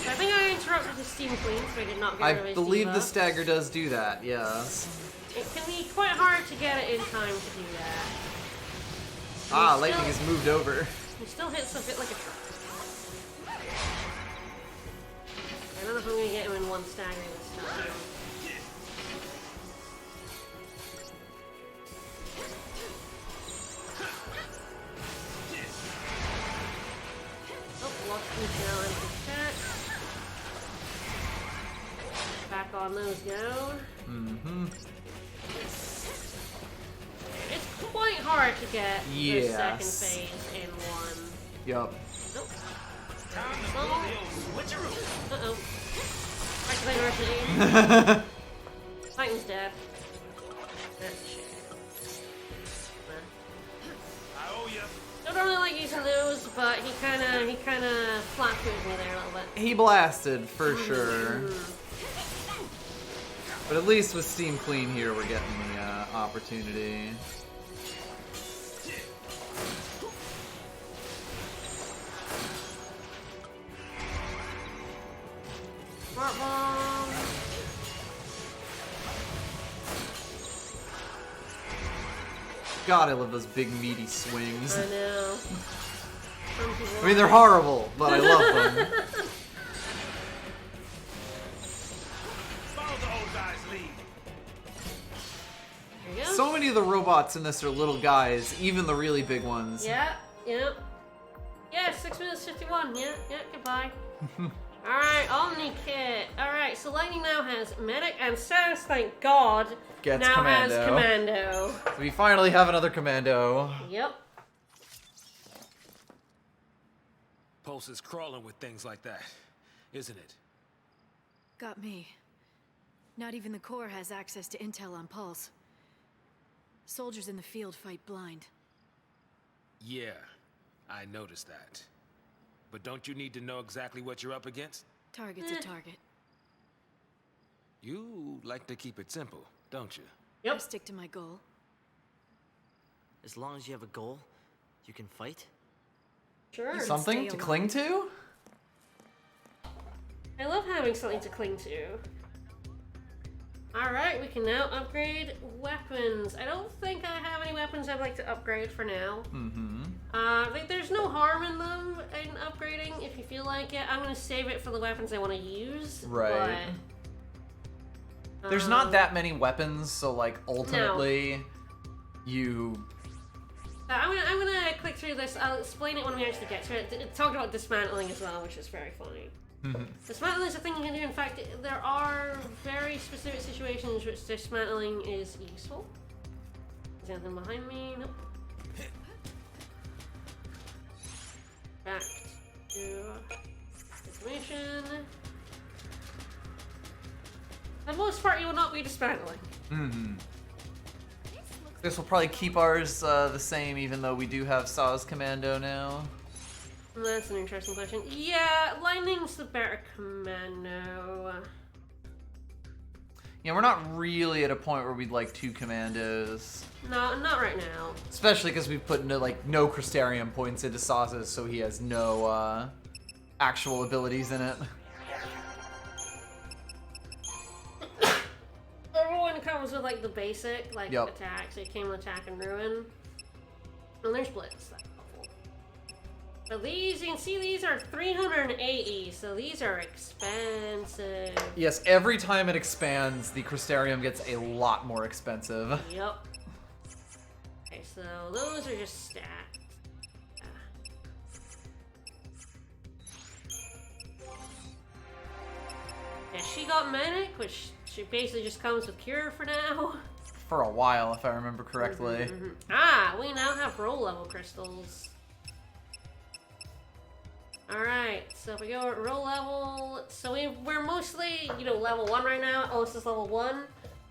I think I interrupted the Steam Queen, so I did not get rid of I his believe debuff. the stagger does do that, yes. It can be quite hard to get it in time to do that. Ah, lightning has moved over. He still hits a bit like a truck. I don't know if I'm gonna get him in one stagger this time. Oh, lost me down into chat. Back on those go. It's quite hard to get the second phase in one. Yup. Nope. Uh-oh. Activator Titan's dead. That's a shame. I owe you. I don't really like using those, but he kinda flat-footed me there a little bit. He blasted, for sure. But at least with Steam Clean here, we're getting the opportunity. Smart bomb. God, I love those big meaty swings. I know. I mean, they're horrible, but I love them. Follow the old guy's lead. There you go. So many of the robots in this are little guys, even the really big ones. Yeah, yep. Yeah, 6 minutes 51. Yeah, goodbye. Alright, Omni Kit. Alright, so Lightning now has Medic, and Sans, thank God, Gets now Commando. has Commando. So we finally have another Commando. Yep. Pulse is crawling with things like that, isn't it? Got me. Not even the Corps has access to intel on Pulse. Soldiers in the field fight blind. Yeah, I noticed that. But don't you need to know exactly what you're up against? Target's a target. You like to keep it simple, don't you? I stick to my goal. As long as you have a goal, you can fight? Sure. Something to cling to? I love having something to cling to. Alright, we can now upgrade weapons. I don't think I have any weapons I'd like to upgrade for now. There's no harm in them in upgrading if you feel like it. I'm going to save it for the weapons I want to use. Right. But, There's not that many weapons, so like ultimately, I'm gonna click through this. I'll explain it when we actually get to it. It talked about dismantling as well, which is very funny. Dismantling is a thing you can do. In fact, there are very specific situations which dismantling is useful. Is there anything behind me? Nope. Back to information. For the most part, you will not be dismantling. This will probably keep ours the same, even though we do have Saw's Commando now. That's an interesting question. Yeah, Lightning's the better commando. Yeah, we're not really at a point where we'd like 2 commandos. No, not right now. Especially because we've put no Crystarium points into Saz's, so he has no actual abilities in it. Everyone comes with like the basic Yep. attacks. It came with attack and ruin. And there's blitz. That's helpful. But these, you can see these are 380, so these are expensive. Yes, every time it expands, the Crystarium gets a lot more expensive. Yep. Okay, so those are just stats. Yeah, she got Medic, which she basically just comes with Cure for now. For a while, if I remember correctly. Ah, we now have roll level crystals. Alright, so if we go at roll level, so we're mostly, level 1 right now. Oh, this is level 1.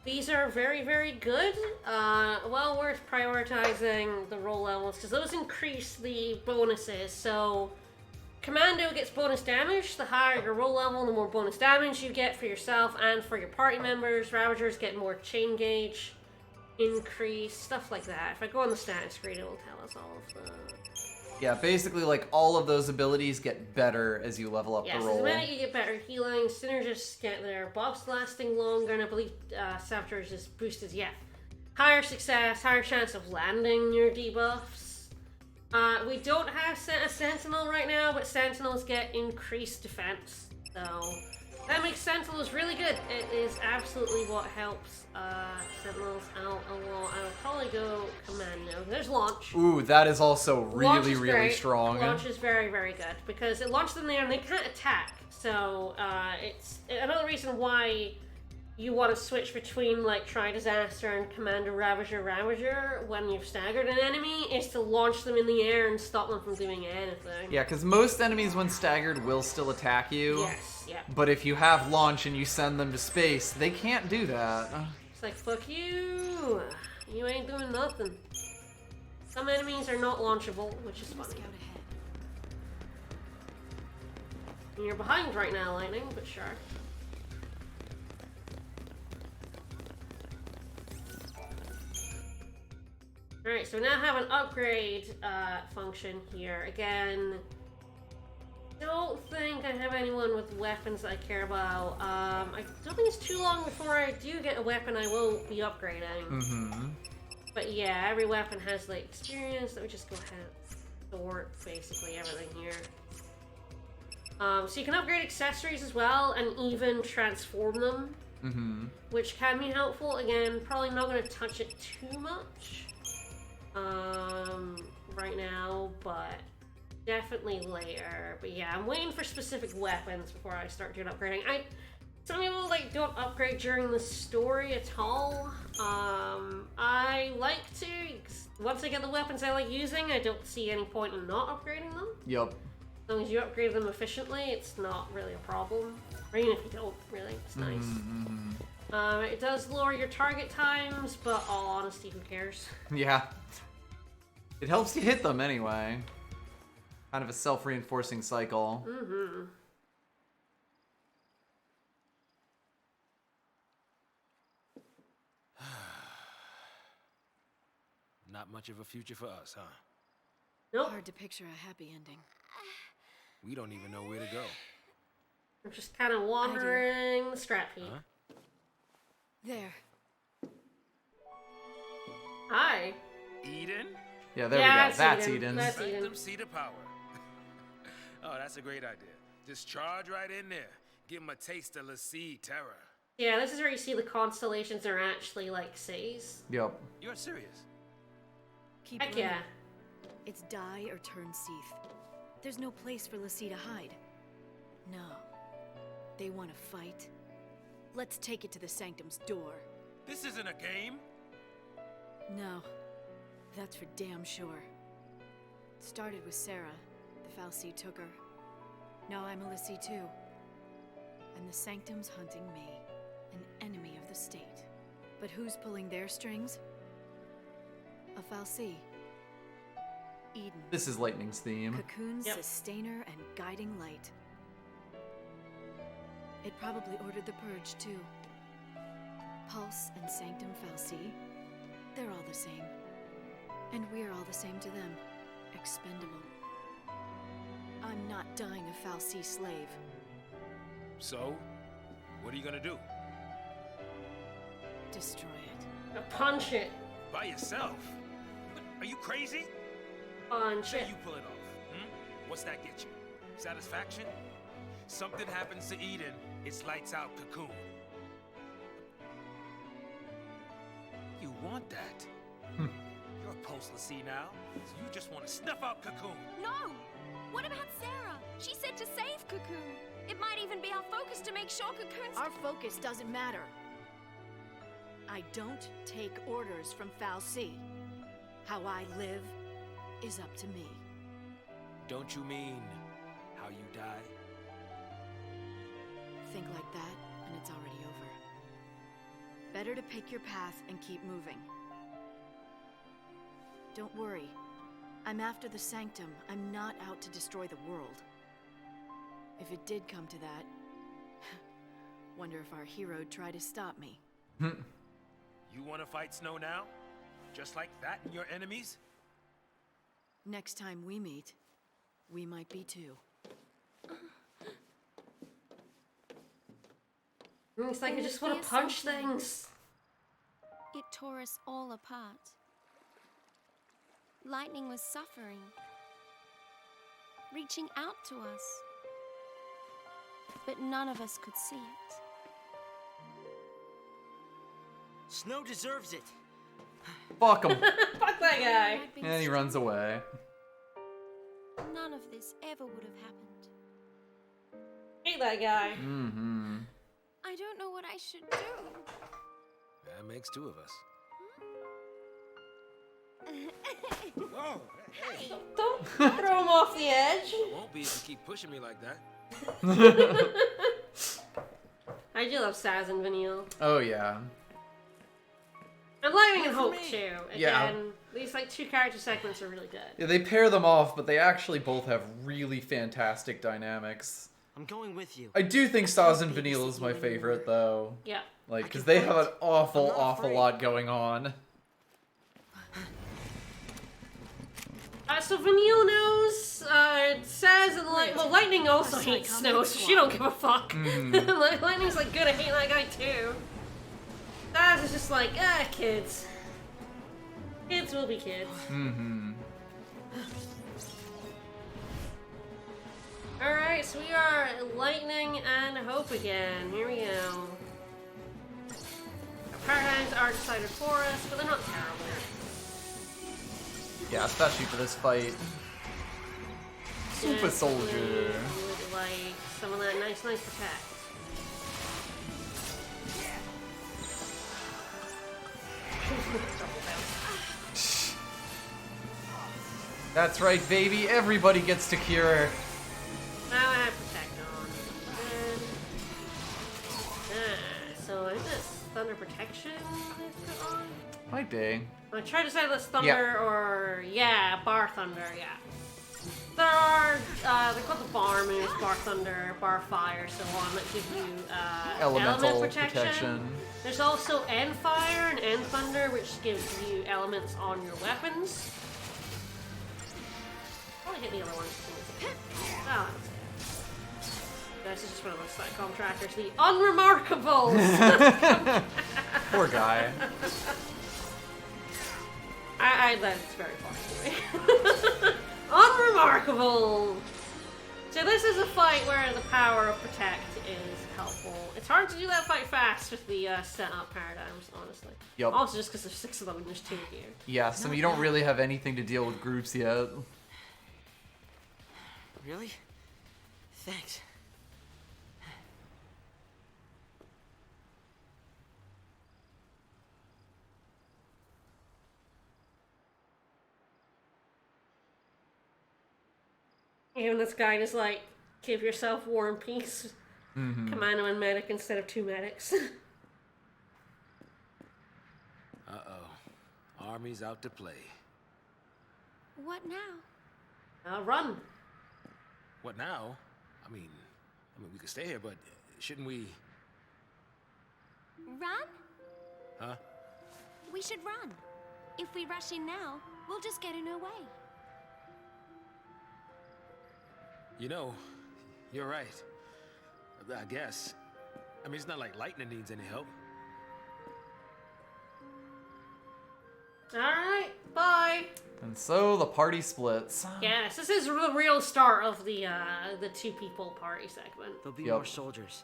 These are very, very good. Well worth prioritizing the roll levels, because those increase the bonuses. So, Commando gets bonus damage. The higher your roll level, the more bonus damage you get for yourself and for your party members. Ravagers get more chain gauge increase, stuff like that. If I go on the status screen, it will tell us all of the... Yeah, basically, like, all of those abilities get better as you level up the roll. Yes, the minute you get better healing, Synergists get their buffs lasting longer, and I believe Saboteurs just boosted, higher success, higher chance of landing your debuffs. We don't have a Sentinel right now, but Sentinels get increased defense, so that makes Sentinels really good. It is absolutely what helps Sentinels out a lot. I'll probably go Commando. There's Launch. Ooh, that is also Launch really, is really great. strong. Launch is very, very good because it launched them there and they can't attack. So it's another reason why you want to switch between like Try Disaster and Commander Ravager when you've staggered an enemy is to launch them in the air and stop them from doing anything. Yeah, because most enemies when staggered will still attack you. Yes, yeah. But if you have launch and you send them to space, they can't do that. It's like, fuck you. You ain't doing nothing. Some enemies are not launchable, which is funny. And you're behind right now, Lightning, but sure. Alright, so we now have an upgrade function here. Again, don't think I have anyone with weapons that I care about. I don't think it's too long before I do get a weapon I will be upgrading. Mm-hmm. But yeah, every weapon has like experience. Let me just go ahead and sort basically everything here. So you can upgrade accessories as well and even transform them, which can be helpful. Again, probably not going to touch it too much right now, but definitely later. But yeah, I'm waiting for specific weapons before I start doing upgrading. Some people like don't upgrade during the story at all. I like to. Once I get the weapons I like using, I don't see any point in not upgrading them. Yep. As long as you upgrade them efficiently, it's not really a problem. Or even if you don't, really, it's nice. It does lower your target times, but all honesty, who cares? Yeah. It helps you hit them anyway. Kind of a self-reinforcing cycle. Not much of a future for us, huh? Nope. Hard to picture a happy ending. We don't even know where to go. I'm just kind of wandering the scrap heap. Huh? There. Hi. Eden? Yeah, there we go. That's Eden. That's Eden. Phantom Seed of Power. Oh, that's a great idea. Just charge right in there. Give him a taste of Lassie terror. Yeah, this is where you see the constellations are actually like cities. Yep. You're serious? Keep Heck running. yeah. It's die or turn Seath. There's no place for Lassie to hide. No. They want to fight. Let's take it to the Sanctum's door. This isn't a game. No. That's for damn sure. It started with Sarah. The Fal'Cie took her. Now I'm a Lassie too. And the Sanctum's hunting me, an enemy of the state. But who's pulling their strings? A Fal'Cie. Eden. This is Lightning's theme. Cocoon's sustainer and guiding light. It probably ordered the purge too. Pulse and Sanctum Fal'Cie, they're all the same. And we're all the same to them. Expendable. I'm not dying a Fal'Cie slave. So, what are you gonna do? Destroy it. Punch it. By yourself? What, are you crazy? Punch Say it. you pull it off. What's that get you? Satisfaction? Something happens to Eden, it's lights out Cocoon. You want that? You're a post-Lassie now, so you just want to snuff out Cocoon. No! What about Sarah? She said to save Cocoon. It might even be our focus to make sure Cocoon's... Our focus doesn't matter. I don't take orders from Fal'Cie. How I live is up to me. Don't you mean how you die? Think like that, and it's already over. Better to pick your path and keep moving. Don't worry. I'm after the Sanctum. I'm not out to destroy the world. If it did come to that, wonder if our hero'd try to stop me. You want to fight Snow now? Just like that and your enemies? Next time we meet, we might be too. It's like I just want to punch things. It tore us all apart. Lightning was suffering, reaching out to us. But none of us could see it. Snow deserves it. Fuck him. Fuck that guy. And he runs away. None of this ever would have happened. Hate that guy. Mm-hmm. I don't know what I should do. That makes two of us. Whoa! Hey! Don't throw him off the edge. I won't be if you keep pushing me like that. I do love Saz and Vanille. Oh yeah. And Lightning and Hope too. Again, Yeah. these like 2 character segments are really good. Yeah, they pair them off, but they actually both have really fantastic dynamics. I'm going with you. I do think Saz and Vanille is my favorite, though. Yeah. Like, because they have an awful lot going on. So Vanille knows, Saz and Lightning also hates Snow, so she don't give a fuck. Lightning's like, good, I hate that guy too. Saz is just like, kids. Kids will be kids. Mm-hmm. Alright, so we are Lightning and Hope again. Here we go. Our paradigms are decided for us, but they're not terrible. Yeah, especially for this fight. Super Soldier. Would like some of that nice protect. That's right, baby. Everybody gets to cure. Now I have protect on. So is this thunder protection is put on? Might be. I try to say this thunder or bar thunder, yeah. There are they're called the bar moves, bar thunder, bar fire, so on, that give you Elemental element protection. There's also end fire and end thunder, which gives you elements on your weapons. Probably hit the other one. Oh, this is just one of those sitcom trackers. The Unremarkables! Poor guy. That's very funny. Unremarkable! So this is a fight where the power of Protect is helpful. It's hard to do that fight fast with the set-up paradigms, honestly. Yep. Also just because there's 6 of them and there's 2 of you. Yeah, so you don't really have anything to deal with groups yet. Really? Thanks. Even this guy is like, give yourself war and peace. Mm-hmm. Commando and medic instead of 2 medics. Uh-oh. Army's out to play. What now? Run. What now? I mean, we could stay here, but shouldn't we... Run? Huh? We should run. If we rush in now, we'll just get in her way. You know, you're right. I guess. I mean, it's not like Lightning needs any help. Alright, bye. And so the party splits. Yes, this is the real start of the two people party segment. There'll be more soldiers.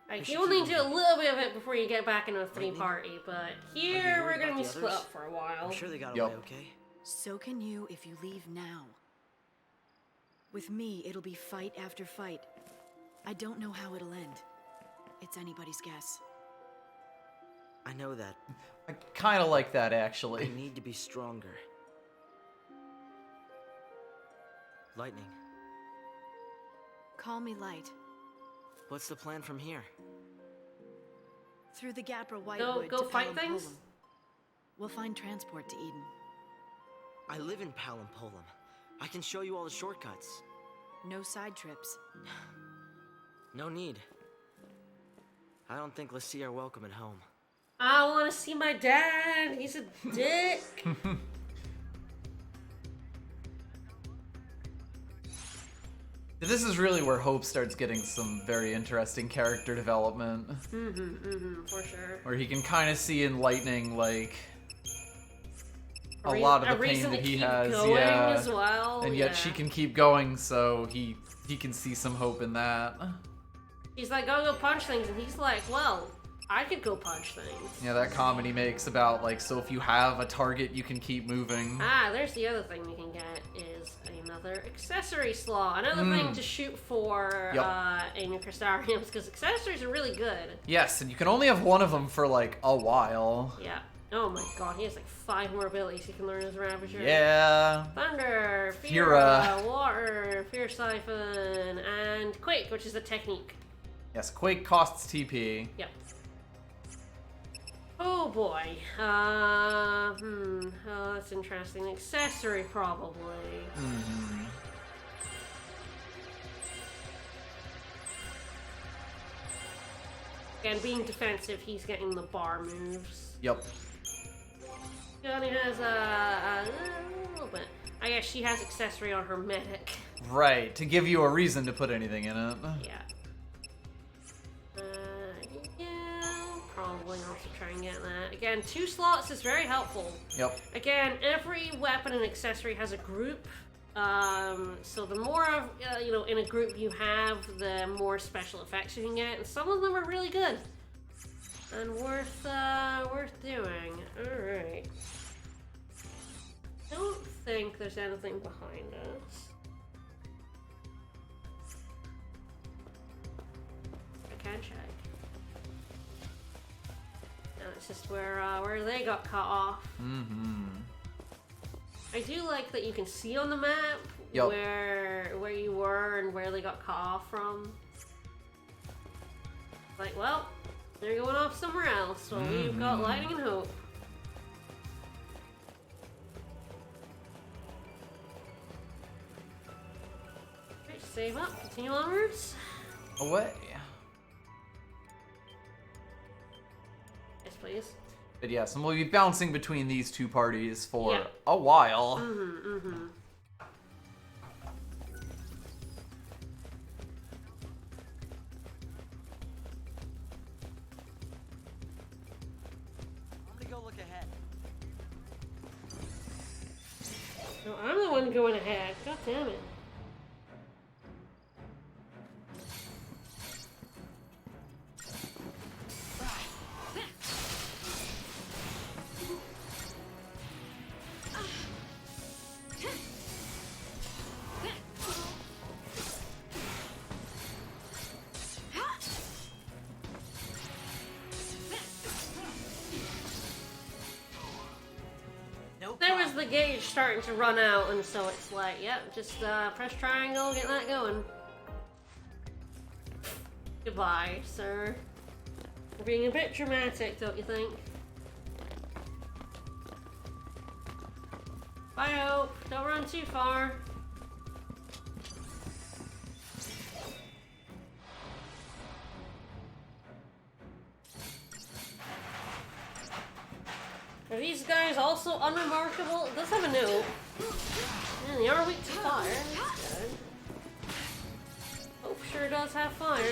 Like, you only do a little bit of it before you get back into a three party, but here we're gonna be split up for a while. I'm sure they got away okay. So can you if you leave now. With me, it'll be fight after fight. I don't know how it'll end. It's anybody's guess. I know that. I kind of like that, actually. I need to be stronger. Lightning. Call me Light. What's the plan from here? Through the gap or Whitewood go to fight Palom things? Polum. We'll find transport to Eden. I live in Palom Polum. I can show you all the shortcuts. No side trips. No need. I don't think Lassie are welcome at home. I want to see my dad. He's a dick. This is really where Hope starts getting some very interesting character development. For sure. Where he can kind of see in Lightning, like, a lot of the pain that he has. Yeah. As well. And yet she can keep going, so he can see some hope in that. He's like, go punch things, and he's like, well, I could go punch things. Yeah, that comment he makes about, like, so if you have a target, you can keep moving. Ah, there's the other thing we can get is another accessory slot. Another thing to shoot for in your Crystariums, because accessories are really good. Yes, and you can only have one of them for, like, a while. Yeah. Oh my god, he has like 5 more abilities he can learn as Ravager. Yeah. Thunder, Fira, Water, Fear Siphon, and Quake, which is a technique. Yes, Quake costs TP. Yep. Oh boy. Oh, that's interesting. Accessory, probably. Again, being defensive, he's getting the bar moves. Yep. She only has a little bit. I guess she has accessory on her medic. Right, to give you a reason to put anything in it. Yeah. Probably also try and get that. Again, 2 slots is very helpful. Yep. Again, every weapon and accessory has a group. So the more of, in a group you have, the more special effects you can get. And some of them are really good. And worth doing. Alright. Don't think there's anything behind us. I can check. No, it's just where they got cut off. I do like that you can see on the map where you were and where they got cut off from. Like, well, they're going off somewhere else, so we've got Lightning and Hope. Alright, save up, continue onwards. Away. Yes, please. But yes, and we'll be bouncing between these two parties for a while. No, I'm the one going ahead. God damn it. There was the gauge starting to run out, and so it's like, yep, just press triangle, get that going. Goodbye, sir. You're being a bit dramatic, don't you think? Bye, Hope. Don't run too far. Are these guys also unremarkable? It does have a note. And they are weak to fire. That's good. Hope sure does have fire.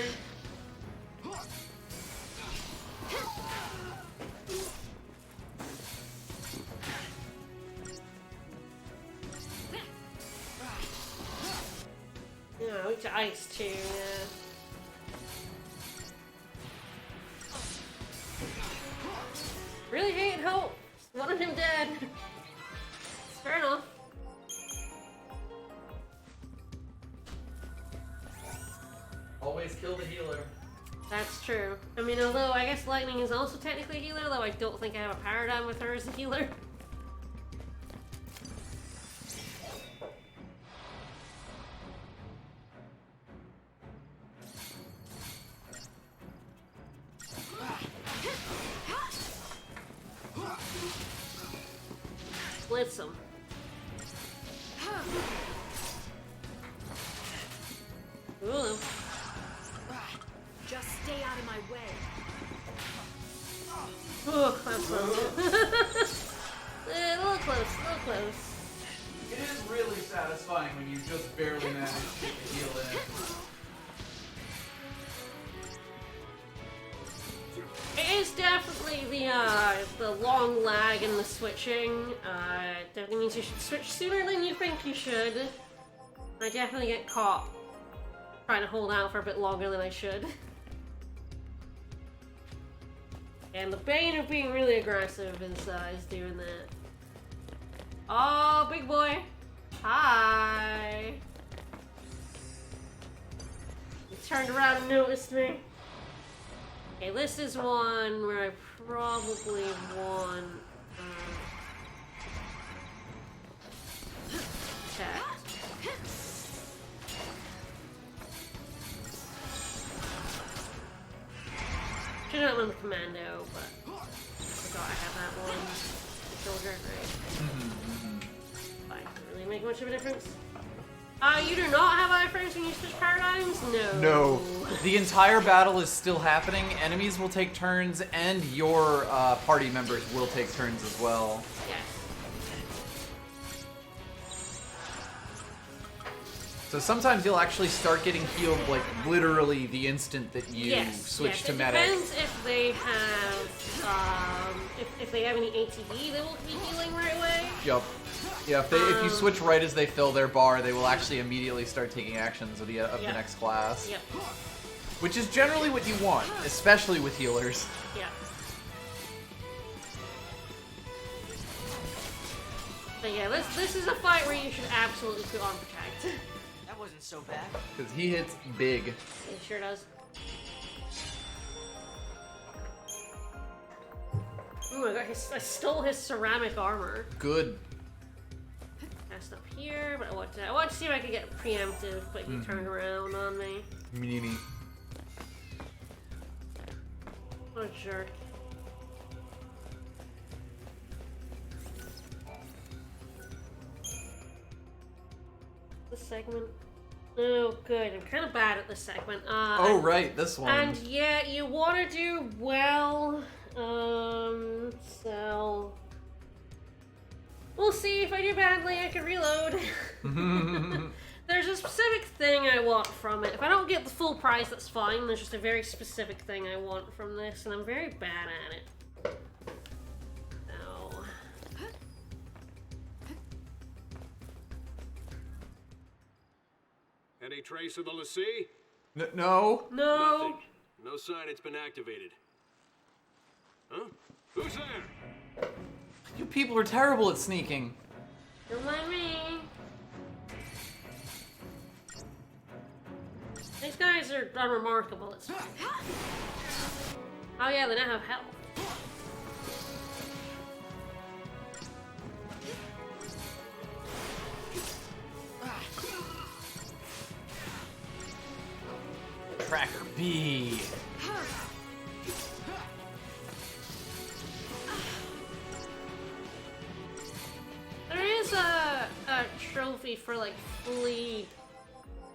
Yeah, weak to ice too, yeah. Really hate Hope. Wanted him dead. Fair enough. Always kill the healer. That's true. I mean, although I guess Lightning is also technically a healer, though I don't think I have a paradigm with her as a healer. Blitz him. Ooh. Just stay out of my way. Oh, that's close. A little close, a little close. It is really satisfying when you just barely manage to get the heal in. It is definitely the long lag in the switching. Definitely means you should switch sooner than you think you should. I definitely get caught trying to hold out for a bit longer than I should. And the bane of being really aggressive is doing that. Oh, big boy. Hi. He turned around and noticed me. Okay, this is one where I probably want attack. Should have won the commando, but I forgot I have that one. Soldier, right? Fine, doesn't really make much of a difference. You do not have iframes when you switch paradigms? No. No. The entire battle is still happening. Enemies will take turns, and your party members will take turns as well. Yes. So sometimes you'll actually start getting healed, like, literally the instant that you switch to medic. It depends if they have, if they have any ATB, they will be healing right away. Yup. Yeah, if you switch right as they fill their bar, they will actually immediately start taking actions of the next class. Yep. Which is generally what you want, especially with healers. Yeah. But yeah, this is a fight where you should absolutely put on protect. That wasn't so bad. Because he hits big. He sure does. Oh my god, I stole his ceramic armor. Good. Cast up here, but I want to see if I could get preemptive, but he turned around on me. Meanie. What a jerk. This segment. Oh, good. I'm kind of bad at this segment. Oh, right, this one. And yeah, you want to do well. So we'll see. If I do badly, I can reload. There's a specific thing I want from it. If I don't get the full price, that's fine. There's just a very specific thing I want from this, and I'm very bad at it. No. Any trace of the Lassie? No. No. Nothing. No sign it's been activated. Huh? Who's there? You people are terrible at sneaking. Don't mind me. These guys are unremarkable. It's fine. Oh yeah, they now have health. Tracker B. There is a trophy for like fully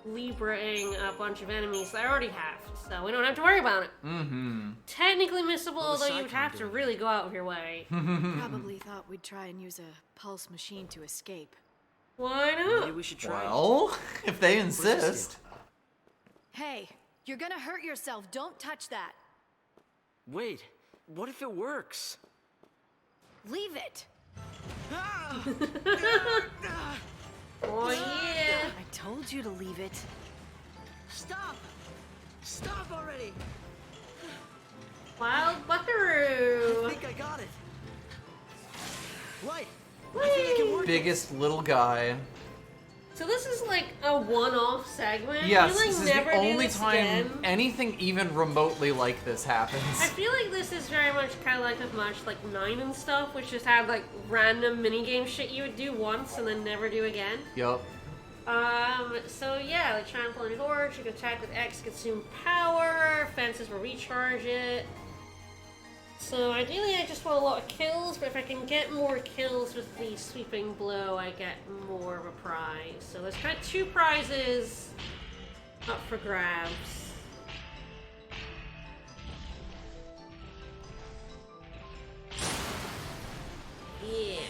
Libraing a bunch of enemies that I already have, So we don't have to worry about it. Mm-hmm. Technically missable, What was although you would Cyclone have to doing? really go out of your way. Probably thought we'd try and use a pulse machine to escape. Why Maybe not? we should try. Well, if they What does this insist. Hey, you're gonna hurt yourself. Don't touch that. do? Wait, what if it works? Leave it. Oh yeah. I told you to leave it. Stop! Stop already! Wild I buckaroo. think I got it. Right. I think I can work. Biggest little guy. So this is like a one-off segment. Yes, you, like, this is never the do only this time again. anything even remotely like this happens. I feel like this is very much kind of like as much like 9 and stuff, which just had like random minigame shit you would do once and then never do again. Yup. So yeah, like trample and torch, you can attack with X, consume power, fences will recharge it. So ideally I just want a lot of kills, but if I can get more kills with the sweeping blow, I get more of a prize. So there's kind of 2 prizes up for grabs. Yeah.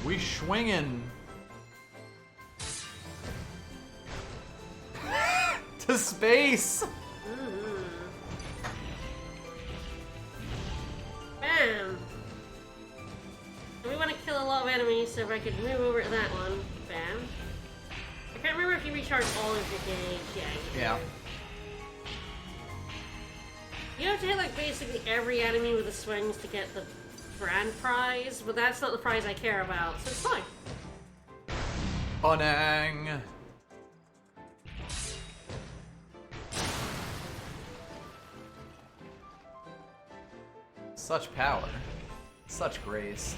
We swinging. To space. Bam! And we want to kill a lot of enemies, so if I could move over to that one. Bam. I can't remember if you recharge all of your gauge. Yeah, you do. Yeah. You have to hit like basically every enemy with the swings to get the grand prize, but that's not the prize I care about, so it's fine. Bunang. Such power. Such grace.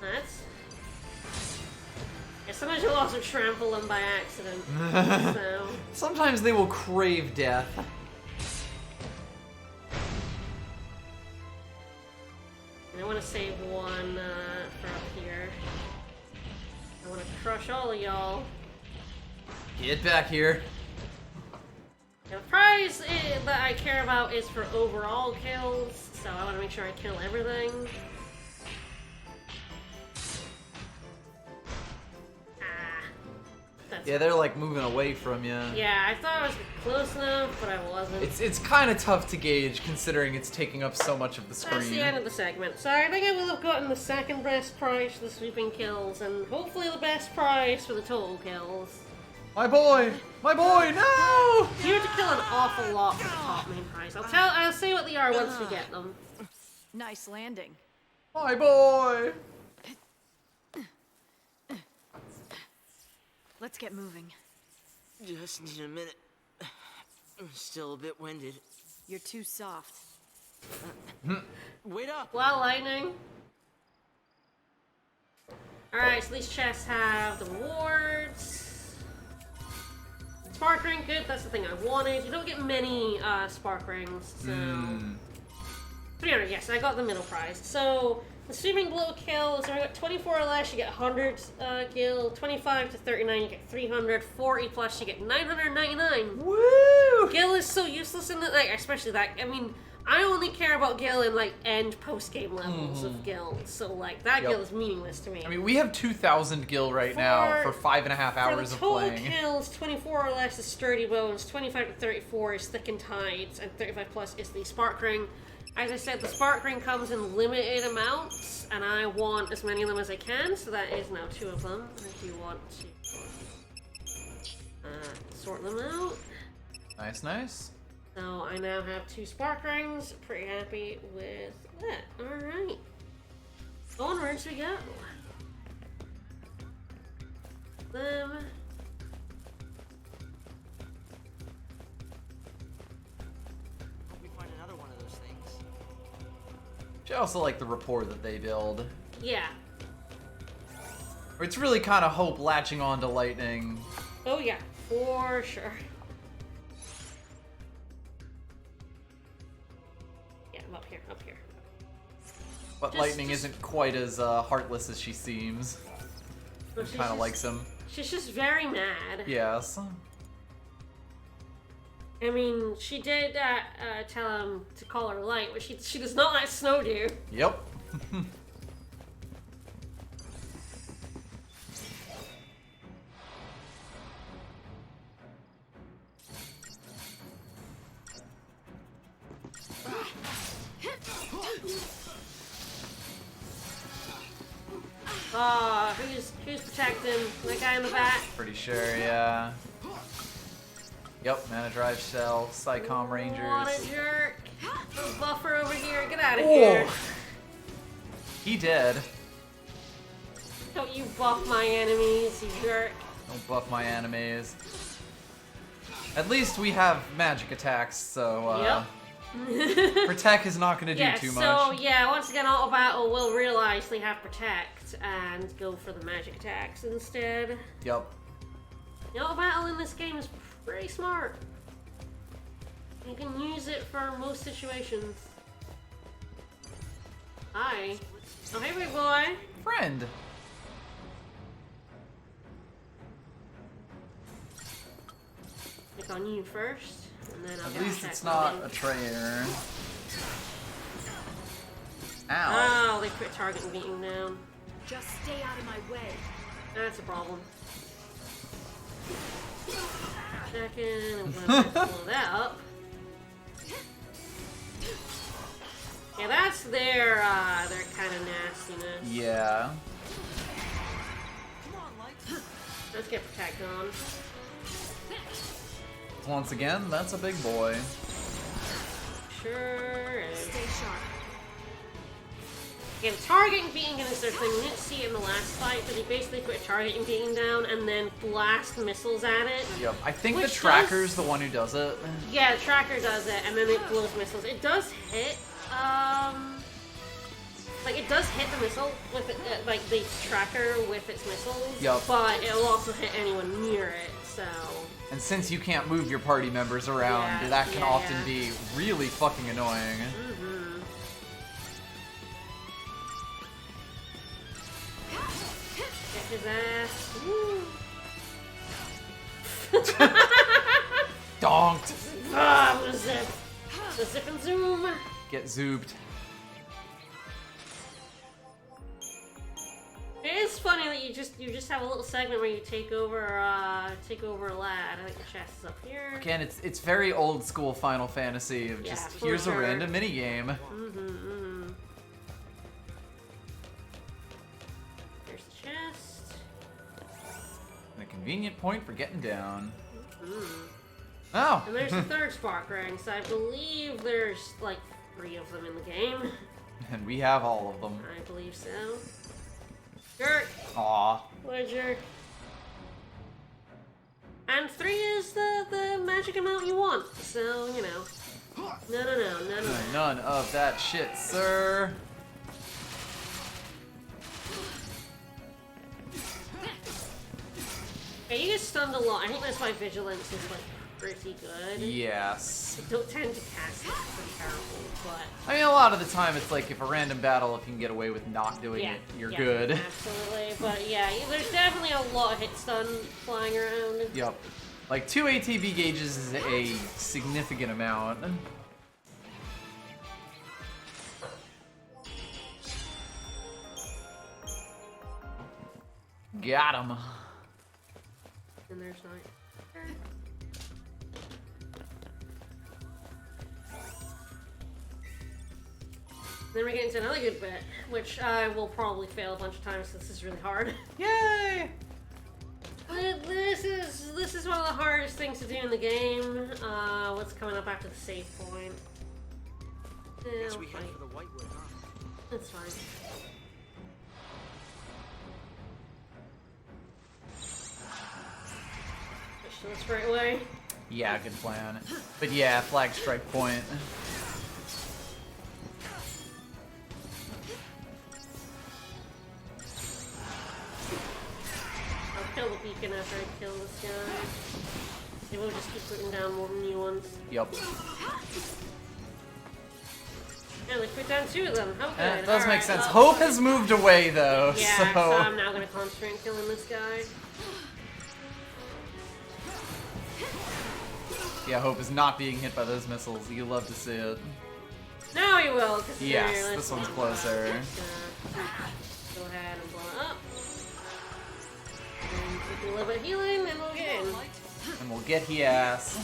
That's... Yeah, sometimes you'll also trample them by accident, so... Sometimes they will crave death. And I want to save one for up here. I want to crush all of y'all. Get back here. The prize that I care about is for overall kills, so I want to make sure I kill everything. Yeah, they're like moving away from you. Yeah, I thought I was close enough, but I wasn't. It's kind of tough to gauge considering it's taking up so much of the screen. That's the end of the segment. So I think I will have gotten the second best prize for the sweeping kills, and hopefully the best prize for the total kills. My boy! My boy, no! You have to kill an awful lot for the top main prize. I'll say what they are once we get them. Nice landing. My boy! Let's get moving. Just need a minute. I'm still a bit winded. You're too soft. Wait up! Wow, lightning. Alright, so these chests have the rewards. Spark ring, good, that's the thing I wanted. You don't get many spark rings, so... 300, yes, I got the middle prize. So, the sweeping blow kills, if I got 24 or less, you get 100 gil. 25 to 39, you get 300. 40 plus, you get 999. Woo! Gil is so useless in the, like, especially that, I mean, I only care about Gil in, like, end post-game levels of Gil. So, like, that Gil is meaningless to me. I mean, we have 2,000 gil right now for 5.5 hours of playing. For the total kills, 24 or less is sturdy bones, 25 to 34 is thickened hides, and 35 plus is the spark ring. As I said, the spark ring comes in limited amounts, and I want as many of them as I can, so that is now 2 of them. I do want to sort them out. Nice, nice. So I now have 2 spark rings. Pretty happy with that. Alright. Onwards we go. Them. Hope we find another one of those things. I also like the rapport that they build. Yeah. It's really kind of hope latching on to lightning. Oh yeah, for sure. Yeah, I'm up here, up here. But lightning isn't quite as heartless as she seems. Well, and kind of likes him. She's just very mad. Yes. I mean, she did tell him to call her light, but she does not let Snow do. Yep. Who's protecting that guy in the back? Pretty sure, yeah. Yep, Mana Drive Shell, Psycom Rangers. What a jerk. Little buffer over here, get out of here. He did. Don't you buff my enemies, you jerk. Don't buff my enemies. At least we have magic attacks, so Yep. Protect is not going to do too much. So yeah, once again, Auto Battle will realize they have Protect and go for the magic attacks instead. Yep. The Auto Battle in this game is pretty smart. You can use it for most situations. Hi. Oh, hey, big boy. Friend. Click on you first, and then I'll At get least attack it's not on you. a traitor. Ow. Oh, they quit target beating down. Just stay out of my way. That's a problem. Second, I'm gonna have to blow that up. Yeah, that's their kind of nastiness. Yeah. Let's get Protect on. Once again, that's a big boy. Sure is. Stay sharp. Yeah, targeting beating is their thing. We didn't see it in the last fight, but he basically put targeting beating down and then blast missiles at it. Yep. I think the Which tracker's the one who does it. Yeah, the tracker does it, and then it blows missiles. It does hit, like it does hit the missile with it, like the tracker with its missiles. Yep. But it'll also hit anyone near it. So. And since you can't move your party members around, Yeah, that can yeah, often yeah. be really fucking annoying. Mm-hmm. Get his ass. Woo. Donked. Ah, I'm gonna zip. So zip and zoom. Get zooped. It is funny that you just have a little segment where you take over a lad. I think the chest is up here. Again, it's very old school Final Fantasy of Yeah, just for here's sure. a random mini game. Mm-hmm. Here's the chest. And a convenient point for getting down. Mm. Oh. And there's the third spark ring. So I believe there's like 3 of them in the game. And we have all of them. I believe so. Jerk. Aw. What a jerk. And 3 is the magic amount you want. So, you know. No. None of that shit, sir. Yeah, you get stunned a lot. I think that's why vigilance is like pretty good. Yes. I don't tend to cast it. It's pretty powerful, but I mean, a lot of the time it's like if a random battle, if you can get away with not doing it, you're good. Absolutely. But yeah, there's definitely a lot of hit stun flying around. Yep. Like 2 ATB gauges is a significant amount. Got him. And there's not. Then we get into another good bit, which I will probably fail a bunch of times since this is really hard. Yay! This is one of the hardest things to do in the game. What's coming up after the save point? Guess I'll we head fight. for the Whitewood, huh? That's fine. Push to this right away. Yeah, good plan. But yeah, flag strike point. I'll kill the beacon after I kill this guy. They will just keep putting down more new ones. Yup. Yeah, they put down 2 of them. How good. It does make Alright, sense. well, Hope has moved away though, yeah, so... I'm now gonna concentrate on killing this guy. Yeah, Hope is not being hit by those missiles. You love to see it. Now he will, because Yes, this one's closer. Go ahead and blow it up. And take a little bit of healing, and we'll get in. And we'll get he ass.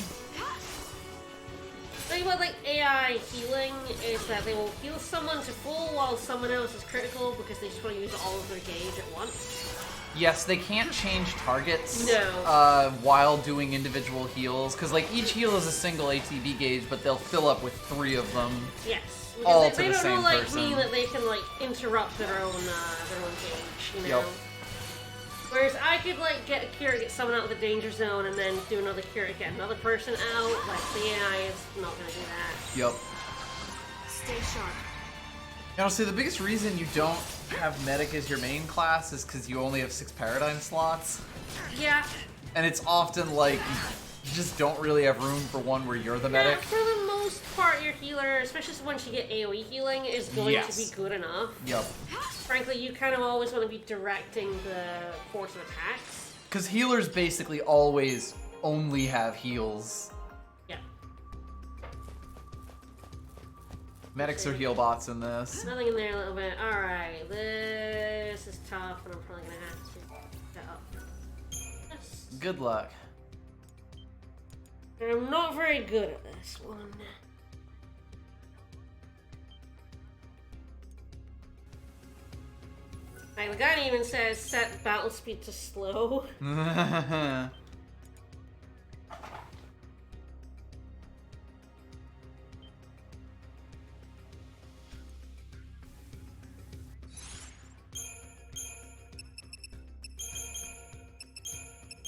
The thing about like AI healing is that they will heal someone to full while someone else is critical because they just want to use all of their gauge at once. Yes, they can't change targets No. while doing individual heals, because like each heal is a single ATB gauge, but they'll fill up with 3 of them. Yes. Because All they to the don't same know like person. me that they can like interrupt their own gauge, you know? Yep. Whereas I could like get a cure to get someone out of the danger zone and then do another cure to get another person out. Like the AI is not gonna do that. Yep. Stay sharp. Honestly, the biggest reason you don't have medic as your main class is because you only have 6 paradigm slots. Yeah. And it's often like, you just don't really have room for one where you're the medic. For the most part, your healer, especially once you get AoE healing, is going to be good enough. Yep. Frankly, you kind of always want to be directing the force of attacks. Because healers basically always only have heals. Yeah. Medics are heal bots in this. Nothing in there a little bit. Alright, this is tough, and I'm probably going to have to pick that up. Yes. Good luck. And I'm not very good at this one. Like, the guy even says set battle speed to slow.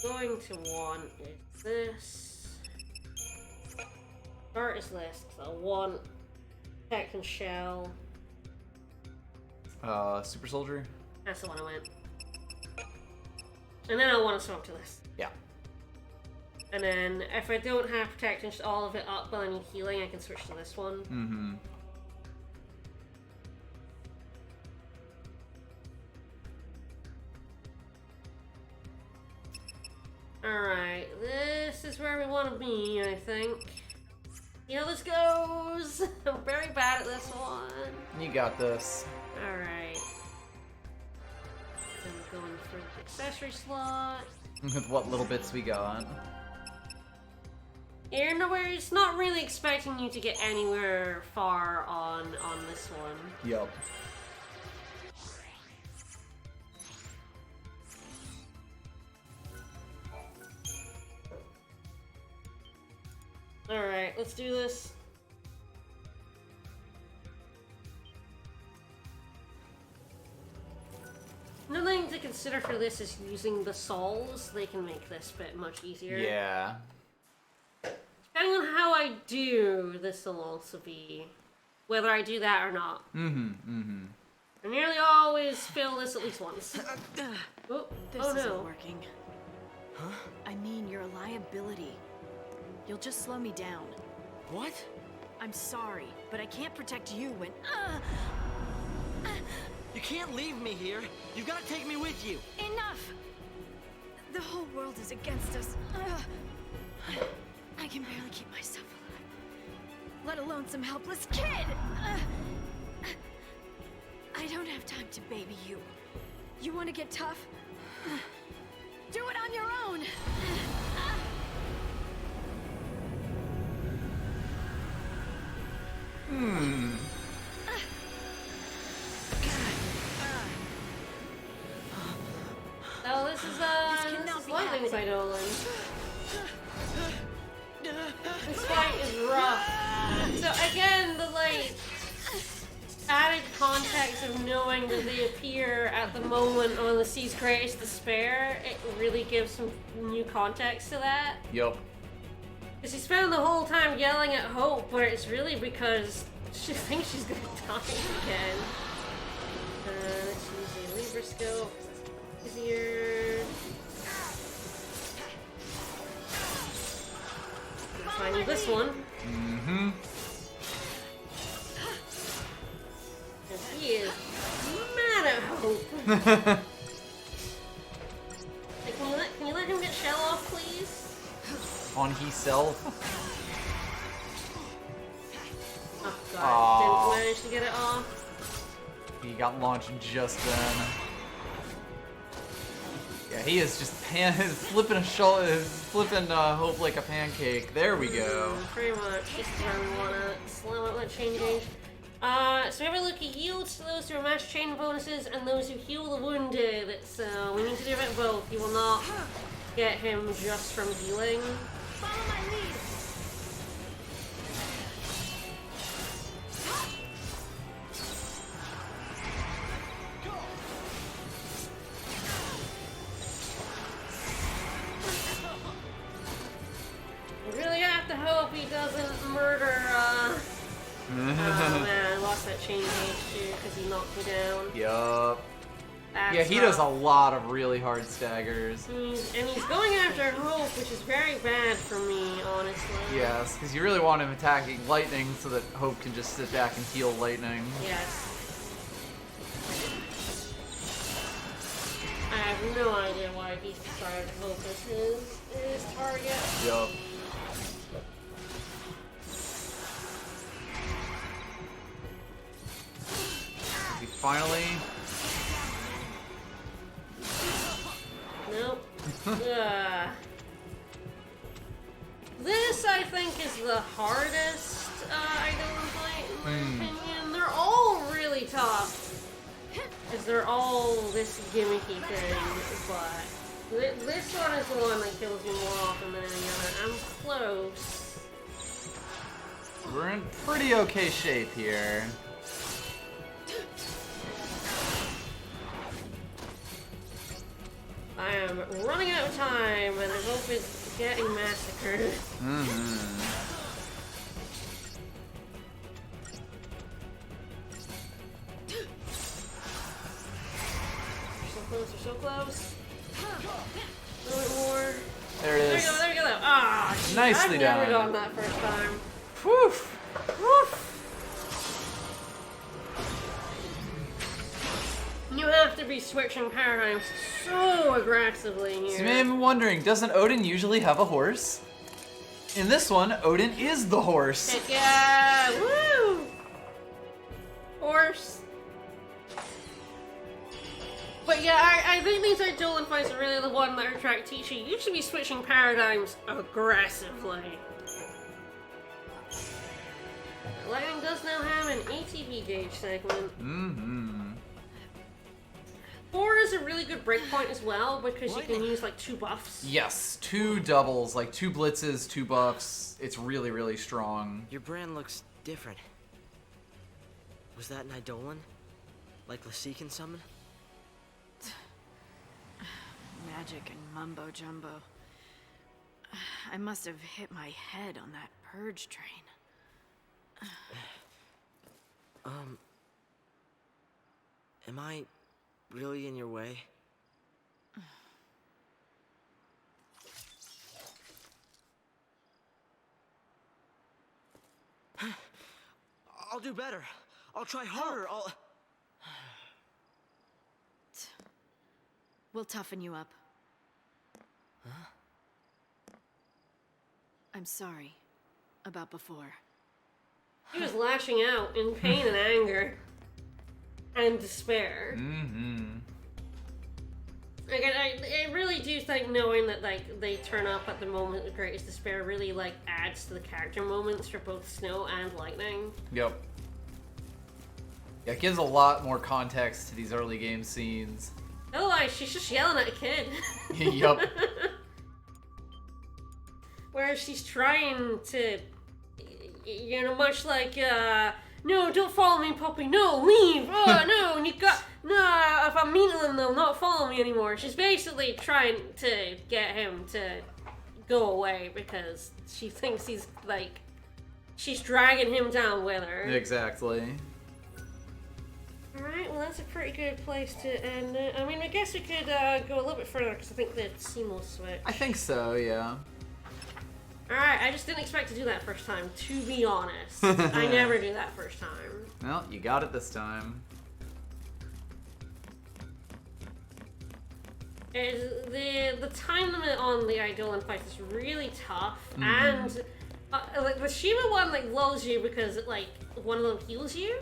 Going to want is this. Start is this, 'cause I want Tech and Shell. Super Soldier? That's the one I went. And then I want to swap to this. Yeah. And then if I don't have Protect and all of it up but I need healing, I can switch to this one. Mm-hmm. Alright, this is where we want to be, I think. See how this goes? I'm very bad at this one. You got this. Alright. I'm going for the accessory slot. With what little bits we got. You're nowhere, it's not really expecting you to get anywhere far on this one. Yup. Alright, let's do this. Another thing to consider for this is using the souls. They can make this bit much easier. Yeah. Depending on how I do, this will also be whether I do that or not. Mm-hmm, mm-hmm. I nearly always fail this at least once. Oh, This oh isn't no. working. Huh? I mean, you're a liability. You'll just slow me down. What? I'm sorry, but I can't protect you when... You can't leave me here. You've got to take me with you. Enough! The whole world is against us. I can barely keep myself alive, let alone some helpless kid! I don't have time to baby you. You want to get tough? Do it on your own! Oh, this is lightning by Nolan. This fight is rough. So again, the added context of knowing that they appear at the moment on the sea's greatest despair, it really gives some new context to that. Yup. Because she spent the whole time yelling at Hope, but it's really because she thinks she's gonna die again. Let's use a Libra scope. That's easier. I need this one. Mm-hmm. Hope. Hey, can you let him get shell off, please? On himself. Oh god, didn't manage to get it off. He got launched just then. Yeah, he is just flipping Hope like a pancake. There we go. Pretty much. Just where we want to slam out that chain gauge. So every look he yields to those who are match chain bonuses and those who heal the wounded. So we need to do a bit of both. You will not get him just from healing. Follow my lead. We really have to hope he doesn't murder, oh man, I lost that chain gauge too because he knocked me down. Yup. That's Yeah, he does a lot of really hard staggers. And he's going after Hope, which is very bad for me, honestly. Yes, because you really want him attacking lightning so that Hope can just sit back and heal lightning. Yes. I have no idea why he decided Hope as his target. Yup. He finally... Nope. This, I think, is the hardest idol fight, in my opinion. They're all really tough. Because they're all this gimmicky thing, but this one is the one that kills me more often than any other. I'm close. We're in pretty okay shape here. I am running out of time, and Hope is getting massacred. We're so close. A little bit more. There it is. There we go. Ah, Nicely I've done. never gotten that first time. Whew. Woof. You have to be switching paradigms so aggressively here. So you may have been wondering, doesn't Odin usually have a horse? In this one, Odin is the horse. Heck yeah! Woo! Horse. But yeah, I think these Eidolon fights are really the one that are trying to teach you. You should be switching paradigms aggressively. Lightning does now have an ATB gauge segment. 4 is a really good breakpoint as well because you can use like 2 buffs. Yes, 2 doubles, like 2 blitzes, 2 buffs. It's really, really strong. Your brand looks different. Was that an Eidolon? Like Lassie can summon? Magic and mumbo jumbo. I must have hit my head on that purge train. Am I really in your way? I'll do better. I'll try harder. We'll toughen you up. Huh? I'm sorry about before. He was lashing out in pain and anger. And despair. Like, I really do think knowing that, like, they turn up at the moment of greatest despair really, like, adds to the character moments for both Snow and Lightning. Yep. Yeah, it gives a lot more context to these early game scenes. Otherwise, she's just yelling at a kid. Yup. Whereas she's trying to, you know, much like, no, don't follow me, puppy. No, leave. Oh, no, you got... No, if I'm mean to them, they'll not follow me anymore. She's basically trying to get him to go away because she thinks he's, like... She's dragging him down with her. Exactly. Alright, well that's a pretty good place to end it. I mean, I guess we could go a little bit further because I think the scene will switch. I think so, yeah. Alright, I just didn't expect to do that first time, to be honest. I never do that first time. Well, you got it this time. The time limit on the Eidolon fights is really tough, and like the Shiva one like lulls you because like one of them heals you.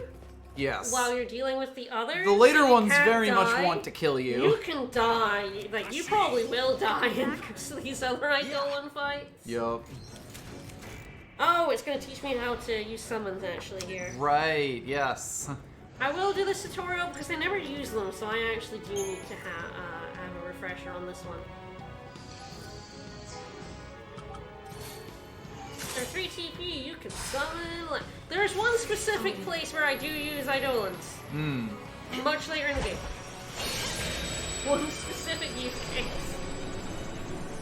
Yes. While you're dealing with the others. The later so ones can't very much die. want to kill you. You can die. Like you probably will die in these other Eidolon fights. Yup. Oh, it's gonna teach me how to use summons actually here. Right. Yes. I will do this tutorial because I never use them, so I actually do need to have a refresher on this one. There's 3 TP, you can summon, like, there's one specific place where I do use Eidolons. Much later in the game. One specific use case.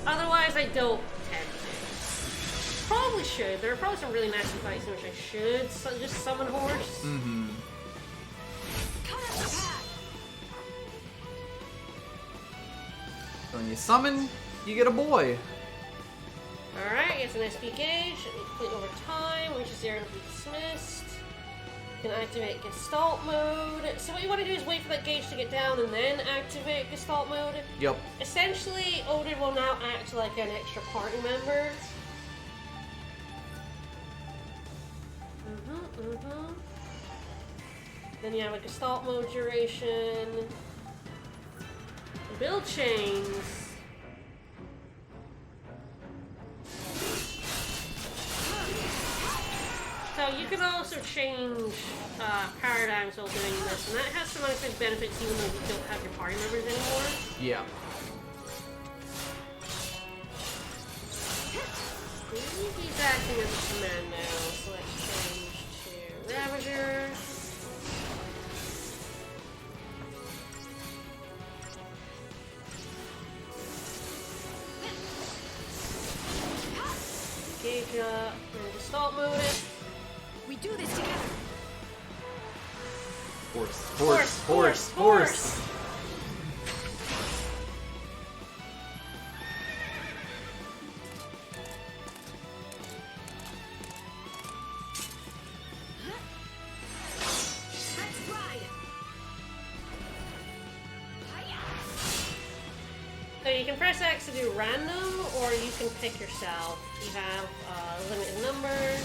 Otherwise, I don't tend to. Probably should. There are probably some really nasty fights in which I should just summon horse. When you summon, you get a boy. Alright, it's an SP gauge. It will complete over time, which is 0 to be dismissed. You can activate Gestalt mode. So what you want to do is wait for that gauge to get down and then activate Gestalt mode. Yep. Essentially, Odin will now act like an extra party member. Then you have a Gestalt mode duration. Build chains. So you can also change paradigms while doing this, and that has some unexpected benefits even though you don't have your party members anymore. Yeah. I believe he's acting as a commando, so let's change to Ravager. Gauge up and Gestalt mode it. We do this together. Horse. Let's ride. So you can press X to do random, or you can pick yourself. You have a limited number.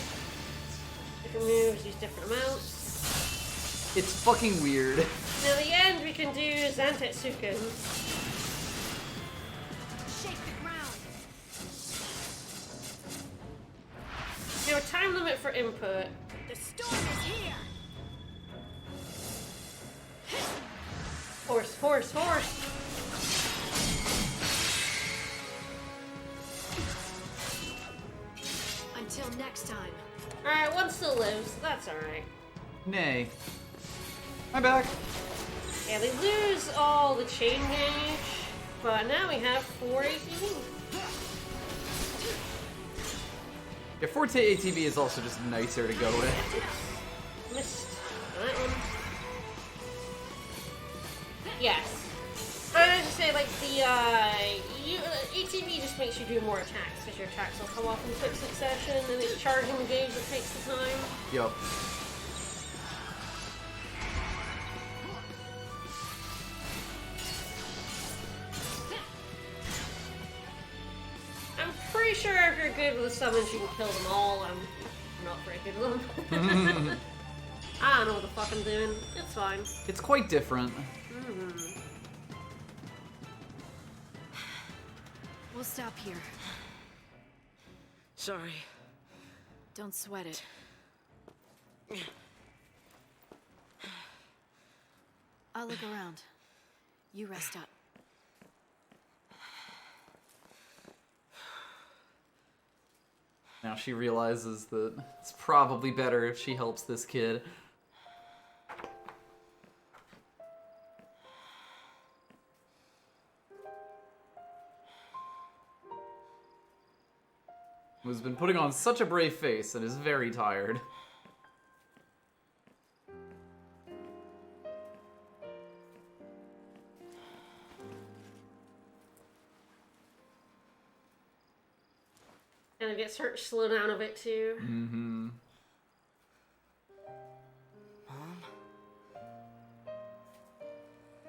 Different moves use different amounts. It's fucking weird. Now the end we can do Zantetsuken. Shake the ground. You have a time limit for input. The storm is here. Horse. Until next time. Alright, one still lives. That's alright. Nay. I'm back. Yeah, they lose all the chain gauge, but now we have 4 ATV. Yeah, Forte ATV is also just nicer to go with. Missed that one. Yes. I was to say, like, the, ATV just makes you do more attacks, because your attacks will come off in quick succession, and it's charging the gauge that takes the time. Yup. I'm pretty sure if you're good with the summons, you can kill them all. I'm not very good with them. I don't know what the fuck I'm doing. It's fine. It's quite different. We'll stop here. Sorry. Don't sweat it. I'll look around. You rest up. Now she realizes that it's probably better if she helps this kid. Who's been putting on such a brave face and is very tired. And it gets her to slow down a bit too. Mom?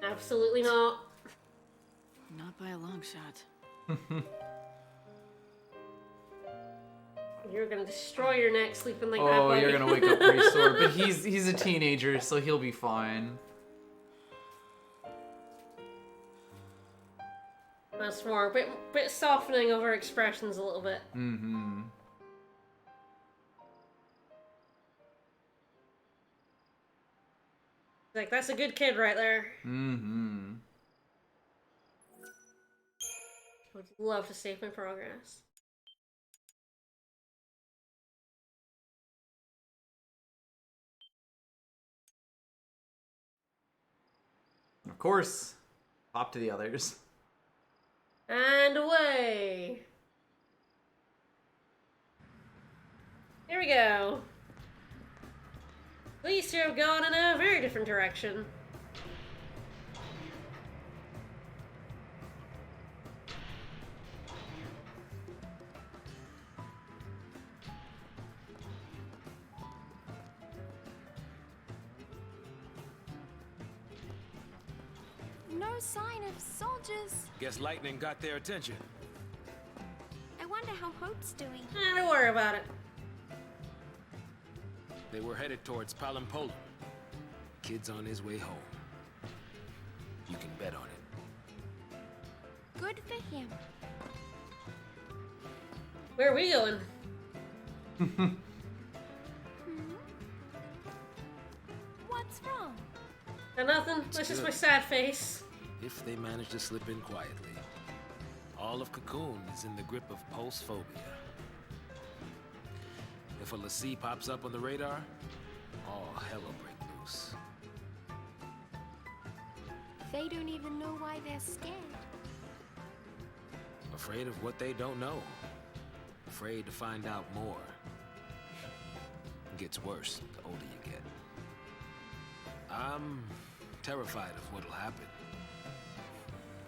Absolutely not. Not by a long shot. You're gonna destroy your neck sleeping like that, Oh, buddy. you're gonna wake up pretty sore. But he's a teenager, so he'll be fine. That's more, bit softening of her expressions a little bit. Mm-hmm. Like, that's a good kid right there. Mm-hmm. Would love to save my progress. Of course. Hop to the others. And away! Here we go. These two have gone in a very different direction. No sign of soldiers. Guess lightning got their attention. I wonder how Hope's doing. Don't worry about it. They were headed towards Palimpolum. Kid's on his way home. You can bet on it. Good for him. Where are we going? What's wrong? Nothing. That's just my sad face. If they manage to slip in quietly, all of Cocoon is in the grip of pulse phobia. If a Lassie pops up on the radar, all hell will break loose. They don't even know why they're scared. Afraid of what they don't know. Afraid to find out more. It gets worse the older you get. I'm terrified of what'll happen.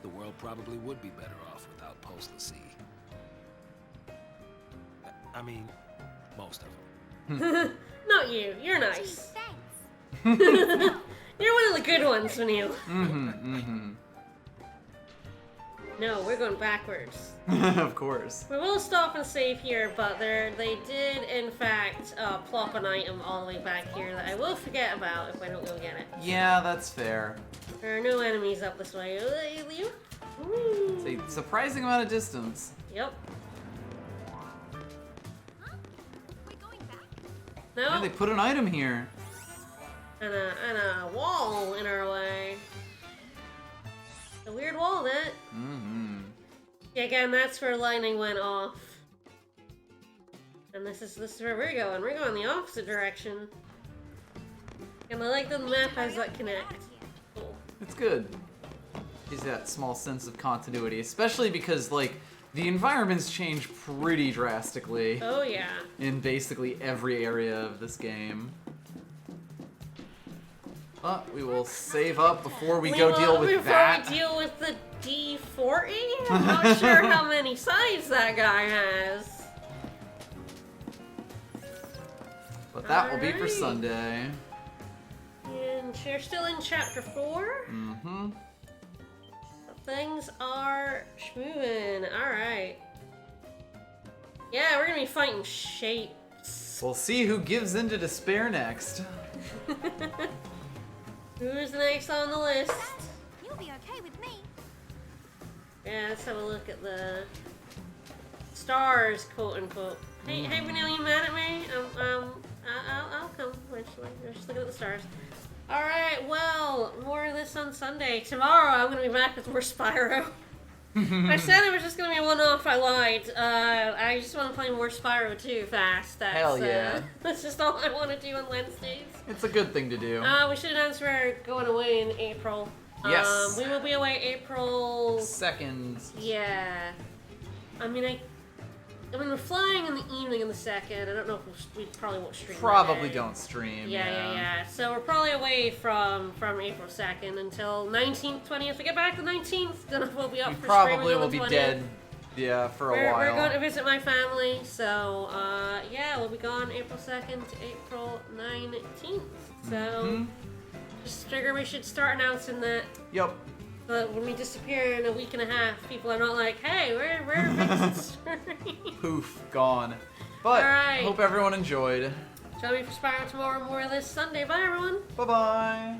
The world probably would be better off without Pulse Lassie. I mean, most of them. Not you. You're nice. Thanks. You're one of the good ones, Vanille. Mm-hmm. No, we're going backwards. Of course. We will stop and save here, but they did, in fact, plop an item all the way back here that I will forget about if I don't go get it. Yeah, that's fair. There are no enemies up this way. It's a surprising amount of distance. Yep. We're going back? No. Yeah, they put an item here. And a wall in our way. A weird wall, that. Mm-hmm. Yeah, again, that's where lightning went off. And this is where we're going. We're going the opposite direction. And I like the map has that connect. Cool. It's good. Gives that small sense of continuity, especially because, like, the environments change pretty drastically. Oh, yeah. In basically every area of this game. But we will save up before we go deal with that. Before we deal with the D40? I'm not sure how many sides that guy has. But that will be for Alright. Sunday. And we're still in chapter 4. Mm-hmm. Things are schmoving. Alright. Yeah, we're gonna be fighting shapes. We'll see who gives in to despair next. Who's next on the list? You'll be okay with me. Yeah, let's have a look at the stars, quote unquote. Hey, Vanille, you mad at me? I'll come eventually. We're just looking at the stars. Alright, well, more of this on Sunday. Tomorrow I'm gonna be back with more Spyro. I said it was just gonna be a one-off, I lied. I just want to play more Spyro 2 fast. That's, Hell yeah. That's just all I want to do on Wednesdays. It's a good thing to do. We should announce we're going away in April. Yes. We will be away April 2nd. Yeah. I mean, we're flying in the evening on the 2nd. I don't know if we probably won't stream. Probably that day. don't stream. Yeah. So we're probably away from April 2nd until 19th, 20th. We get back the 19th, then we'll be up We for probably streaming on will the be 20th. dead. Yeah, for a while. We're going to visit my family, so yeah, we'll be gone April 2nd to April 19th. So just figure we should start announcing that. Yep. But when we disappear in a week and a half, people are not like, hey, where are Story? Poof, gone. But Alright. hope everyone enjoyed. Join me for Spiral tomorrow, more this Sunday. Bye, everyone. Bye-bye.